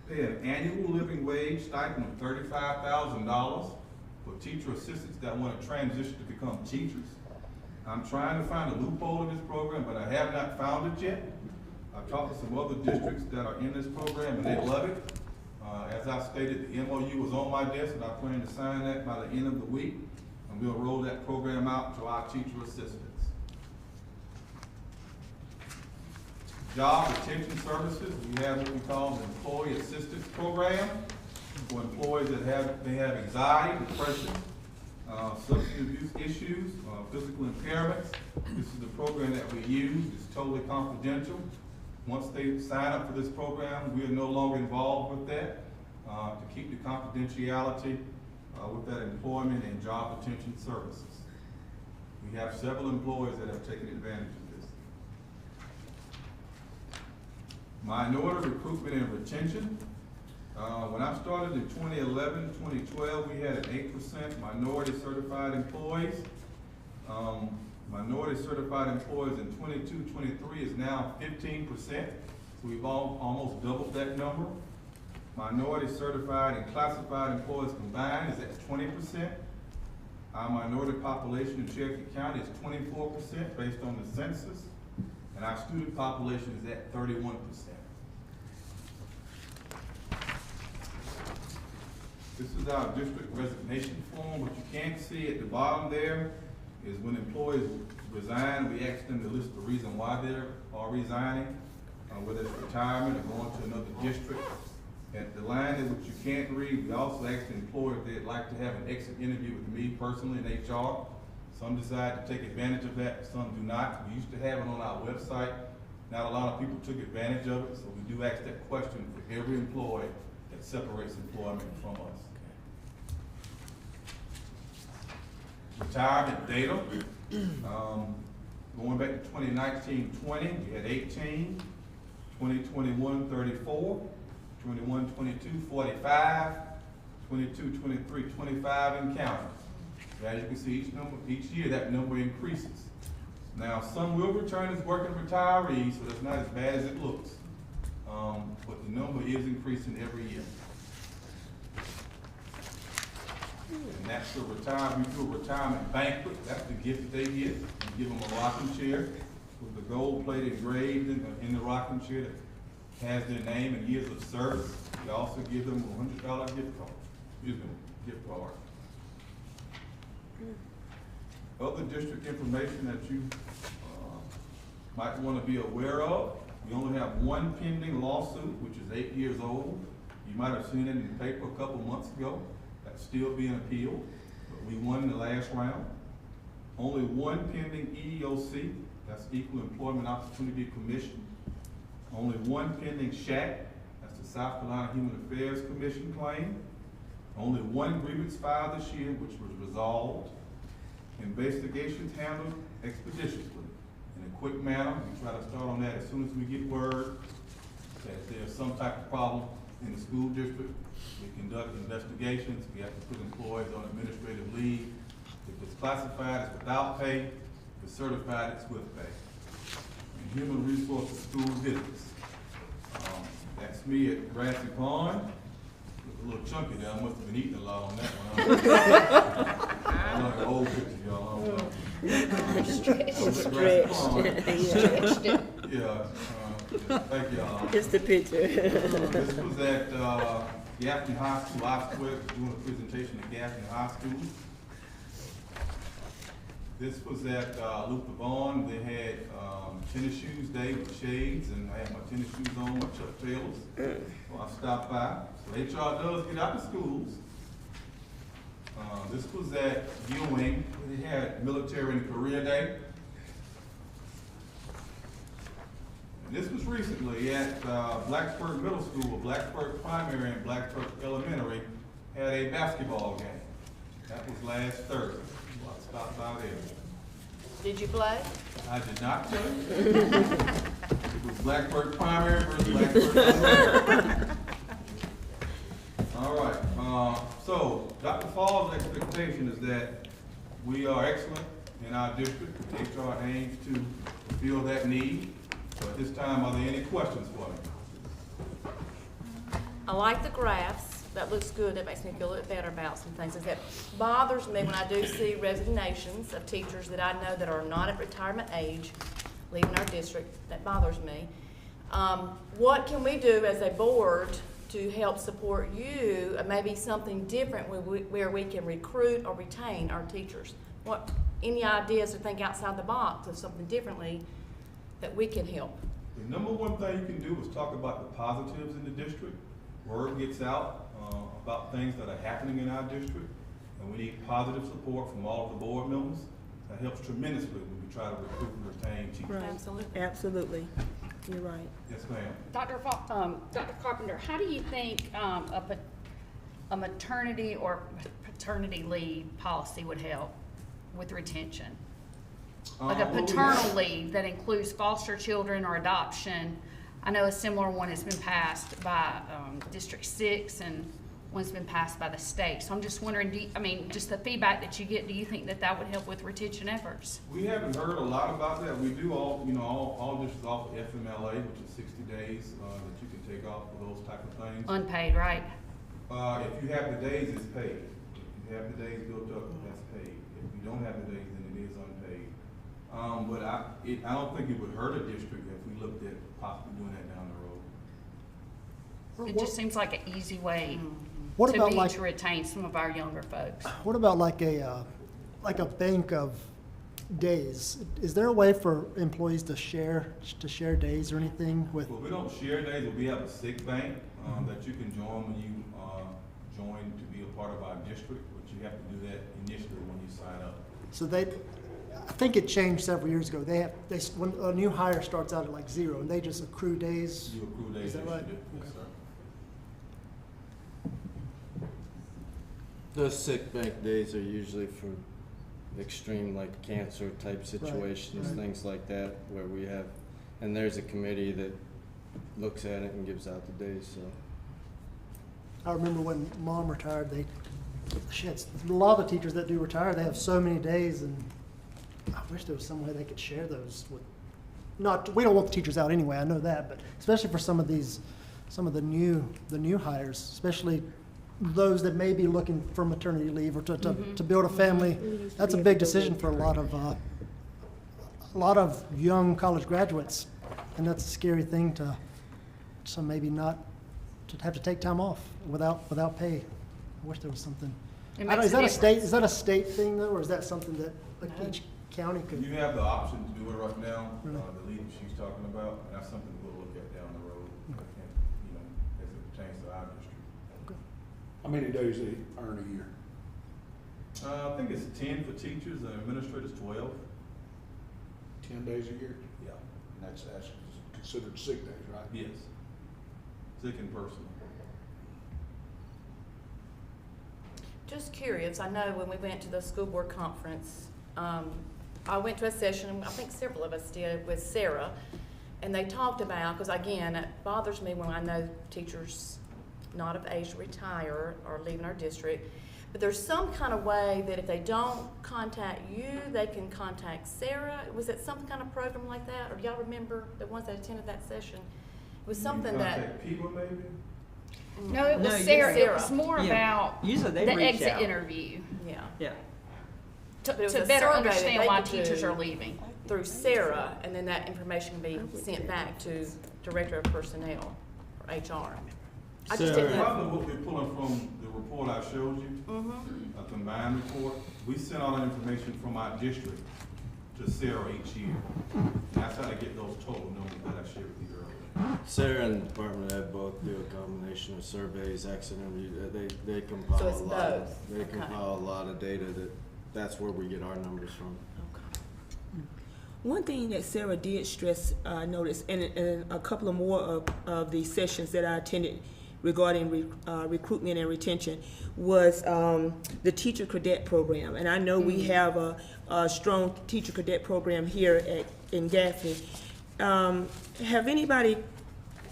S14: pay an annual living wage stipend of $35,000 for teacher assistants that want to transition to become teachers. I'm trying to find a loophole in this program, but I have not found it yet. I've talked to some other districts that are in this program, and they love it. As I stated, the MOU was on my desk, and I plan to sign that by the end of the week, and we'll roll that program out to our teacher assistants. Job retention services, we have what we call an employee assistance program for employees that have anxiety, depression, substance abuse issues, physical impairments. This is the program that we use. It's totally confidential. Once they sign up for this program, we are no longer involved with that to keep the confidentiality with that employment and job retention services. We have several employees that have taken advantage of this. Minority recruitment and retention. When I started in 2011, 2012, we had an 8% minority certified employees. Minority certified employees in 22, 23 is now 15%. So we've almost doubled that number. Minority certified and classified employees combined is at 20%. Our minority population in Cherokee County is 24% based on the census. And our student population is at 31%. This is our district resignation form. What you can't see at the bottom there is when employees resign, we ask them to list the reason why they are resigning, whether it's retirement or going to another district. At the line that what you can't read, we also ask the employer if they'd like to have an exit interview with me personally in HR. Some decide to take advantage of that, some do not. We used to have it on our website. Not a lot of people took advantage of it, so we do ask that question for every employee that separates employment from us. Retirement data. Going back to 2019-20, we had 18, 2021, 34, 21-22, 45, 22-23, 25 and counting. As you can see, each year that number increases. Now, some will return as working retirees, so that's not as bad as it looks. But the number is increasing every year. And that's the retirement. We do a retirement banquet. That's the gift that they get. We give them a rocking chair with the gold plate engraved in the rocking chair that has their name and years of service. We also give them a $100 gift card. Gift card. Other district information that you might want to be aware of. We only have one pending lawsuit, which is 8 years old. You might have seen it in the paper a couple months ago. That's still being appealed. But We won the last round. Only one pending EEOC, that's Equal Employment Opportunity Commission. Only one pending SHAC, that's the South Carolina Human Affairs Commission claim. Only one grievance filed this year, which was resolved. Investigations handled expeditiously in a quick manner. We try to start on that as soon as we get word that there's some type of problem in the school district. We conduct investigations. We have to put employees on administrative leave. If it's classified as without pay, if it's certified, it's with pay. And human resources school visits. That's me at Grassy Pond. Look a little chunky there. I must have been eating a lot on that one. I know the old picture, y'all. I don't know.
S1: Stretched.
S14: Yeah. Thank y'all.
S1: It's the picture.
S14: This was at Gaffney High School. I was doing a presentation at Gaffney High School. This was at Luther Vaughn. They had tennis shoes day with shades, and I had my tennis shoes on, my Chuck Taylors. So I stopped by. So HR does get out to schools. This was at Ewing. They had Military and Career Day. And this was recently at Blacksburg Middle School, Blacksburg Primary and Blacksburg Elementary had a basketball game. That was last Thursday. So I stopped by there.
S11: Did you play?
S14: I did not play. It was Blacksburg Primary versus Blacksburg Elementary. All right. So Dr. Fall's expectation is that we are excellent in our district. HR aims to fill that need. So at this time, are there any questions for me?
S11: I like the graphs. That looks good. That makes me feel a little better about some things. That bothers me when I do see resignations of teachers that I know that are not at retirement age leaving our district. That bothers me. What can we do as a board to help support you, maybe something different where we can recruit or retain our teachers? Any ideas to think outside the box of something differently that we can help?
S14: The number one thing you can do is talk about the positives in the district. Word gets out about things that are happening in our district, and we need positive support from all of the board members. That helps tremendously when we try to recruit and retain teachers.
S1: Right.
S11: Absolutely.
S1: Absolutely. You're right.
S14: Yes, ma'am.
S15: Dr. Carpenter, how do you think a maternity or paternity leave policy would help with retention? Like a paternal leave that includes foster children or adoption. I know a similar one has been passed by District 6 and one's been passed by the state. So I'm just wondering, just the feedback that you get, do you think that that would help with retention efforts?
S14: We haven't heard a lot about that. We do all districts offer FMLA, which is 60 days that you can take off for those type of things.
S15: Unpaid, right?
S14: If you have the days, it's paid. If you have the days built up, that's paid. If you don't have the days, then it is unpaid. But I don't think it would hurt a district if we looked at possibly doing that down the road.
S15: It just seems like an easy way to retain some of our younger folks.
S16: What about like a bank of days? Is there a way for employees to share days or anything with?
S14: Well, we don't share days, but we have a sick bank that you can join when you join to be a part of our district, but you have to do that initially when you sign up.
S16: So I think it changed several years ago. When a new hire starts out at like 0, and they just accrue days.
S14: You accrue days.
S16: Is that right?
S14: Yes, sir.
S4: Those sick bank days are usually for extreme, like cancer type situations,
S16: Right.
S4: things like that, where we have, and there's a committee that looks at it and gives out the days, so.
S16: I remember when Mom retired, a lot of the teachers that do retire, they have so many days, and I wish there was some way they could share those with, we don't want the teachers out anyway, I know that, but especially for some of the new hires, especially those that may be looking for maternity leave or to build a family. That's a big decision for a lot of young college graduates, and that's a scary thing to maybe not to have to take time off without pay. I wish there was something. Is that a state thing though, or is that something that each county could?
S14: You have the option to do it right now. The leave she's talking about, and that's something we'll look at down the road. As it pertains to our district.
S6: How many days they earn a year?
S14: I think it's 10 for teachers and administrators, 12.
S6: 10 days a year?
S14: Yeah.
S6: And that's considered sick days, right?
S14: Yes. Sick and personal.
S11: Just curious, I know when we went to the school board conference, I went to a session, I think several of us did, with Sarah, and they talked about, because again, it bothers me when I know teachers not of age to retire or leaving our district, but there's some kind of way that if they don't contact you, they can contact Sarah. Was it some kind of program like that, or do y'all remember the ones that attended that session? It was something that.
S14: Contact people maybe?
S15: No, it was
S10: No,
S15: Sarah.
S11: Sarah.
S15: It was more
S10: Yeah.
S15: about
S10: Usually they
S15: the
S10: reach
S15: exit
S10: out.
S15: interview
S11: Yeah.
S10: Yeah.
S11: But it was
S15: to
S11: a
S15: better
S11: survey that
S15: understand
S11: they
S15: why
S11: could
S15: teachers
S11: do
S15: are leaving.
S11: through Sarah, and then that information can be sent back to Director of Personnel or HR. I just didn't know.
S14: Probably what we're pulling from the report I showed you, a combined report. We send all the information from our district to Sarah each year. And that's how they get those total numbers that I shared with you earlier.
S4: Sarah and Department of Ed both do a combination of surveys, exit interviews. They compile
S11: So it's
S4: a lot.
S11: both.
S4: They
S11: Okay.
S4: compile a lot of data that's where we get our numbers from.
S1: One thing that Sarah did stress, I noticed, and a couple of more of the sessions that I attended regarding recruitment and retention was the teacher cadet program. And I know we have a strong teacher cadet program here in Gaffney. Have anybody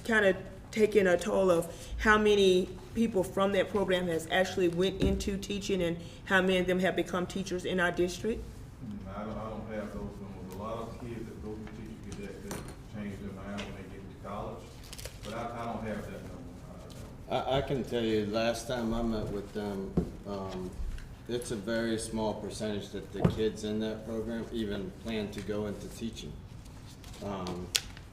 S1: kind of taken a toll of how many people from that program has actually went into teaching and how many of them have become teachers in our district?
S14: I don't have those numbers. A lot of kids that go through teacher cadet that change their mind when they get to college, but I don't have that number.
S4: I can tell you, last time I met with them, it's a very small percentage that the kids in that program even plan to go into teaching.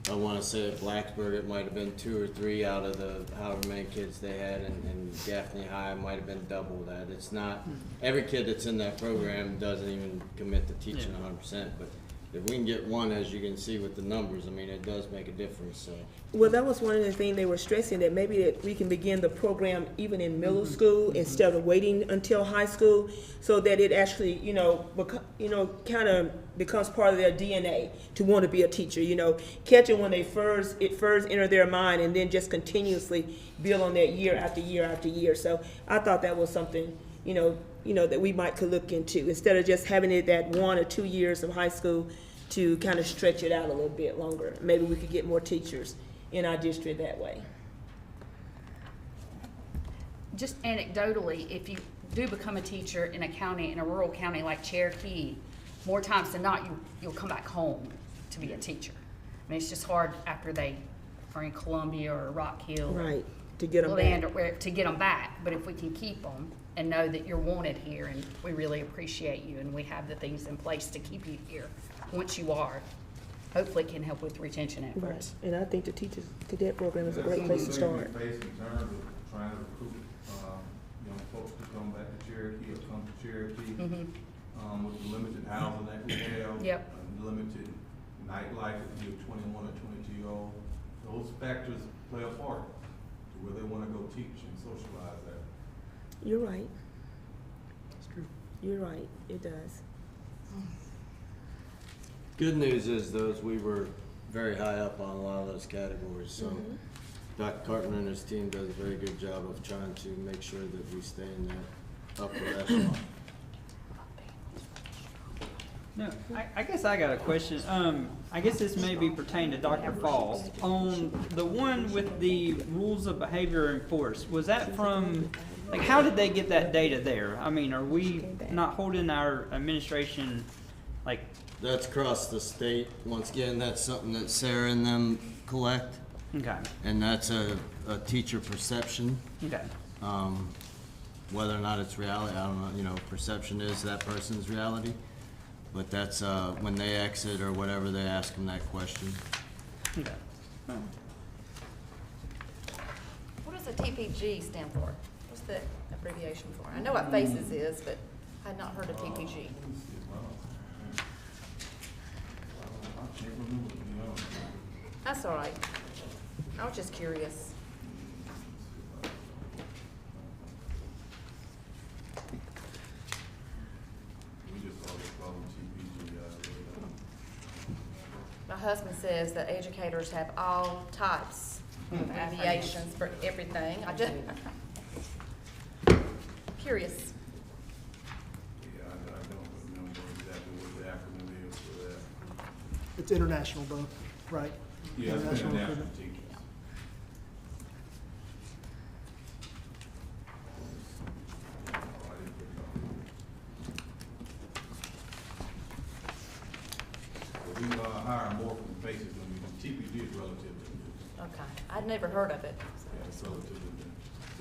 S4: I want to say at Blacksburg it might have been 2 or 3 out of the however many kids they had, and Gaffney High might have been double that. It's not, every kid that's in that program doesn't even commit to teaching 100%, but if we can get one, as you can see with the numbers, I mean, it does make a difference, so.
S1: Well, that was one of the things they were stressing, that maybe that we can begin the program even in middle school instead of waiting until high school, so that it actually, kind of becomes part of their DNA to want to be a teacher. Catch it when it first enter their mind, and then just continuously build on that year after year after year. So I thought that was something, that we could look into, instead of just having it that 1 or 2 years of high school, to kind of stretch it out a little bit longer. Maybe we could get more teachers in our district that way.
S15: Just anecdotally, if you do become a teacher in a rural county like Cherokee, more times than not, you'll come back home to be a teacher. I mean, it's just hard after they are in Columbia or Rock Hill.
S1: Right, to get them
S15: Land,
S1: back.
S15: or to get them back. But if we can keep them and know that you're wanted here, and we really appreciate you, and we have the things in place to keep you here once you are, hopefully it can help with retention
S1: Right,
S15: efforts.
S1: and I think the teachers cadet program is a great place to start.
S14: Some of the things we face in terms of trying to recruit young folks to come back to Cherokee or come to Cherokee, with the limited housing that we have.
S15: Yep.
S14: And limited nightlife if you're 21 or 22-year-old. Those factors play a part to where they want to go teach and socialize at.
S1: You're right. That's true. You're right, it does.
S4: Good news is, though, is we were very high up on a lot of those categories, so Dr. Cartman and his team does a very good job of trying to make sure that we stay in that upper echelon.
S10: No, I guess I got a question. I guess this may be pertaining to Dr. Falls. On the one with the rules of behavior enforced, was that from, how did they get that data there? I mean, are we not holding our administration,
S4: That's across the state. Once again, that's something that Sarah and them collect.
S10: Okay.
S4: And that's a teacher perception.
S10: Okay.
S4: Whether or not it's reality, I don't know. Perception is that person's reality. But that's when they exit or whatever, they ask them that question.
S10: Okay. Oh.
S11: What does the TPG stand for? What's the abbreviation for? I know what FACES is, but I had not heard of TPG. That's all right. I was just curious. husband says that educators have all types of abbreviations for everything. I just, curious.
S14: Yeah, I don't remember exactly what the acronym is for that.
S16: It's international though, right?
S14: Yeah, it's
S16: International
S14: international
S16: recruitment.
S14: teachers. Oh, I didn't put it on. But we hire more from places than we do. TPD is relatively new.
S11: Okay, I'd never heard of it.
S14: Yeah, it's relatively new.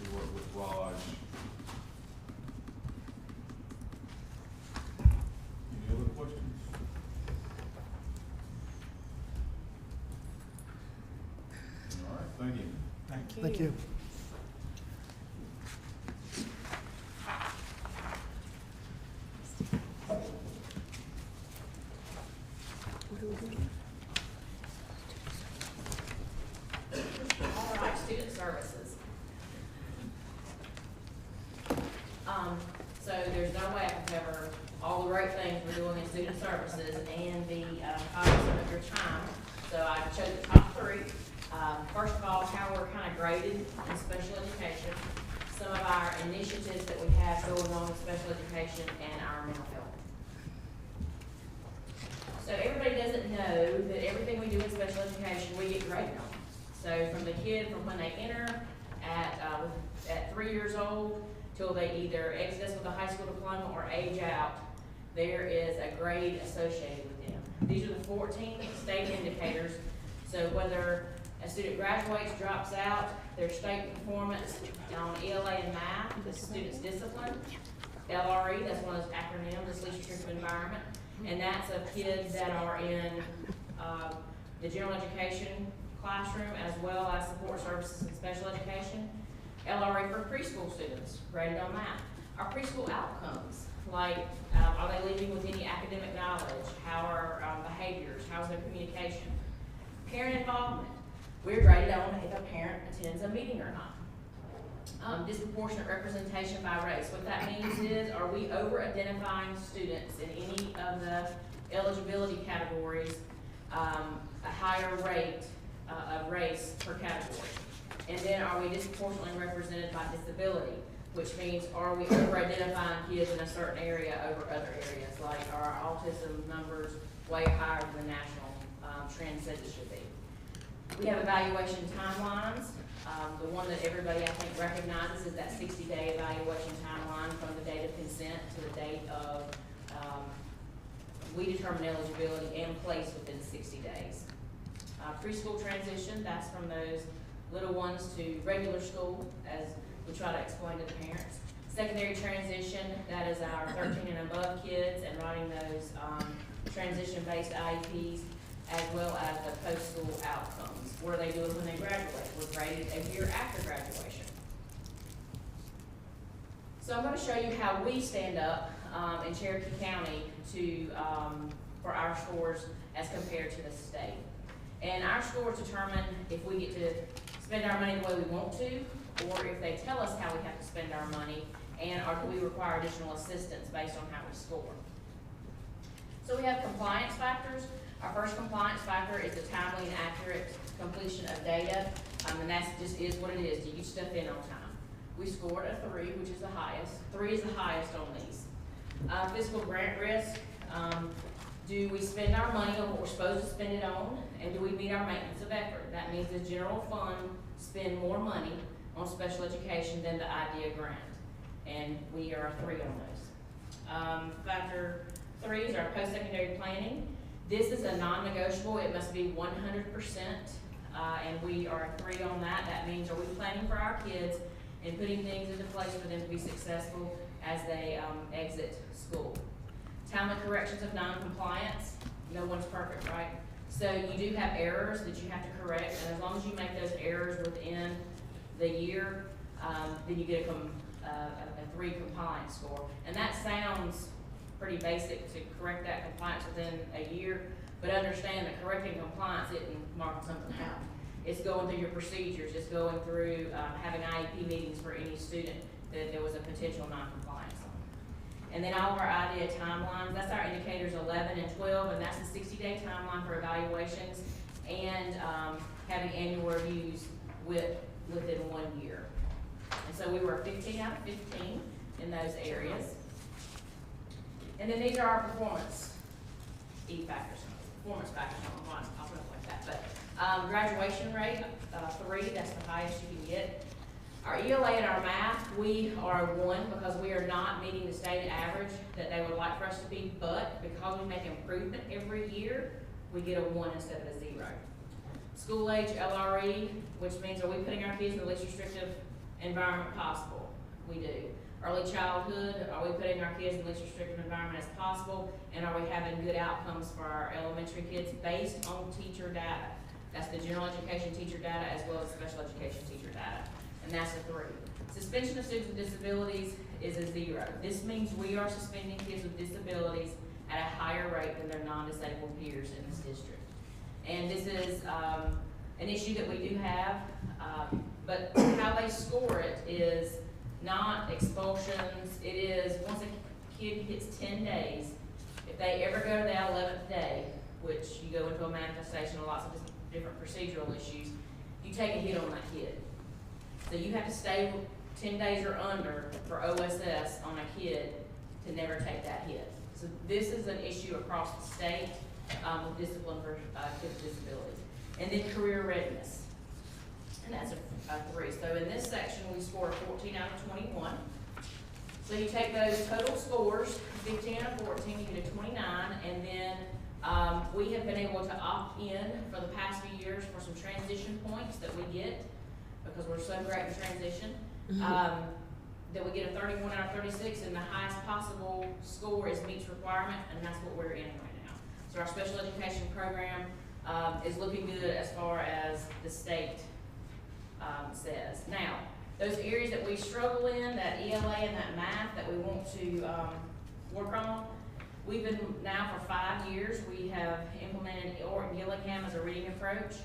S14: We work with Raj. Any other questions? All right, thank you.
S16: Thank you.
S11: All right, student services. So there's no way I can cover all the great things we're doing in student services and be cognizant of your time. So I chose the top three. First of all, how we're kind of graded in special education, some of our initiatives that we have going on in special education, and our mental health. So everybody doesn't know that everything we do in special education, we get graded on. So from the kid, from when they enter at 3 years old till they either exit us with a high school diploma or age out, there is a grade associated with them. These are the 14 state indicators. So whether a student graduates, drops out, their state performance on ELA and math, the student's discipline, LRE, that's one of those acronyms, that's least restrictive environment, and that's of kids that are in the general education classroom as well as support services and special education. LRE for preschool students, graded on that. Our preschool outcomes, like are they leaving with any academic knowledge? How are behaviors? How's their communication? Parent involvement. We're graded on if a parent attends a meeting or not. Disproportionate representation by race. What that means is, are we over-identifying students in any of the eligibility categories, a higher rate of race per category? And then are we disproportionately represented by disability, which means are we over-identifying kids in a certain area over other areas, like are our autism numbers way higher than the national trend said it should be. We have evaluation timelines. The one that everybody, I think, recognizes is that 60-day evaluation timeline from the date of consent to the date of we determine eligibility and place within 60 days. Preschool transition, that's from those little ones to regular school, as we try to explain to the parents. Secondary transition, that is our 13 and above kids, and writing those transition-based IEPs, as well as the post-school outcomes. What are they doing when they graduate? We're graded a year after graduation. So I'm going to show you how we stand up in Cherokee County to for our scores as compared to the state. And our scores determine if we get to spend our money the way we want to, or if they tell us how we have to spend our money, and or do we require additional assistance based on how we score. So we have compliance factors. Our first compliance factor is the timely and accurate completion of data, and that just is what it is. Do you get stuff in on time? We scored a 3, which is the highest. 3 is the highest on these. Fiscal grant risk. Do we spend our money on what we're supposed to spend it on, and do we meet our maintenance of effort? That means the general fund spend more money on special education than the IDEA grant, and we are a 3 on those. Factor 3 is our post-secondary planning. This is a non-negotiable. It must be 100%, and we are a 3 on that. That means, are we planning for our kids and putting things into place for them to be successful as they exit school? Timely corrections of non-compliance. No one's perfect, right? So you do have errors that you have to correct, and as long as you make those errors within the year, then you get a 3 compliance score. And that sounds pretty basic to correct that compliance within a year, but understand that correcting compliance isn't marking something out. It's going through your procedures. It's going through having IEP meetings for any student that there was a potential non-compliance on.
S17: And then all of our IDEA timelines, that's our indicators 11 and 12, and that's the 60-day timeline for evaluations and having annual reviews within 1 year. And so we were 15 out of 15 in those areas. And then these are our performance factors, I'll put it like that. But graduation rate, 3, that's the highest you can get. Our ELA and our math, we are 1 because we are not meeting the state average that they would like for us to be, but because we make improvement every year, we get a 1 instead of a 0. School age LRE, which means are we putting our kids in the least restrictive environment possible? We do. Early childhood, are we putting our kids in the least restrictive environment as possible? And are we having good outcomes for our elementary kids based on teacher data? That's the general education teacher data as well as special education teacher data. And that's a 3. Suspension of students with disabilities is a 0. This means we are suspending kids with disabilities at a higher rate than their non-disabled peers in this district. And this is an issue that we do have, but how they score it is not expulsions. It is once a kid hits 10 days, if they ever go to that 11th day, which you go into a manifestation of lots of different procedural issues, you take a hit on that kid. So you have to stay 10 days or under for OSS on a kid to never take that hit. So this is an issue across the state with discipline for kids with disabilities. And then career readiness, and that's a 3. So in this section, we scored 14 out of 21. So you take those total scores, 15 out of 14, you get a 29, and then we have been able to opt in for the past few years for some transition points that we get because we're so great in transition. That we get a 31 out of 36, and the highest possible score is meets requirement, and that's what we're in right now. So our special education program is looking good as far as the state says. Now, those areas that we struggle in, that ELA and that math that we want to work on, we've been now for 5 years, we have implemented Orton Gillingham as a reading approach.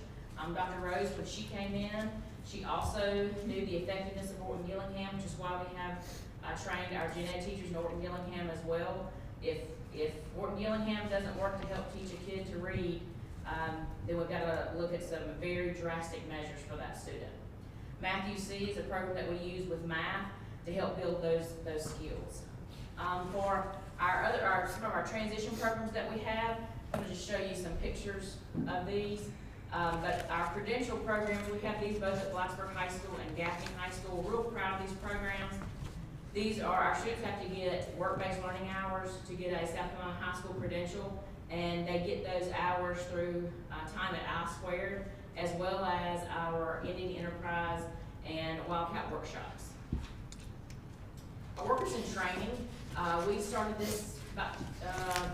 S17: Dr. Rose, when she came in, she also knew the effectiveness of Orton Gillingham, which is why we have trained our gen ed teachers in Orton Gillingham as well. If Orton Gillingham doesn't work to help teach a kid to read, then we've got to look at some very drastic measures for that student. Math UC is a program that we use with math to help build those skills. For some of our transition programs that we have, I'm going to just show you some pictures of these. But our credential programs, we have these both at Blacksburg High School and Gaffney High School. We're real proud of these programs. These are, our students have to get work-based learning hours to get a South Carolina High School credential, and they get those hours through time at I2, as well as our Indian Enterprise and Wildcat workshops. Our workers in training, we started this about,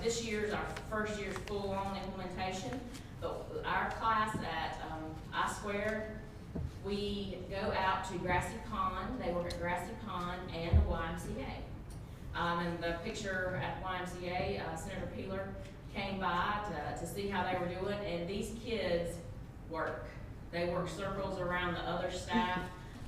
S17: this year's our first year's full-on implementation. But our class at I2, we go out to Grassy Pond. They work at Grassy Pond and the YMCA. And the picture at YMCA, Senator Peeler came by to see how they were doing, and these kids work. They work circles around the other staff,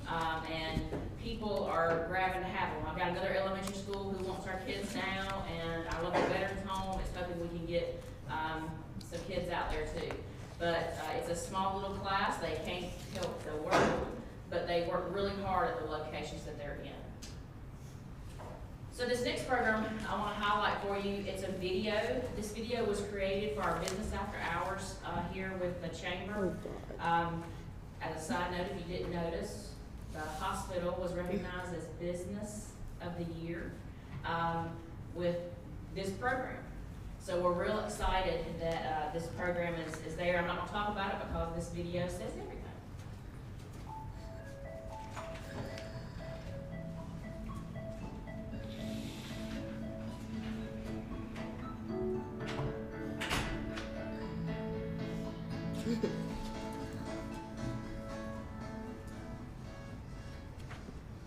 S17: and people are grabbing to have them. I've got another elementary school who wants our kids now, and our local veterans home is hoping we can get some kids out there too. But it's a small little class. They can't help the work, but they work really hard at the locations that they're in. So this next program I want to highlight for you, it's a video. This video was created for our business after hours here with the chamber. As a side note, if you didn't notice, the hospital was recognized as Business of the Year with this program. So we're real excited that this program is there. I'm not going to talk about it because this video says everything.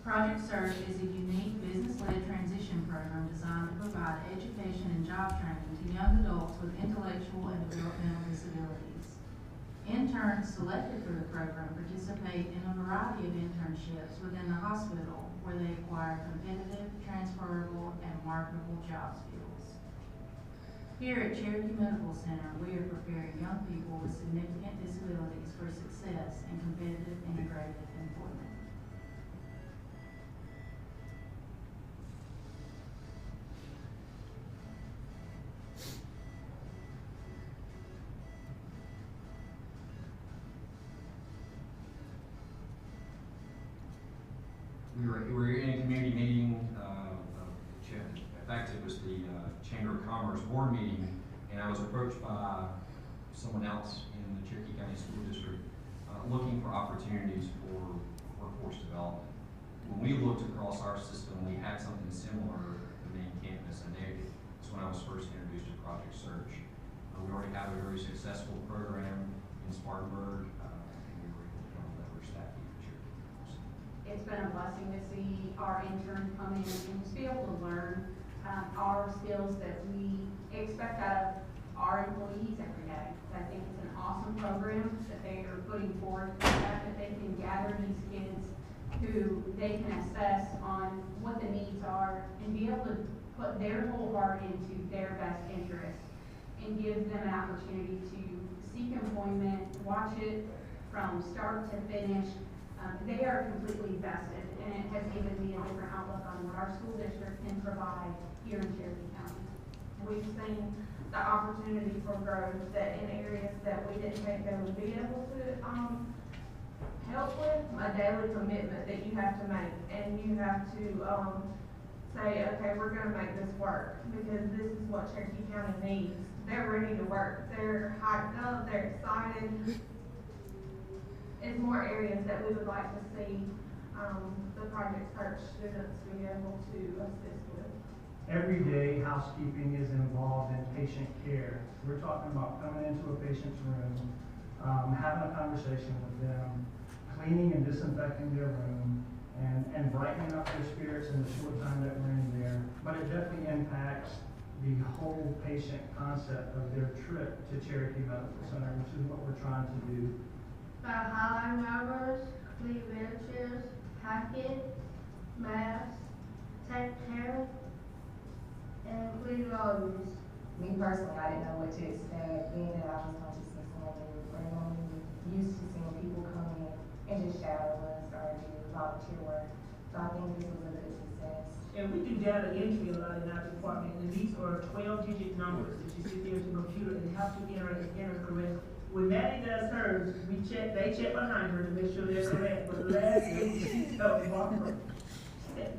S18: Project Search is a unique business-led transition program designed to provide education and job training to young adults with intellectual and developmental disabilities. Interns selected for the program participate in a variety of internships within the hospital, where they acquire competitive, transferable, and marketable job skills. Here at Cherokee Medical Center, we are preparing young people with significant disabilities for success in competitive integrated employment.
S19: We were in a community meeting, in fact, it was the Chamber of Commerce board meeting, and I was approached by someone else in the Cherokee County School District looking for opportunities for workforce development. When we looked across our system, we had something similar at the main campus, and that's when I was first introduced to Project Search. We already have a very successful program in Spartanburg, and we were able to leverage that feature.
S18: It's been a blessing to see our interns come in and just be able to learn our skills that we expect out of our employees every day. I think it's an awesome program that they are putting forth. The fact that they can gather these kids who they can assess on what the needs are and be able to put their whole heart into their best interest and give them an opportunity to seek employment, watch it from start to finish. They are completely vested, and it has given me a different outlook on what our school district can provide here in Cherokee County. We've seen the opportunity for growth that in areas that we didn't think they would be able to help with, a daily commitment that you have to make, and you have to say, okay, we're going to make this work because this is what Cherokee County needs. They're ready to work. They're hyped up. They're excited. It's more areas that we would like to see the Project Search students be able to assist with.
S20: Every day, housekeeping is involved in patient care. We're talking about coming into a patient's room, having a conversation with them, cleaning and disinfecting their room, and brightening up their spirits in the short time that we're in there. But it definitely impacts the whole patient concept of their trip to Cherokee Medical Center, which is what we're trying to do.
S9: Highlight numbers, clean benches, packet, masks, take care, and clean rooms.
S21: Me personally, I didn't know what to expect, being that I was going to see someone new, bring on me, used to seeing people come in and just shadow us or do volunteer work. So I think this was a good success.
S5: And we do data entry a lot in our department, and these are 12-digit numbers that you sit there at your computer and have to enter correctly. When Maddie does hers, they check behind her to make sure they're correct. But the last week, she told Barbara,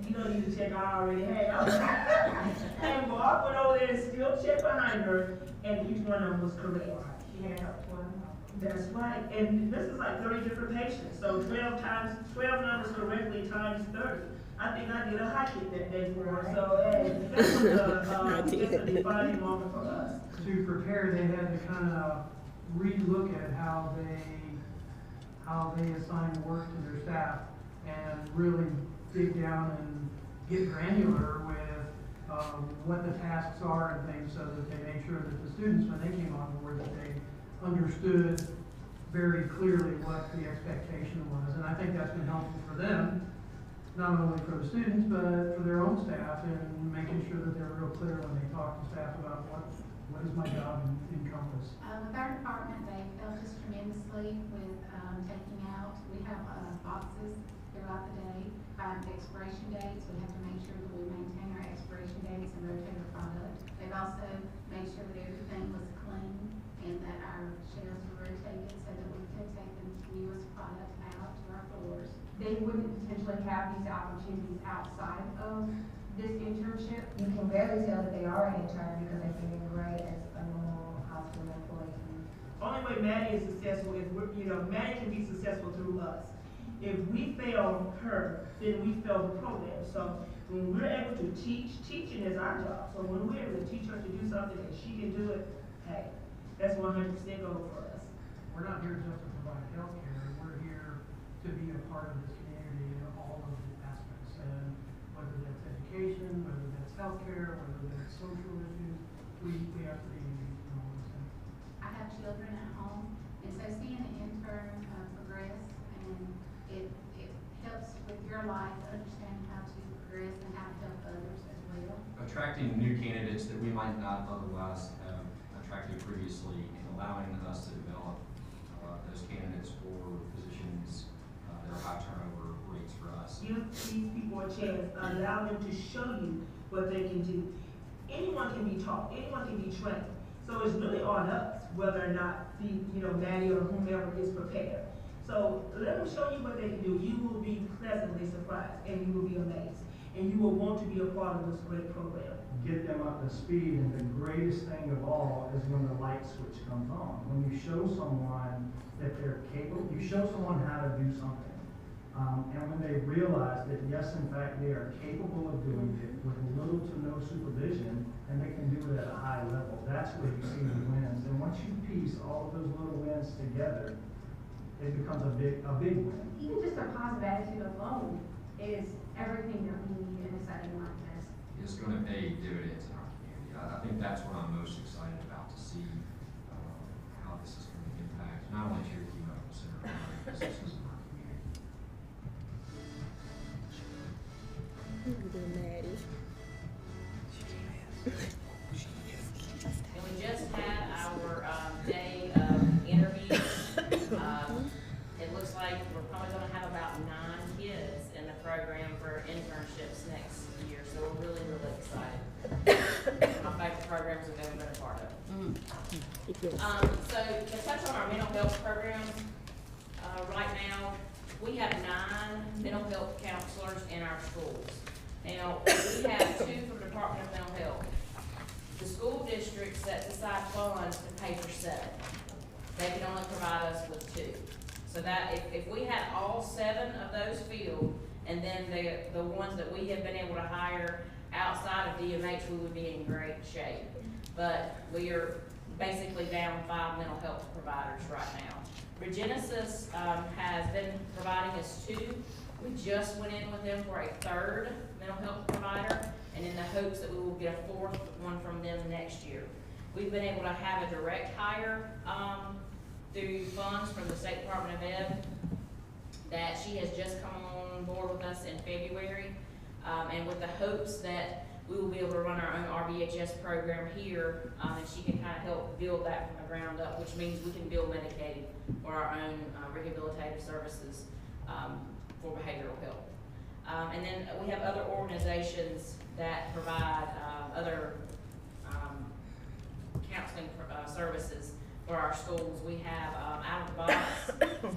S5: you don't need to check, I already have. And Barbara went over there and still checked behind her, and each one of them was correct.
S18: She had help one.
S5: That's right. And this is like 30 different patients. So 12 numbers correctly times 30. I think I did a high kick that day for her. So that was just a defining moment for us.
S20: To prepare, they had to kind of re-look at how they assign work to their staff and really dig down and get granular with what the tasks are and things, so that they made sure that the students, when they came on board, that they understood very clearly what the expectation was. And I think that's been helpful for them, not only for the students, but for their own staff, and making sure that they're real clear when they talk to staff about what does my job encompass.
S18: With our department, they helped us tremendously with taking out, we have boxes throughout the day, expiration dates. We have to make sure that we maintain our expiration dates and rotate our product. They've also made sure that everything was clean and that our shelves were rotated so that we could take the newest product out to our floors. They wouldn't potentially have these opportunities outside of this internship.
S21: You can barely tell that they are an intern because they're getting great as a normal hospital employee.
S5: Only way Maddie is successful is, Maddie can be successful through us. If we fail her, then we fail the program. So when we're able to teach, teaching is our job. So when we're able to teach her to do something and she can do it, hey, that's 100% goal for us.
S20: We're not here just to provide health care. We're here to be a part of this community in all of the aspects. And whether that's education, whether that's healthcare, whether that's social issues, we have to be engaged in all those things.
S18: I have children at home, and so seeing an intern progress, and it helps with your life, understanding how
S19: attracting new candidates that we might not otherwise have attracted previously, and allowing us to develop those candidates for positions that are high turnover rates for us.
S5: Give these people a chance, allow them to show you what they can do. Anyone can be taught, anyone can be trained. So it's really on us whether or not the, Maddie or whomever is prepared. So let them show you what they can do. You will be pleasantly surprised and you will be amazed. And you will want to be a part of this great program.
S20: Get them up to speed, and the greatest thing of all is when the light switch comes on. When you show someone that they're capable, you show someone how to do something. And when they realize that yes, in fact, they are capable of doing it with little to no supervision, and they can do it at a high level, that's where you see the wins. And once you piece all of those little wins together, it becomes a big win.
S18: Even just a positive attitude alone is everything that we need in a setting like this.
S19: It's going to pay dividends in our community. I think that's what I'm most excited about, to see how this is going to impact not only Cherokee Medical Center, but other businesses in our community.
S17: And we just had our day of interviews. It looks like we're probably gonna have about 9 kids in the program for internships next year, so we're really, really excited. My favorite programs we've ever been a part of. So to touch on our mental health programs, right now, we have 9 mental health counselors in our schools. Now, we have 2 from the Department of Mental Health. The school district sets aside funds to pay for 7. They can only provide us with 2. So that, if we had all 7 of those filled, and then the ones that we have been able to hire outside of DMH, we would be in great shape. But we are basically down 5 mental health providers right now. Regenesis has been providing us 2. We just went in with them for a 3rd mental health provider, and in the hopes that we will get a 4th one from them next year. We've been able to have a direct hire through funds from the State Department of Ed, that she has just come on board with us in February, and with the hopes that we will be able to run our own RBHS program here, and she can kind of help build that from the ground up, which means we can build Medicaid for our own rehabilitative services for behavioral health. And then we have other organizations that provide other counseling services for our schools. We have Out of the Box,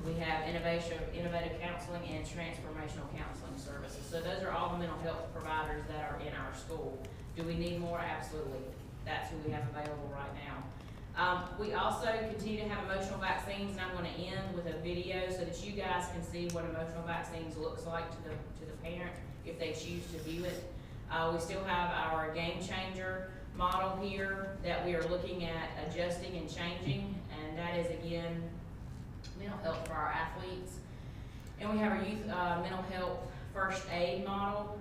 S17: we have innovative counseling, and transformational counseling services. So those are all the mental health providers that are in our school. Do we need more? Absolutely. That's who we have available right now. We also continue to have emotional vaccines, and I'm going to end with a video so that you guys can see what emotional vaccines looks like to the parent if they choose to view it. We still have our game changer model here that we are looking at adjusting and changing, and that is again mental health for our athletes. And we have our youth mental health first aid model.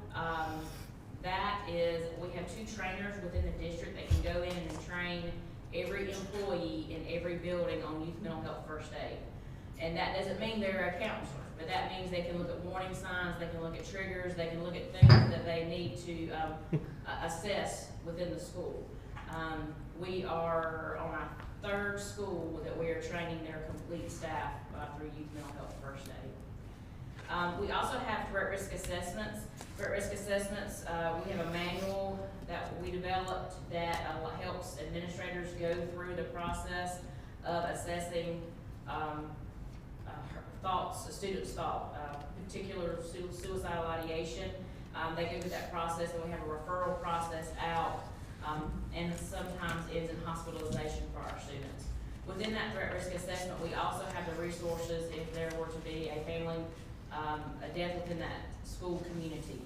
S17: That is, we have 2 trainers within the district that can go in and train every employee in every building on youth mental health first aid. And that doesn't mean they're a counselor, but that means they can look at warning signs, they can look at triggers, they can look at things that they need to assess within the school. We are on our 3rd school that we are training their complete staff through youth mental health first aid. We also have threat risk assessments. Threat risk assessments, we have a manual that we developed that helps administrators go through the process of assessing thoughts, a student's thought, particular suicidal ideation. They go through that process, and we have a referral process out, and sometimes ends in hospitalization for our students. Within that threat risk assessment, we also have the resources if there were to be a family, a death within that school community.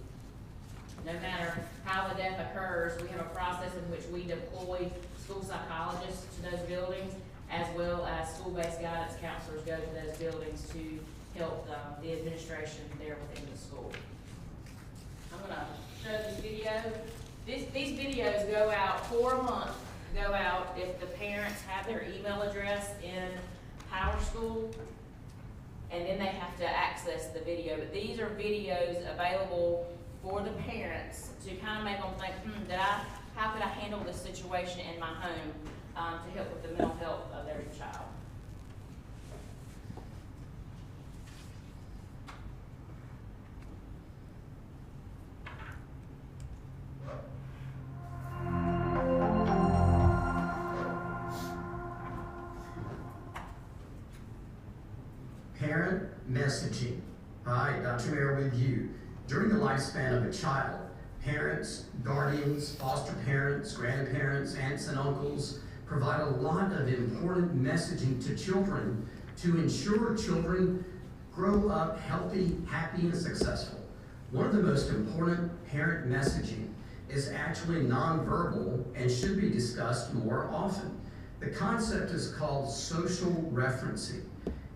S17: No matter how the death occurs, we have a process in which we deploy school psychologists to those buildings, as well as school-based guidance counselors go to those buildings to help the administration there within the school. I'm gonna show this video. These videos go out for a month, go out if the parents have their email address in Power School, and then they have to access the video. But these are videos available for the parents to kind of make them think, how could I handle this situation in my home to help with the mental health of their child.
S8: Parent messaging. Hi, Dr. Mayer with you. During the lifespan of a child, parents, guardians, foster parents, grandparents, aunts and uncles provide a lot of important messaging to children to ensure children grow up healthy, happy, and successful. One of the most important parent messaging is actually nonverbal and should be discussed more often. The concept is called social referencing.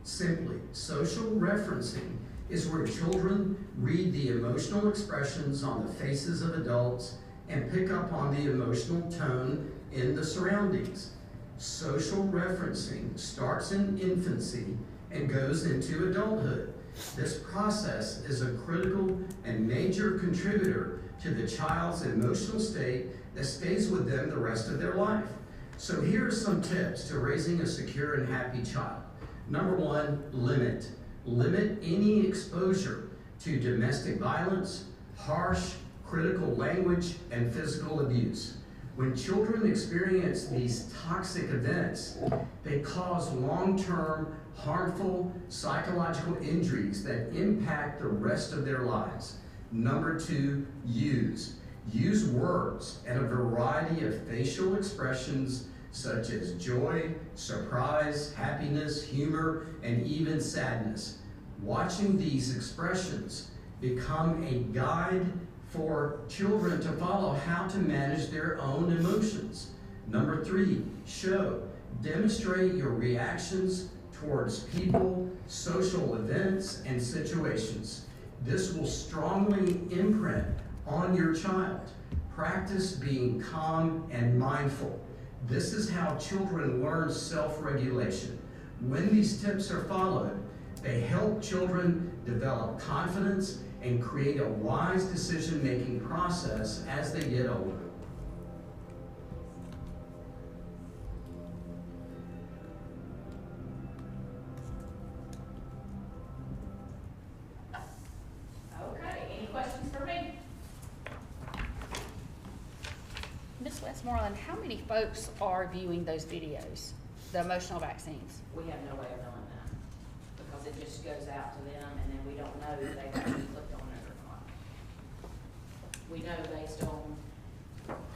S8: Simply, social referencing is where children read the emotional expressions on the faces of adults and pick up on the emotional tone in the surroundings. Social referencing starts in infancy and goes into adulthood. This process is a critical and major contributor to the child's emotional state that stays with them the rest of their life. So here are some tips to raising a secure and happy child. Number one, limit. Limit any exposure to domestic violence, harsh, critical language, and physical abuse. When children experience these toxic events, they cause long-term, harmful psychological injuries that impact the rest of their lives. Number two, use. Use words and a variety of facial expressions such as joy, surprise, happiness, humor, and even sadness. Watching these expressions become a guide for children to follow how to manage their own emotions. Number three, show. Demonstrate your reactions towards people, social events, and situations. This will strongly imprint on your child. Practice being calm and mindful. This is how children learn self-regulation. When these tips are followed, they help children develop confidence and create a wise decision-making process as they get older.
S17: Okay, any questions for me?
S15: Ms. Westmoreland, how many folks are viewing those videos, the emotional vaccines?
S17: We have no way of knowing that, because it just goes out to them, and then we don't know if they've actually clicked on it or not. We know based on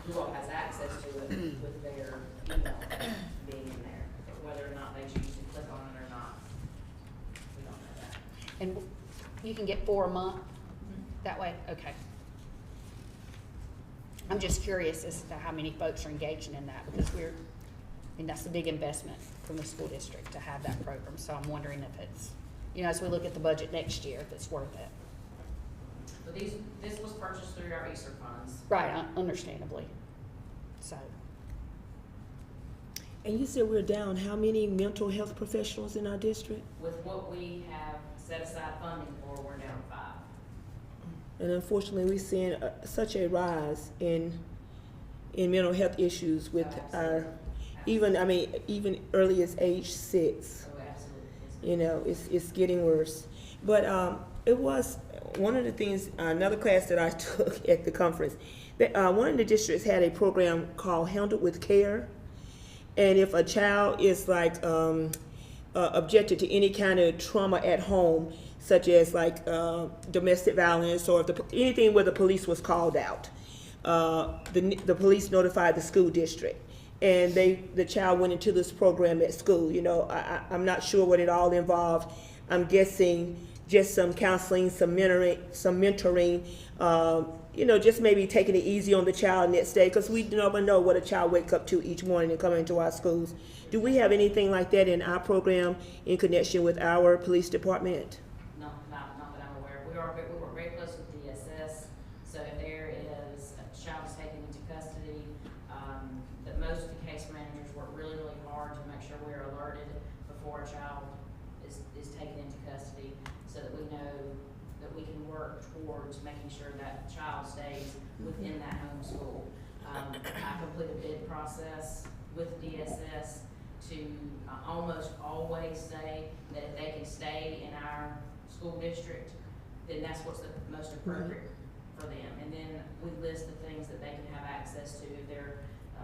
S17: who all has access to it with their email being in there, but whether or not they choose to click on it or not, we don't know that.
S15: And you can get 4 a month that way? Okay. I'm just curious as to how many folks are engaging in that, because that's a big investment from the school district to have that program. So I'm wondering if it's, as we look at the budget next year, if it's worth it.
S17: But this was purchased through our ESSER funds.
S15: Right, understandably. So.
S5: And you said we're down how many mental health professionals in our district?
S17: With what we have set aside funding for, we're down 5.
S5: And unfortunately, we're seeing such a rise in mental health issues with our, even early as age 6.
S17: Oh, absolutely.
S5: It's getting worse. But it was one of the things, another class that I took at the conference, that one of the districts had a program called Handled with Care. And if a child is objected to any kind of trauma at home, such as domestic violence, or if anything where the police was called out, the police notified the school district, and the child went into this program at school. I'm not sure what it all involved. I'm guessing just some counseling, some mentoring, just maybe taking it easy on the child next day, because we never know what a child wakes up to each morning and come into our schools. Do we have anything like that in our program in connection with our police department?
S17: No, not that I'm aware of. We work very close with DSS, so if there is a child is taken into custody, that most of the case managers work really, really hard to make sure we're alerted before a child is taken into custody, so that we know that we can work towards making sure that child stays within that home school. I complete a bid process with DSS to almost always say that if they can stay in our school district, then that's what's the most appropriate for them. And then we list the things that they can have access to. Their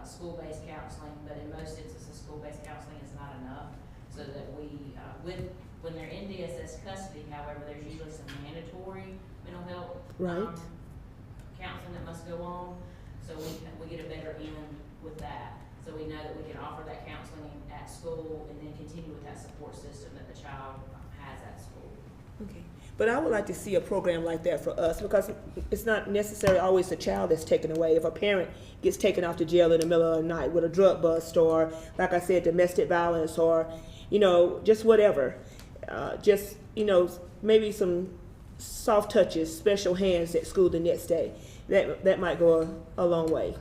S17: school-based counseling, but in most instances, school-based counseling is not enough. So that we, when they're in DSS custody, however, there's usually some mandatory mental health counseling that must go on. So we get a better end with that. So we know that we can offer that counseling at school and then continue with that support system that the child has at school.
S5: Okay. But I would like to see a program like that for us, because it's not necessarily always the child that's taken away. If a parent gets taken off to jail in the middle of the night with a drug bust, or, like I said, domestic violence, or, you know, just whatever. Just, you know, maybe some soft touches, special hands at school the next day. That might go a long way.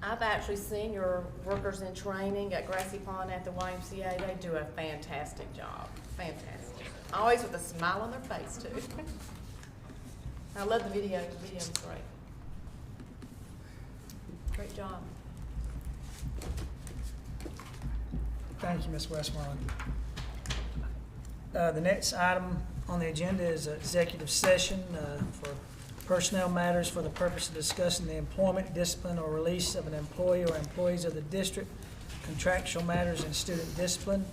S11: I've actually seen your workers in training at Grassy Pond at the YMCA. They do a fantastic job. Fantastic. Always with a smile on their face, too. I love the video. The video was great. Great job.
S2: Thank you, Ms. Westmoreland. The next item on the agenda is an executive session for personnel matters for the purpose of discussing the employment, discipline, or release of an employee or employees of the district, contractual matters, and student discipline,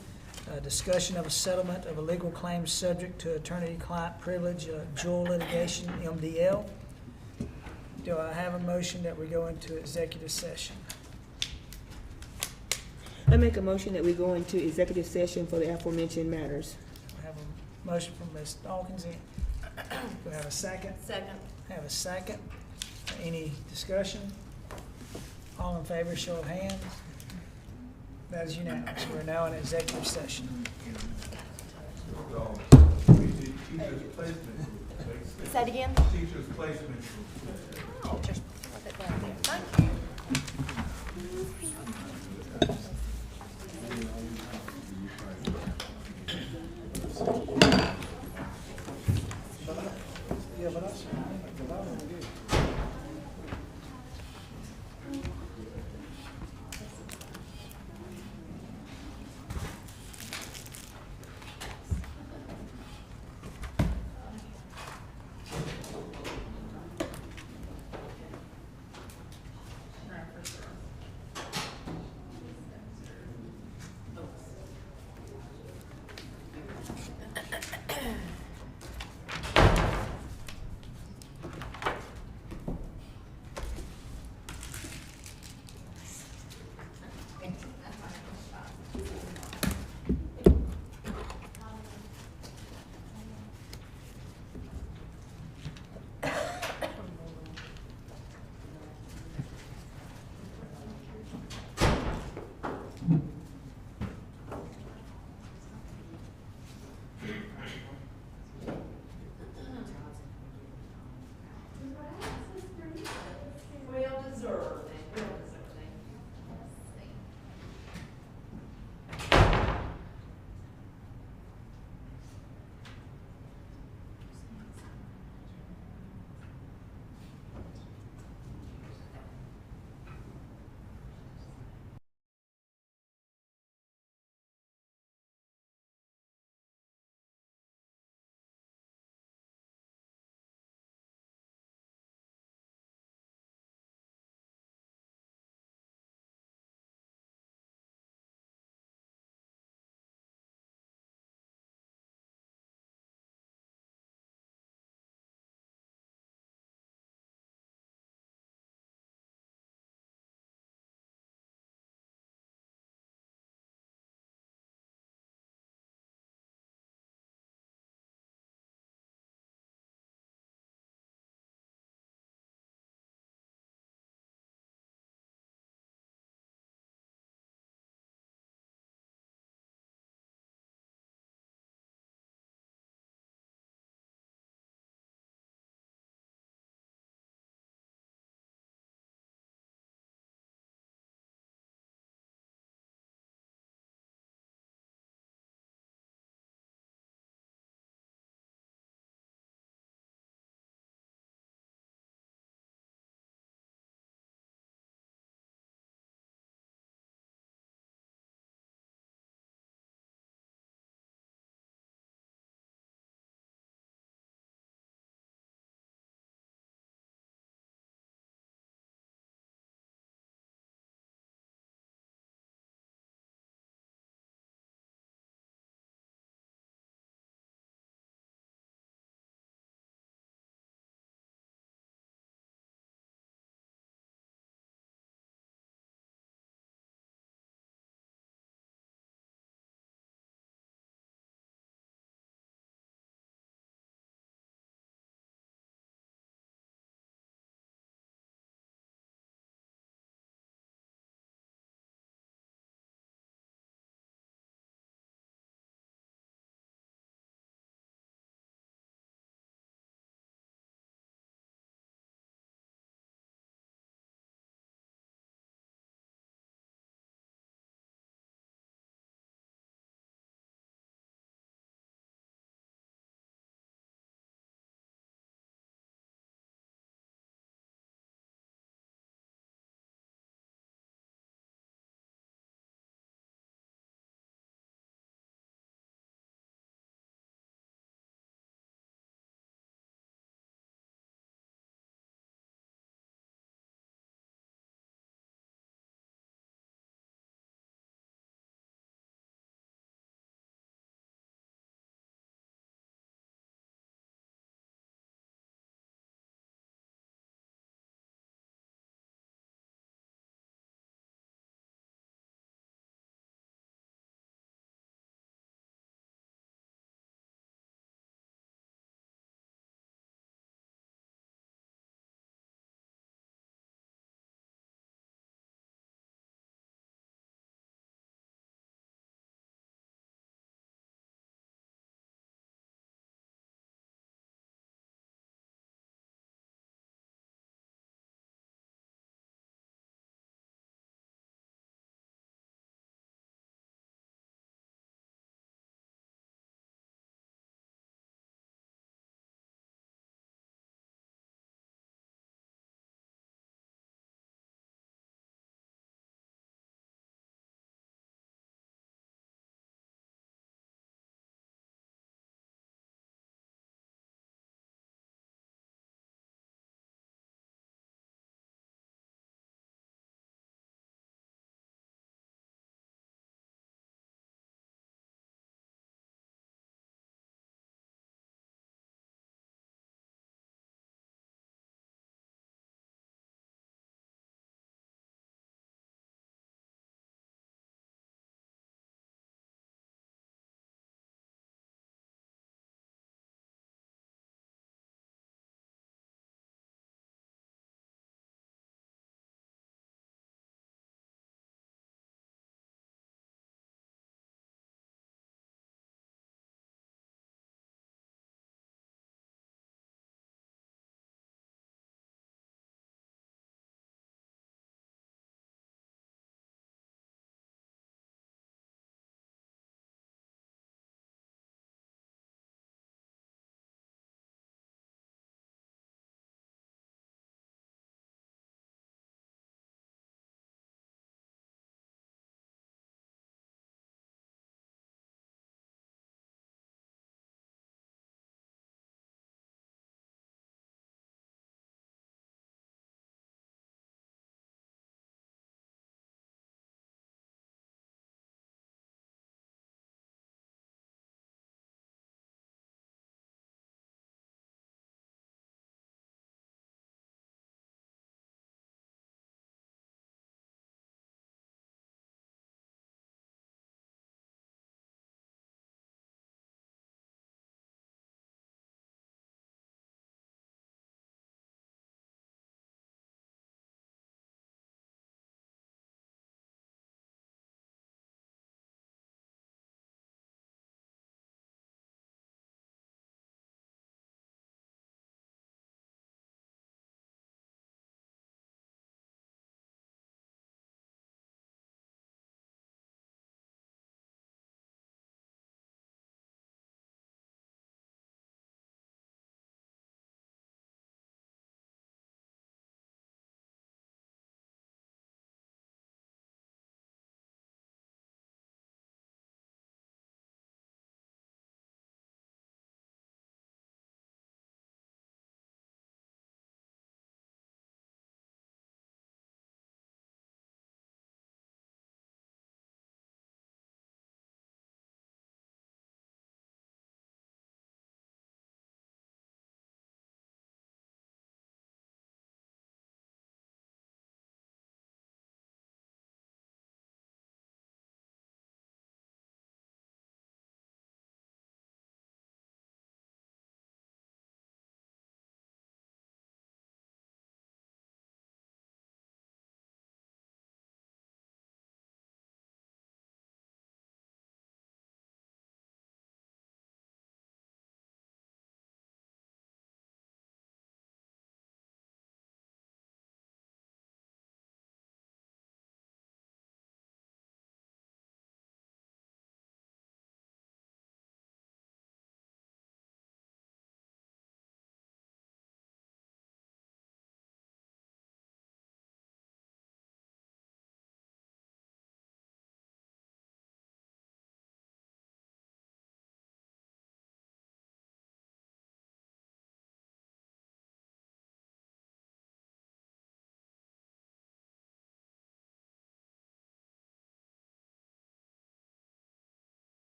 S2: discussion of a settlement of a legal claim subject to attorney-client privilege, dual litigation, MDL. Do I have a motion that we go into executive session?
S5: I make a motion that we go into executive session for the aforementioned matters.
S2: I have a motion from Ms. Dawkins. Do I have a second?
S11: Second.
S2: I have a second. Any discussion? All in favor, show of hands. That is unanimous. We're now in executive session.
S14: Teachers placement group.
S11: Say it again.
S14: Teachers placement group.
S11: Oh, just put it down there. Thank you.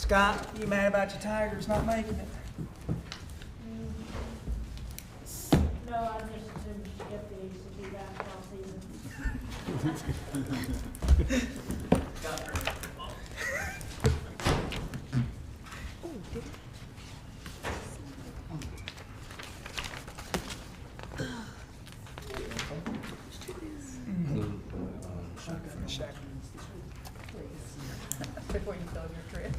S2: Scott, you mad about your Tigers not making it?
S3: No, I just assumed get these to be back all season.
S11: Before you start your trip.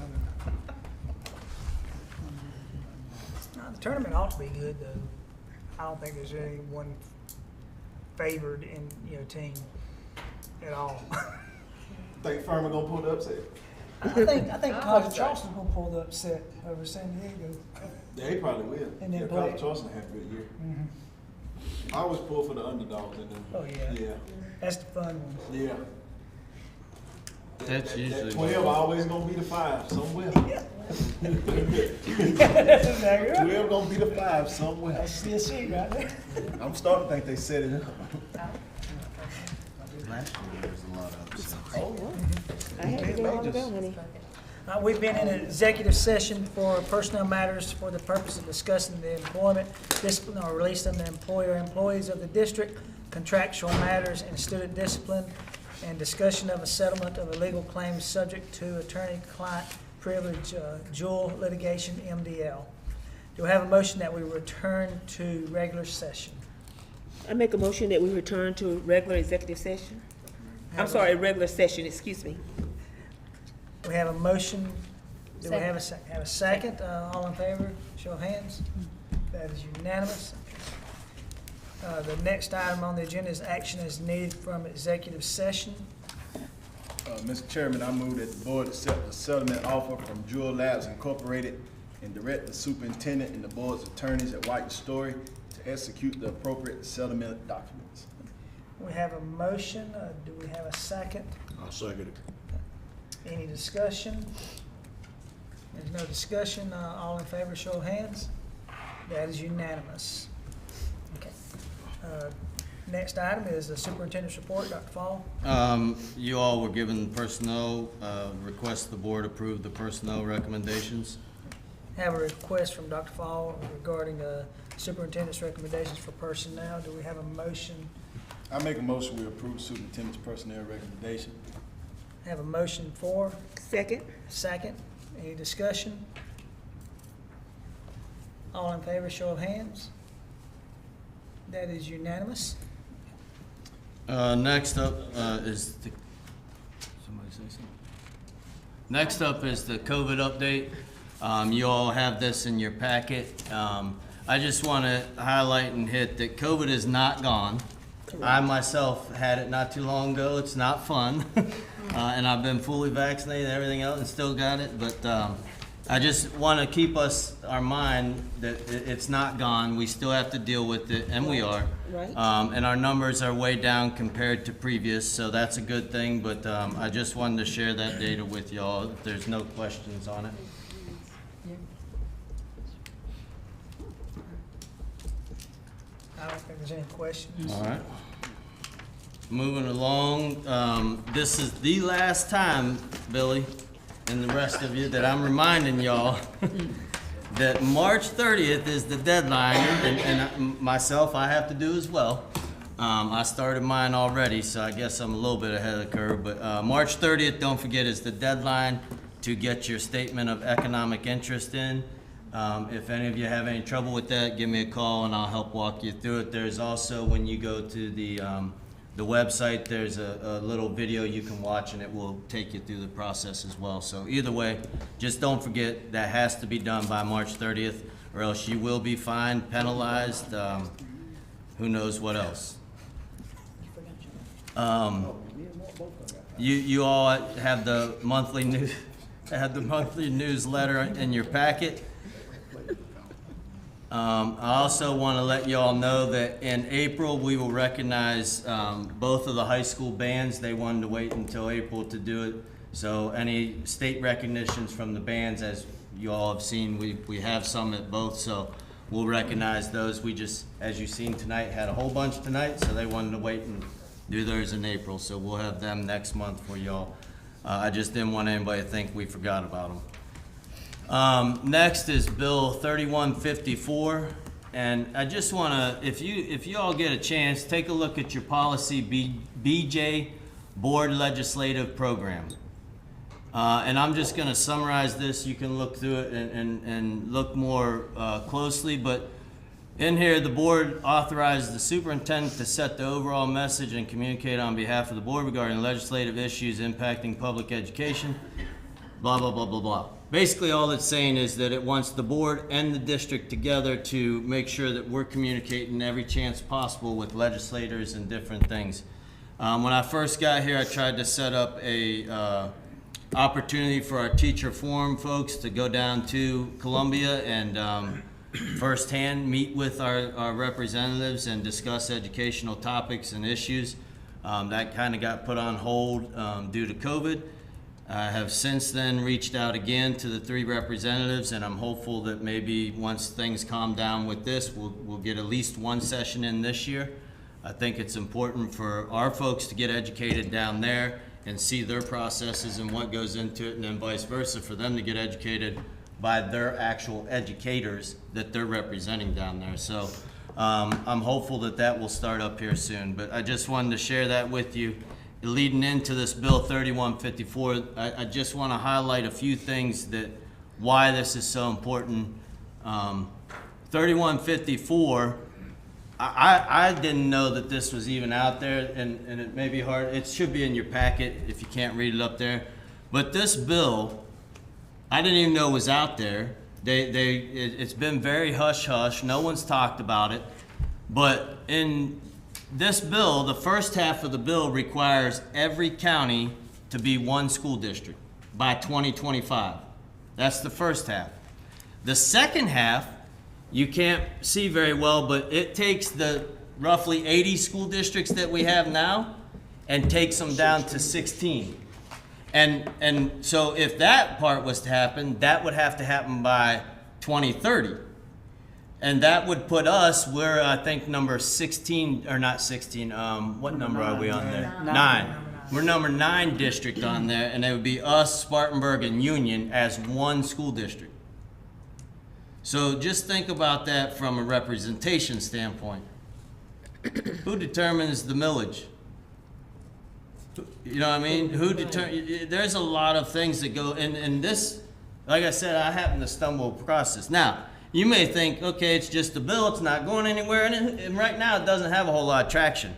S2: The tournament ought to be good, though. I don't think there's any one favored in, team at all.
S6: Think Furman gonna pull the upset?
S2: I think College Charleston's gonna pull the upset over San Diego.
S6: Yeah, he probably will.
S2: And then
S6: Yeah,
S2: play.
S6: College Charleston had a good year. I always pull for the underdogs in them.
S2: Oh, yeah.
S6: Yeah.
S2: That's the fun one.
S6: Yeah.
S4: That's
S6: That
S4: usually
S6: 12 always gonna be the 5 somewhere.
S2: That's exactly right.
S6: 12 gonna be the 5 somewhere.
S2: That's CSC right there.
S6: I'm starting to think they set it up.
S4: Last year there was a lot of upsets.
S5: I had to go all around, honey.
S2: We've been in an executive session for personnel matters for the purpose of discussing the employment, discipline, or release of the employer or employees of the district, contractual matters, and student discipline, and discussion of a settlement of a legal claim subject to attorney-client privilege, dual litigation, MDL. Do I have a motion that we return to regular session?
S5: I make a motion that we return to regular executive session. I'm sorry, regular session, excuse me.
S2: We have a motion. Do we have a second? Have a second? All in favor, show of hands. That is unanimous. The next item on the agenda is action as needed from executive session.
S6: Mr. Chairman, I move that the board accept the settlement offer from Jewel Labs Incorporated and direct the superintendent and the board's attorneys at White Story to execute the appropriate settlement documents.
S2: We have a motion. Do we have a second?
S6: I'll second it.
S2: Any discussion? There's no discussion. All in favor, show of hands. That is unanimous. Okay. Next item is the superintendent's report. Dr. Fall.
S4: You all were given personnel, request the board approve the personnel recommendations.
S2: Have a request from Dr. Fall regarding superintendent's recommendations for personnel. Do we have a motion?
S6: I make a motion we approve superintendent's personnel recommendation.
S2: Have a motion for?
S5: Second.
S2: Second. Any discussion? All in favor, show of hands. That is unanimous.
S4: Next up is the, somebody say something? Next up is the COVID update. You all have this in your packet. I just want to highlight and hit that COVID is not gone. I myself had it not too long ago. It's not fun. And I've been fully vaccinated and everything else and still got it. But I just want to keep our mind that it's not gone. We still have to deal with it, and we are.
S5: Right.
S4: And our numbers are way down compared to previous, so that's a good thing. But I just wanted to share that data with y'all if there's no questions on it.
S2: I don't think there's any questions.
S4: All right. Moving along, this is the last time, Billy, and the rest of you, that I'm reminding y'all that March 30th is the deadline, and myself, I have to do as well. I started mine already, so I guess I'm a little bit ahead of the curve, but March 30th, don't forget, is the deadline to get your statement of economic interest in. If any of you have any trouble with that, give me a call and I'll help walk you through it. There's also, when you go to the website, there's a little video you can watch and it will take you through the process as well. So either way, just don't forget that has to be done by March 30th or else you will be fined, penalized, who knows what else. You all have the monthly newsletter in your packet. I also want to let you all know that in April we will recognize both of the high school bands. They wanted to wait until April to do it. So any state recognitions from the bands, as you all have seen, we have some at both. So we'll recognize those. We just, as you've seen tonight, had a whole bunch tonight. So they wanted to wait and do theirs in April. So we'll have them next month for y'all. I just didn't want anybody to think we forgot about them. Next is Bill 3154, and I just want to, if you all get a chance, take a look at your policy BJ Board Legislative Program. And I'm just going to summarize this. You can look through it and look more closely, but in here, the board authorizes the superintendent to set the overall message and communicate on behalf of the board regarding legislative issues impacting public education, blah, blah, blah, blah, blah. Basically, all it's saying is that it wants the board and the district together to make sure that we're communicating every chance possible with legislators and different things. When I first got here, I tried to set up a opportunity for our teacher forum folks to go down to Columbia and firsthand meet with our representatives and discuss educational topics and issues. That kind of got put on hold due to COVID. I have since then reached out again to the 3 representatives, and I'm hopeful that maybe once things calm down with this, we'll get at least 1 session in this year. I think it's important for our folks to get educated down there and see their processes and what goes into it, and then vice versa for them to get educated by their actual educators that they're representing down there. So I'm hopeful that that will start up here soon. But I just wanted to share that with you. Leading into this Bill 3154, I just want to highlight a few things that why this is so important. 3154, I didn't know that this was even out there, and it may be hard. It should be in your packet if you can't read it up there. But this bill, I didn't even know it was out there. It's been very hush-hush. No one's talked about it. But in this bill, the first half of the bill requires every county to be 1 school district by 2025. That's the first half. The second half, you can't see very well, but it takes the roughly 80 school districts that we have now and takes them down to 16. And so if that part was to happen, that would have to happen by 2030. And that would put us, we're, I think, number 16, or not 16, what number are we on there? 9. We're number 9 district on there, and it would be us, Spartanburg, and Union as 1 school district. So just think about that from a representation standpoint. Who determines the millage? You know what I mean? There's a lot of things that go, and this, like I said, I happen to stumble across this. Now, you may think, okay, it's just a bill, it's not going anywhere, and right now it doesn't have a whole lot of traction.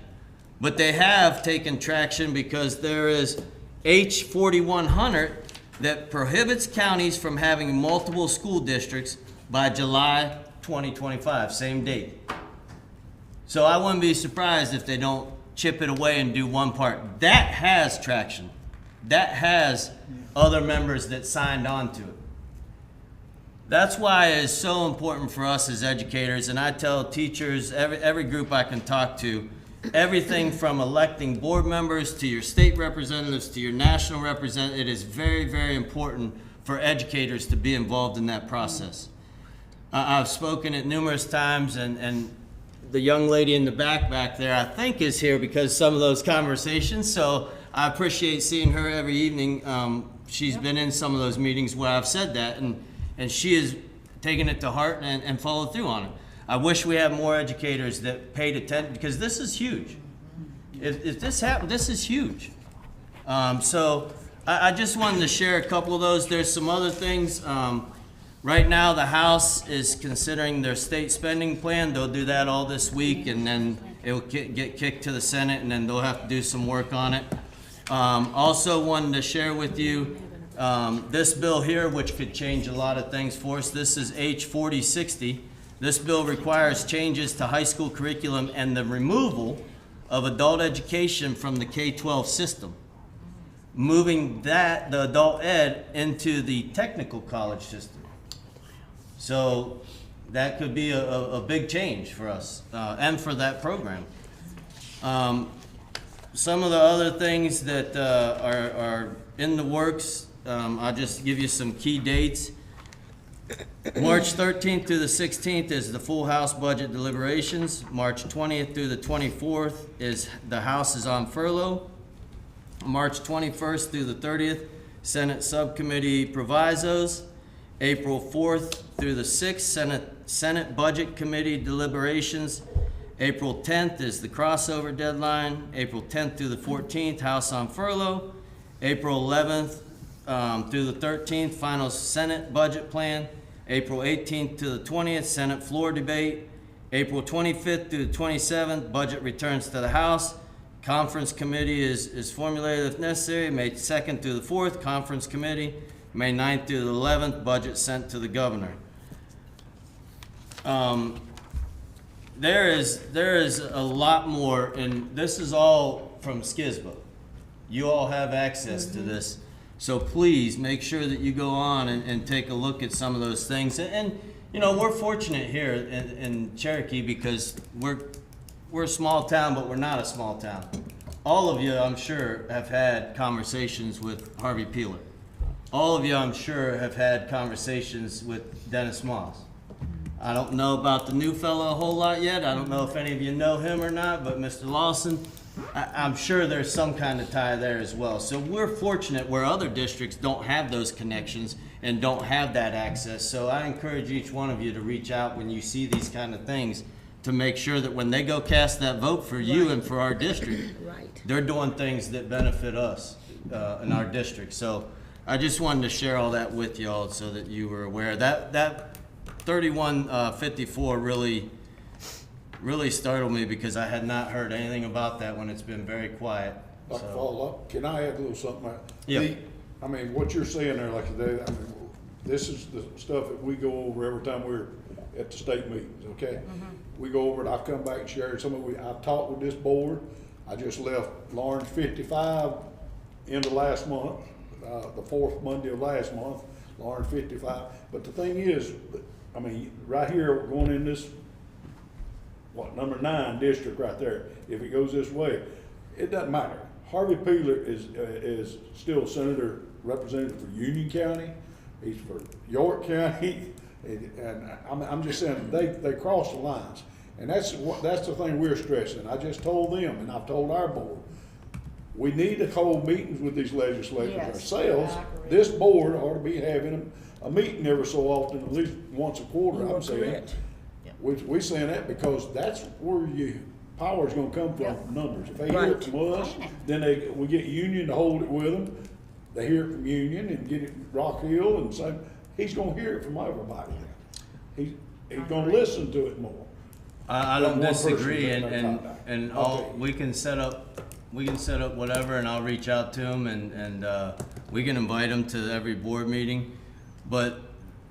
S4: But they have taken traction because there is H 4100 that prohibits counties from having multiple school districts by July 2025, same date. So I wouldn't be surprised if they don't chip it away and do one part. That has traction. That has other members that signed on to it. That's why it's so important for us as educators, and I tell teachers, every group I can talk to, everything from electing board members to your state representatives to your national representatives, it is very, very important for educators to be involved in that process. I've spoken it numerous times, and the young lady in the back there, I think, is here because some of those conversations, so I appreciate seeing her every evening. She's been in some of those meetings where I've said that, and she has taken it to heart and followed through on it. I wish we had more educators that paid attention, because this is huge. If this happened, this is huge. So I just wanted to share a couple of those. There's some other things. Right now, the House is considering their state spending plan. They'll do that all this week, and then it will get kicked to the Senate, and then they'll have to do some work on it. Also wanted to share with you this bill here, which could change a lot of things for us. This is H 4060. This bill requires changes to high school curriculum and the removal of adult education from the K-12 system, moving the adult ed into the technical college system. So that could be a big change for us and for that program. Some of the other things that are in the works, I'll just give you some key dates. March 13th through the 16th is the full House budget deliberations. March 20th through the 24th is the House is on furlough. March 21st through the 30th, Senate subcommittee provisos. April 4th through the 6th, Senate Budget Committee deliberations. April 10th is the crossover deadline. April 10th through the 14th, House on furlough. April 11th through the 13th, final Senate budget plan. April 18th to the 20th, Senate floor debate. April 25th through the 27th, budget returns to the House. Conference committee is formulated if necessary. May 2nd through the 4th, conference committee. May 9th through the 11th, budget sent to the governor. There is a lot more, and this is all from SCSD. You all have access to this. So please make sure that you go on and take a look at some of those things. And you know, we're fortunate here in Cherokee because we're a small town, but we're not a small town. All of you, I'm sure, have had conversations with Harvey Peeler. All of you, I'm sure, have had conversations with Dennis Moss. I don't know about the new fellow a whole lot yet. I don't know if any of you know him or not, but Mr. Lawson, I'm sure there's some kind of tie there as well. So we're fortunate where other districts don't have those connections and don't have that access. So I encourage each one of you to reach out when you see these kind of things to make sure that when they go cast that vote for you and for our district, they're doing things that benefit us in our district. So I just wanted to share all that with y'all so that you were aware. That 3154 really startled me because I had not heard anything about that when it's been very quiet.
S13: Like
S4: So-
S13: follow up, can I add a little something?
S4: Yeah.
S13: I mean, what you're saying there, like today, I mean, this is the stuff that we go over every time we're at the state meetings, okay? We go over it, I've come back and shared some of it, I've talked with this board. I just left Lawrence 55 end of last month, the fourth Monday of last month, Lawrence 55. But the thing is, I mean, right here, going in this, number 9 district right there, if it goes this way, it doesn't matter. Harvey Peeler is still senator representative for Union County. He's for York County, and I'm just saying they cross the lines, and that's the thing we're stressing. I just told them, and I've told our board, we need to hold meetings with these legislators ourselves. This board ought to be having a meeting every so often, at least once a quarter. I'm saying. We're saying that because that's where your power's gonna come from, numbers. If they hear it from us, then we get Union to hold it with them. They hear it from Union and get it Rock Hill, and so he's gonna hear it from everybody. He's gonna listen to it more.
S4: I don't disagree,
S13: Okay.
S4: we can set up whatever, and I'll reach out to him, and we can invite him to every board meeting. But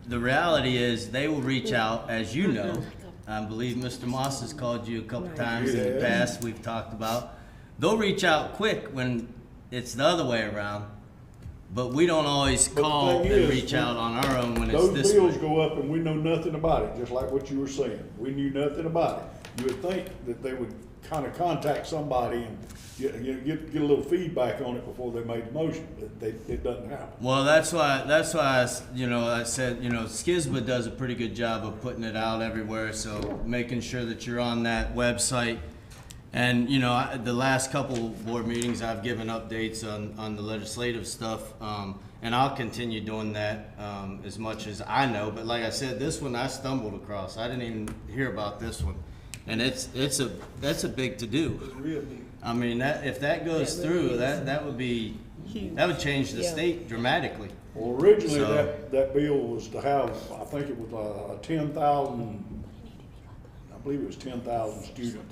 S4: the reality is, they will reach out, as you know. I believe Mr. Moss has called you a couple times in the past. We've talked about. They'll reach out quick when it's the other way around. But we don't always call and reach out on our own when it's this way.
S13: Those bills go up and we know nothing about it, just like what you were saying. We knew nothing about it. You would think that they would kind of contact somebody and get a little feedback on it before they made the motion. It doesn't happen.
S4: Well, that's why I said, SCSD does a pretty good job of putting it out everywhere. So making sure that you're on that website. And, the last couple board meetings, I've given updates on the legislative stuff, and I'll continue doing that as much as I know. But like I said, this one I stumbled across. I didn't even hear about this one, and that's a big to do.
S13: It's real big.
S4: I mean, if that goes through, that would change the state dramatically.
S13: Well, originally that bill was to have, I think it was a 10,000, I believe it was 10,000 student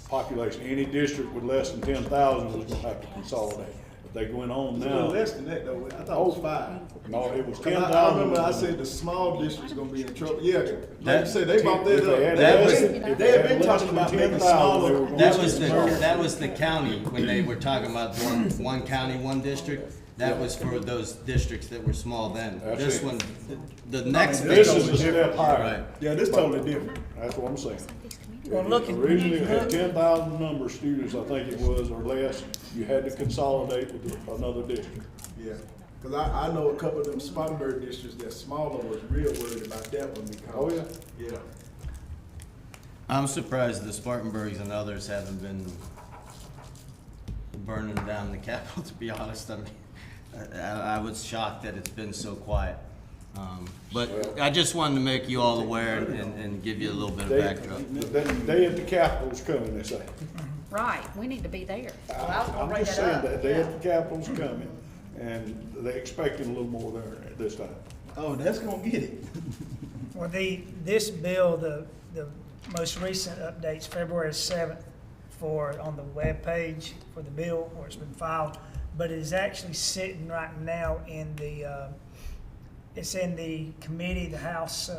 S13: population. Any district with less than 10,000 was gonna have to consolidate. But they went on
S6: It's a
S13: now.
S6: little less than that though. I thought it was 5.
S13: No, it was
S6: 'Cause
S13: 10,000.
S6: I remember I said the small district's gonna be in trouble. Yeah, like
S4: That-
S6: you said, they brought that
S13: If they
S6: up.
S13: had
S4: That
S13: less
S4: was-
S13: than- if
S6: They had
S13: had
S6: been
S13: less
S6: talking
S13: than
S6: about making
S13: 10,000,
S6: smaller
S13: they were gonna
S4: That was the county when they were talking about one county, one district. That was for those districts that were small then.
S13: That's
S4: This
S13: it.
S4: one, the next.
S13: This is
S6: totally
S13: a step
S6: different.
S13: higher.
S4: Right.
S6: Yeah, this totally different.
S13: That's what I'm saying.
S2: Well,
S13: Originally, it had 10,000 number of students, I think it was, or less. You had to consolidate with another district.
S6: Yeah, cause I know a couple of them Spartanburg districts that smaller was real worried about that one because.
S13: Oh, yeah.
S6: Yeah.
S4: I'm surprised the Spartanburgs and others haven't been burning down the Capitol, to be honest. I mean, I was shocked that it's been so quiet. But I just wanted to make you all aware and give you a little bit of backdrop.
S13: The day at the Capitol's coming, they say.
S15: Right, we need to be there.
S13: I'm just saying that day at the Capitol's coming, and they expecting a little more there this time.
S6: Oh, that's gonna get it.
S2: Well, this bill, the most recent updates, February 7th, on the webpage for the bill where it's been filed, but it is actually sitting right now in it's in the committee, the House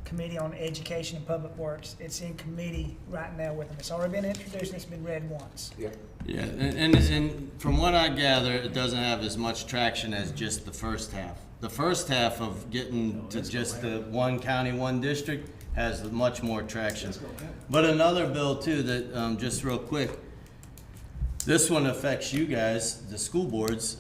S2: Committee on Education and Public Works. It's in committee right now with them. It's already been introduced and it's been read once.
S13: Yeah.
S4: Yeah, and from what I gather, it doesn't have as much traction as just the first half. The first half of getting to just the one county, one district has much more traction. But another bill too that, just real quick, this one affects you guys, the school boards.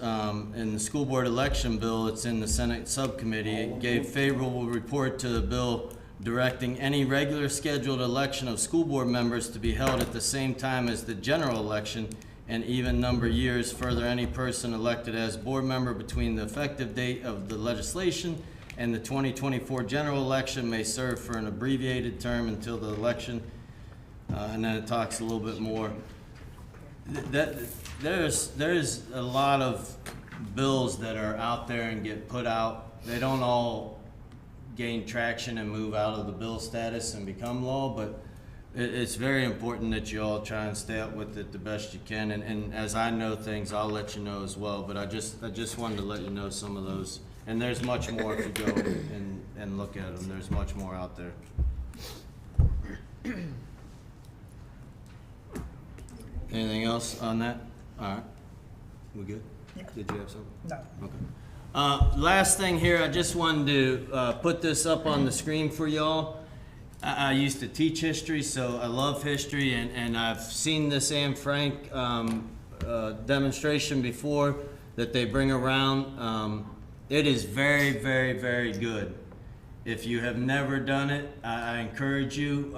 S4: In the school board election bill, it's in the Senate subcommittee. It gave favorable report to the bill directing any regular scheduled election of school board members to be held at the same time as the general election and even number years. Further, any person elected as board member between the effective date of the legislation and the 2024 general election may serve for an abbreviated term until the election. And then it talks a little bit more. There's a lot of bills that are out there and get put out. They don't all gain traction and move out of the bill status and become law, but it's very important that you all try and stay up with it the best you can. And as I know things, I'll let you know as well. But I just wanted to let you know some of those. And there's much more if you go and look at them. There's much more out there. Anything else on that? All right. We good?
S2: Yeah.
S4: Did you have something?
S2: No.
S4: Okay. Last thing here, I just wanted to put this up on the screen for y'all. I used to teach history, so I love history, and I've seen this Anne Frank demonstration before that they bring around. It is very, very, very good. If you have never done it, I encourage you.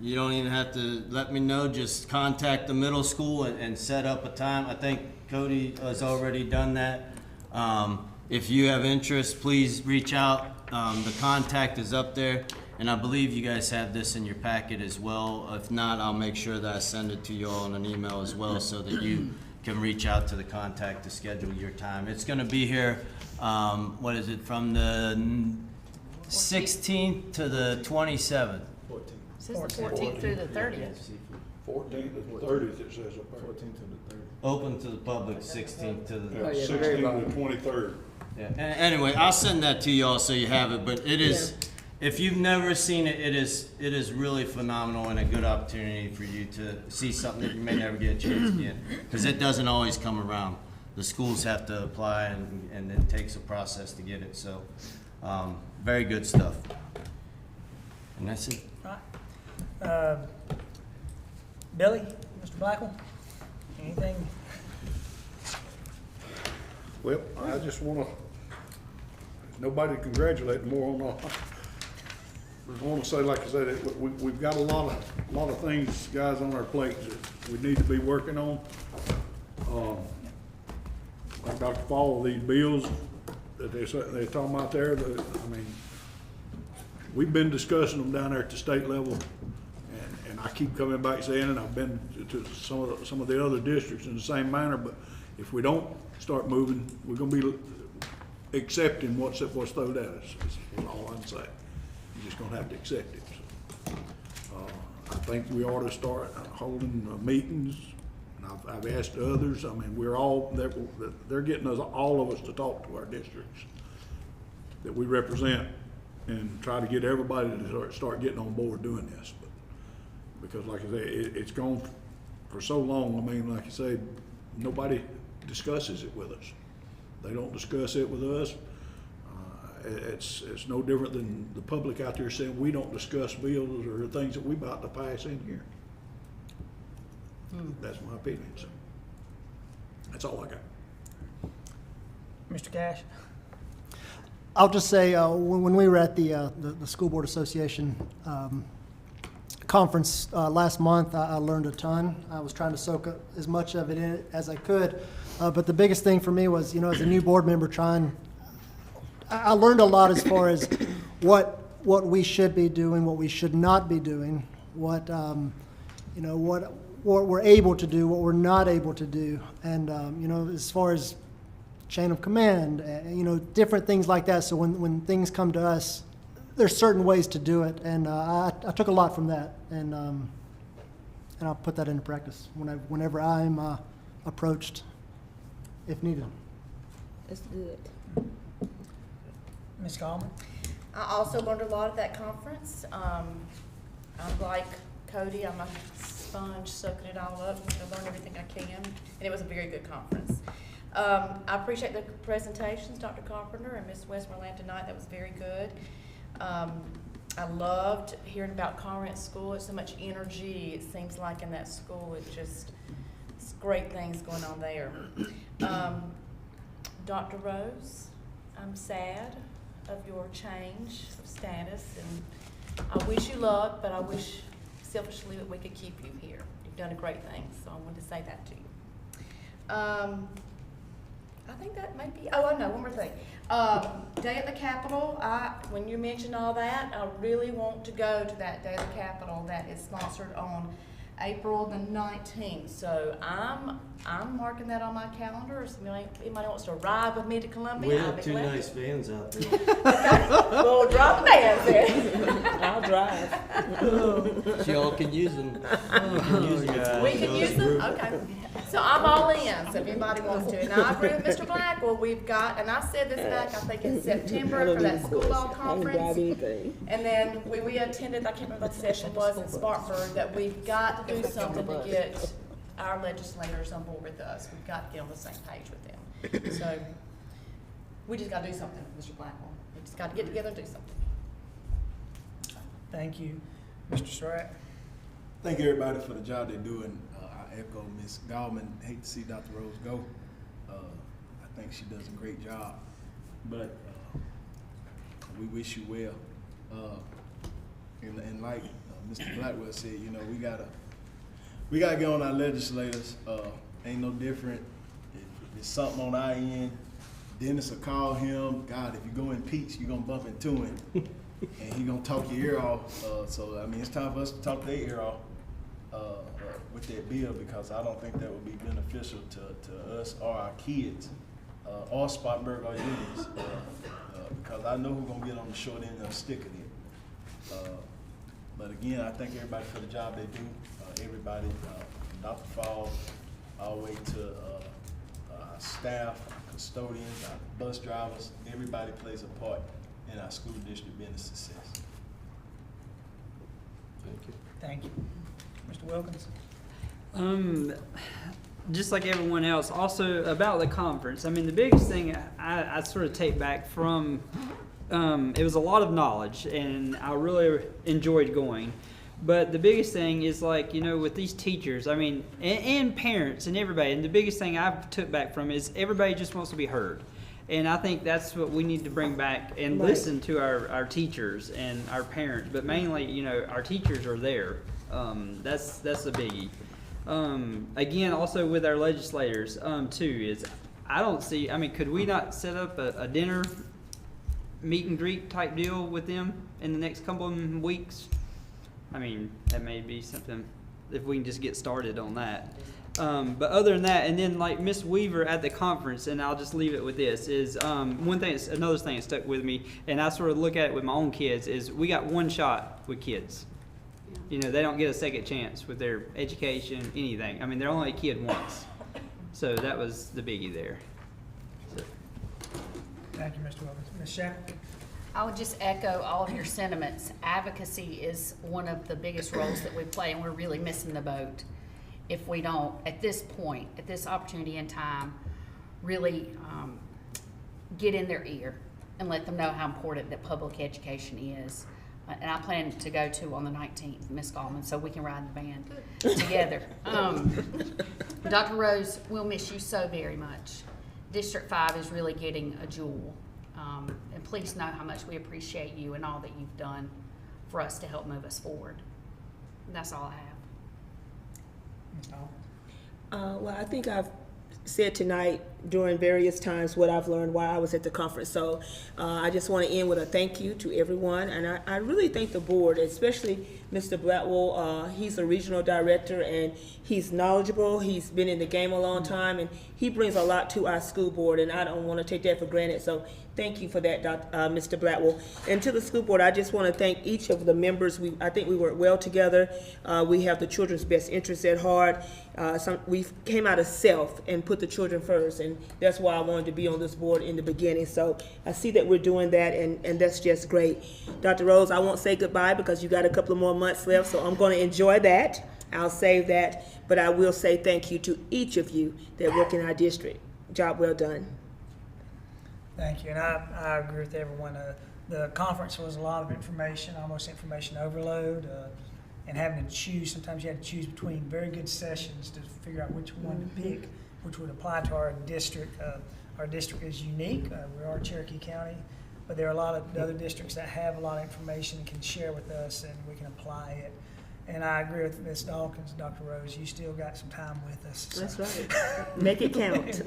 S4: You don't even have to let me know. Just contact the middle school and set up a time. I think Cody has already done that. If you have interest, please reach out. The contact is up there. And I believe you guys have this in your packet as well. If not, I'll make sure that I send it to you all in an email as well so that you can reach out to the contact to schedule your time. It's going to be here, what is it, from the 16th to the 27th?
S15: Says the 14th through the 30th.
S13: 14th to the 30th, it says up there. 14th to the 30th.
S4: Open to the public, 16th to the
S13: 16th to the 23rd.
S4: Yeah. Anyway, I'll send that to you all so you have it. But it is, if you've never seen it, it is really phenomenal and a good opportunity for you to see something that you may never get a chance to get, because it doesn't always come around. The schools have to apply, and it takes a process to get it. So, very good stuff. And that's it.
S2: Billy, Mr. Blackwell, anything?
S13: Well, I just want to, nobody to congratulate more on all. I want to say, like I said, we've got a lot of things, guys, on our plates that we need to be working on. Like Dr. Fall, these bills that they're talking about there, I mean, we've been discussing them down there at the state level, and I keep coming back saying it. I've been to some of the other districts in the same manner, but if we don't start moving, we're going to be accepting what's thrown at us. Is all I'm saying. You're just going to have to accept it. So, I think we ought to start holding meetings. And I've asked others. I mean, they're getting us, all of us, to talk to our districts that we represent and try to get everybody to start getting on board doing this. But because, like I said, it's gone for so long. I mean, like I said, nobody discusses it with us. They don't discuss it with us. It's no different than the public out there saying we don't discuss bills or things that we about to pass in here. That's my opinion. So that's all I got.
S2: Mr. Cash?
S16: I'll just say when we were at the School Board Association conference last month, I learned a ton. I was trying to soak up as much of it in as I could. But the biggest thing for me was, as a new board member, I learned a lot as far as what we should be doing, what we should not be doing, what we're able to do, what we're not able to do, and as far as chain of command, different things like that. So when things come to us, there's certain ways to do it, and I took a lot from that, and I'll put that into practice whenever I'm approached, if needed.
S5: That's good.
S2: Ms. Coleman?
S11: I also learned a lot at that conference. I'm like Cody, I'm a sponge soaking it all up. I learned everything I can, and it was a very good conference. I appreciate the presentations, Dr. Carpenter and Ms. Westmoreland tonight. That was very good. I loved hearing about Conrad School. It's so much energy, it seems like, in that school. It's great things going on there. Dr. Rose, I'm sad of your change of status, and I wish you luck, but I wish selfishly that we could keep you here. You've done a great thing, so I wanted to say that to you. I think that may be, I know, one more thing. Day at the Capitol, when you mentioned all that, I really want to go to that Day at the Capitol that is sponsored on April the 19th. So I'm marking that on my calendar. If anybody wants to ride with me to Columbia,
S4: We
S11: I'll
S4: have
S11: be
S4: two
S11: glad
S4: nice
S11: to.
S4: vans out there.
S11: We'll drop vans then.
S5: I'll drive.
S4: Y'all can use them.
S11: We can use them? Okay. So I'm all in, so if anybody wants to. And I agree with Mr. Blackwell, we've got, and I said this back, I think in September for that school law conference. And then we attended, I can't remember what the session was in Spartanburg, that we've got to do something to get our legislators on board with us. We've got to get on the same page with them. So we just got to do something, Mr. Blackwell. We just got to get together and do something.
S2: Thank you. Mr. Surratt?
S6: Thank everybody for the job they're doing. I echo Ms. Gallman. Hate to see Dr. Rose go. I think she does a great job, but we wish you well. And like Mr. Blackwell said, we gotta get on our legislators. Ain't no different. If it's something on our end, Dennis will call him. God, if you go impeach, you're gonna bump into him, and he gonna talk your ear off. So I mean, it's time for us to talk their ear off with that bill, because I don't think that would be beneficial to us or our kids, or Spartanburg or unions, because I know who's gonna get on the short end of the stick of it. But again, I thank everybody for the job they do. Everybody, from Dr. Fall, all the way to our staff, our custodians, our bus drivers. Everybody plays a part in our school district being a success.
S4: Thank you.
S2: Thank you. Mr. Wilkins?
S10: Just like everyone else, also about the conference. I mean, the biggest thing I sort of take back from it was a lot of knowledge, and I really enjoyed going. But the biggest thing is, like, with these teachers, I mean, and parents and everybody, and the biggest thing I took back from is everybody just wants to be heard. And I think that's what we need to bring back and listen to our teachers and our parents. But mainly, our teachers are there. That's the biggie. Again, also with our legislators, too, is I don't see, I mean, could we not set up a dinner meet and greet type deal with them in the next couple of weeks? I mean, that may be something if we can just get started on that. But other than that, and then like Miss Weaver at the conference, and I'll just leave it with this, is another thing that stuck with me, and I sort of look at it with my own kids, is we got one shot with kids. They don't get a second chance with their education, anything. I mean, they're only a kid once. So that was the biggie there. So.
S2: Thank you, Mr. Wilkins. Ms. Shack?
S15: I would just echo all of your sentiments. Advocacy is one of the biggest roles that we play, and we're really missing the boat if we don't, at this point, at this opportunity in time, really get in their ear and let them know how important that public education is. And I plan to go to on the 19th, Ms. Gallman, so we can ride in the van together. Dr. Rose, we'll miss you so very much. District 5 is really getting a jewel. And please know how much we appreciate you and all that you've done for us to help move us forward. And that's all I have.
S2: Ms. Hall?
S1: Well, I think I've said tonight during various times what I've learned while I was at the conference. So I just want to end with a thank you to everyone, and I really thank the board, especially Mr. Blackwell. He's a regional director, and he's knowledgeable. He's been in the game a long time, and he brings a lot to our school board, and I don't want to take that for granted. So thank you for that, Mr. Blackwell. And to the school board, I just want to thank each of the members. I think we work well together. We have the children's best interests at heart. We came out of self and put the children first, and that's why I wanted to be on this board in the beginning. So I see that we're doing that, and that's just great. Dr. Rose, I won't say goodbye because you got a couple of more months left, so I'm going to enjoy that. I'll save that, but I will say thank you to each of you that work in our district. Job well done.
S2: Thank you, and I agree with everyone. The conference was a lot of information, almost information overload, and having to choose. Sometimes you had to choose between very good sessions to figure out which one to pick, which would apply to our district. Our district is unique. We are Cherokee County, but there are a lot of other districts that have a lot of information and can share with us, and we can apply it. And I agree with Ms. Dawkins, Dr. Rose, you still got some time with us. So.
S1: That's right. Make it count.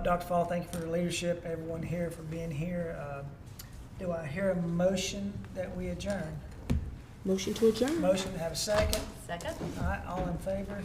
S2: Dr. Fall, thank you for your leadership, everyone here for being here. Do I hear a motion that we adjourn?
S1: Motion to adjourn.
S2: Motion to have a second.
S11: Second.
S2: All right, all in favor?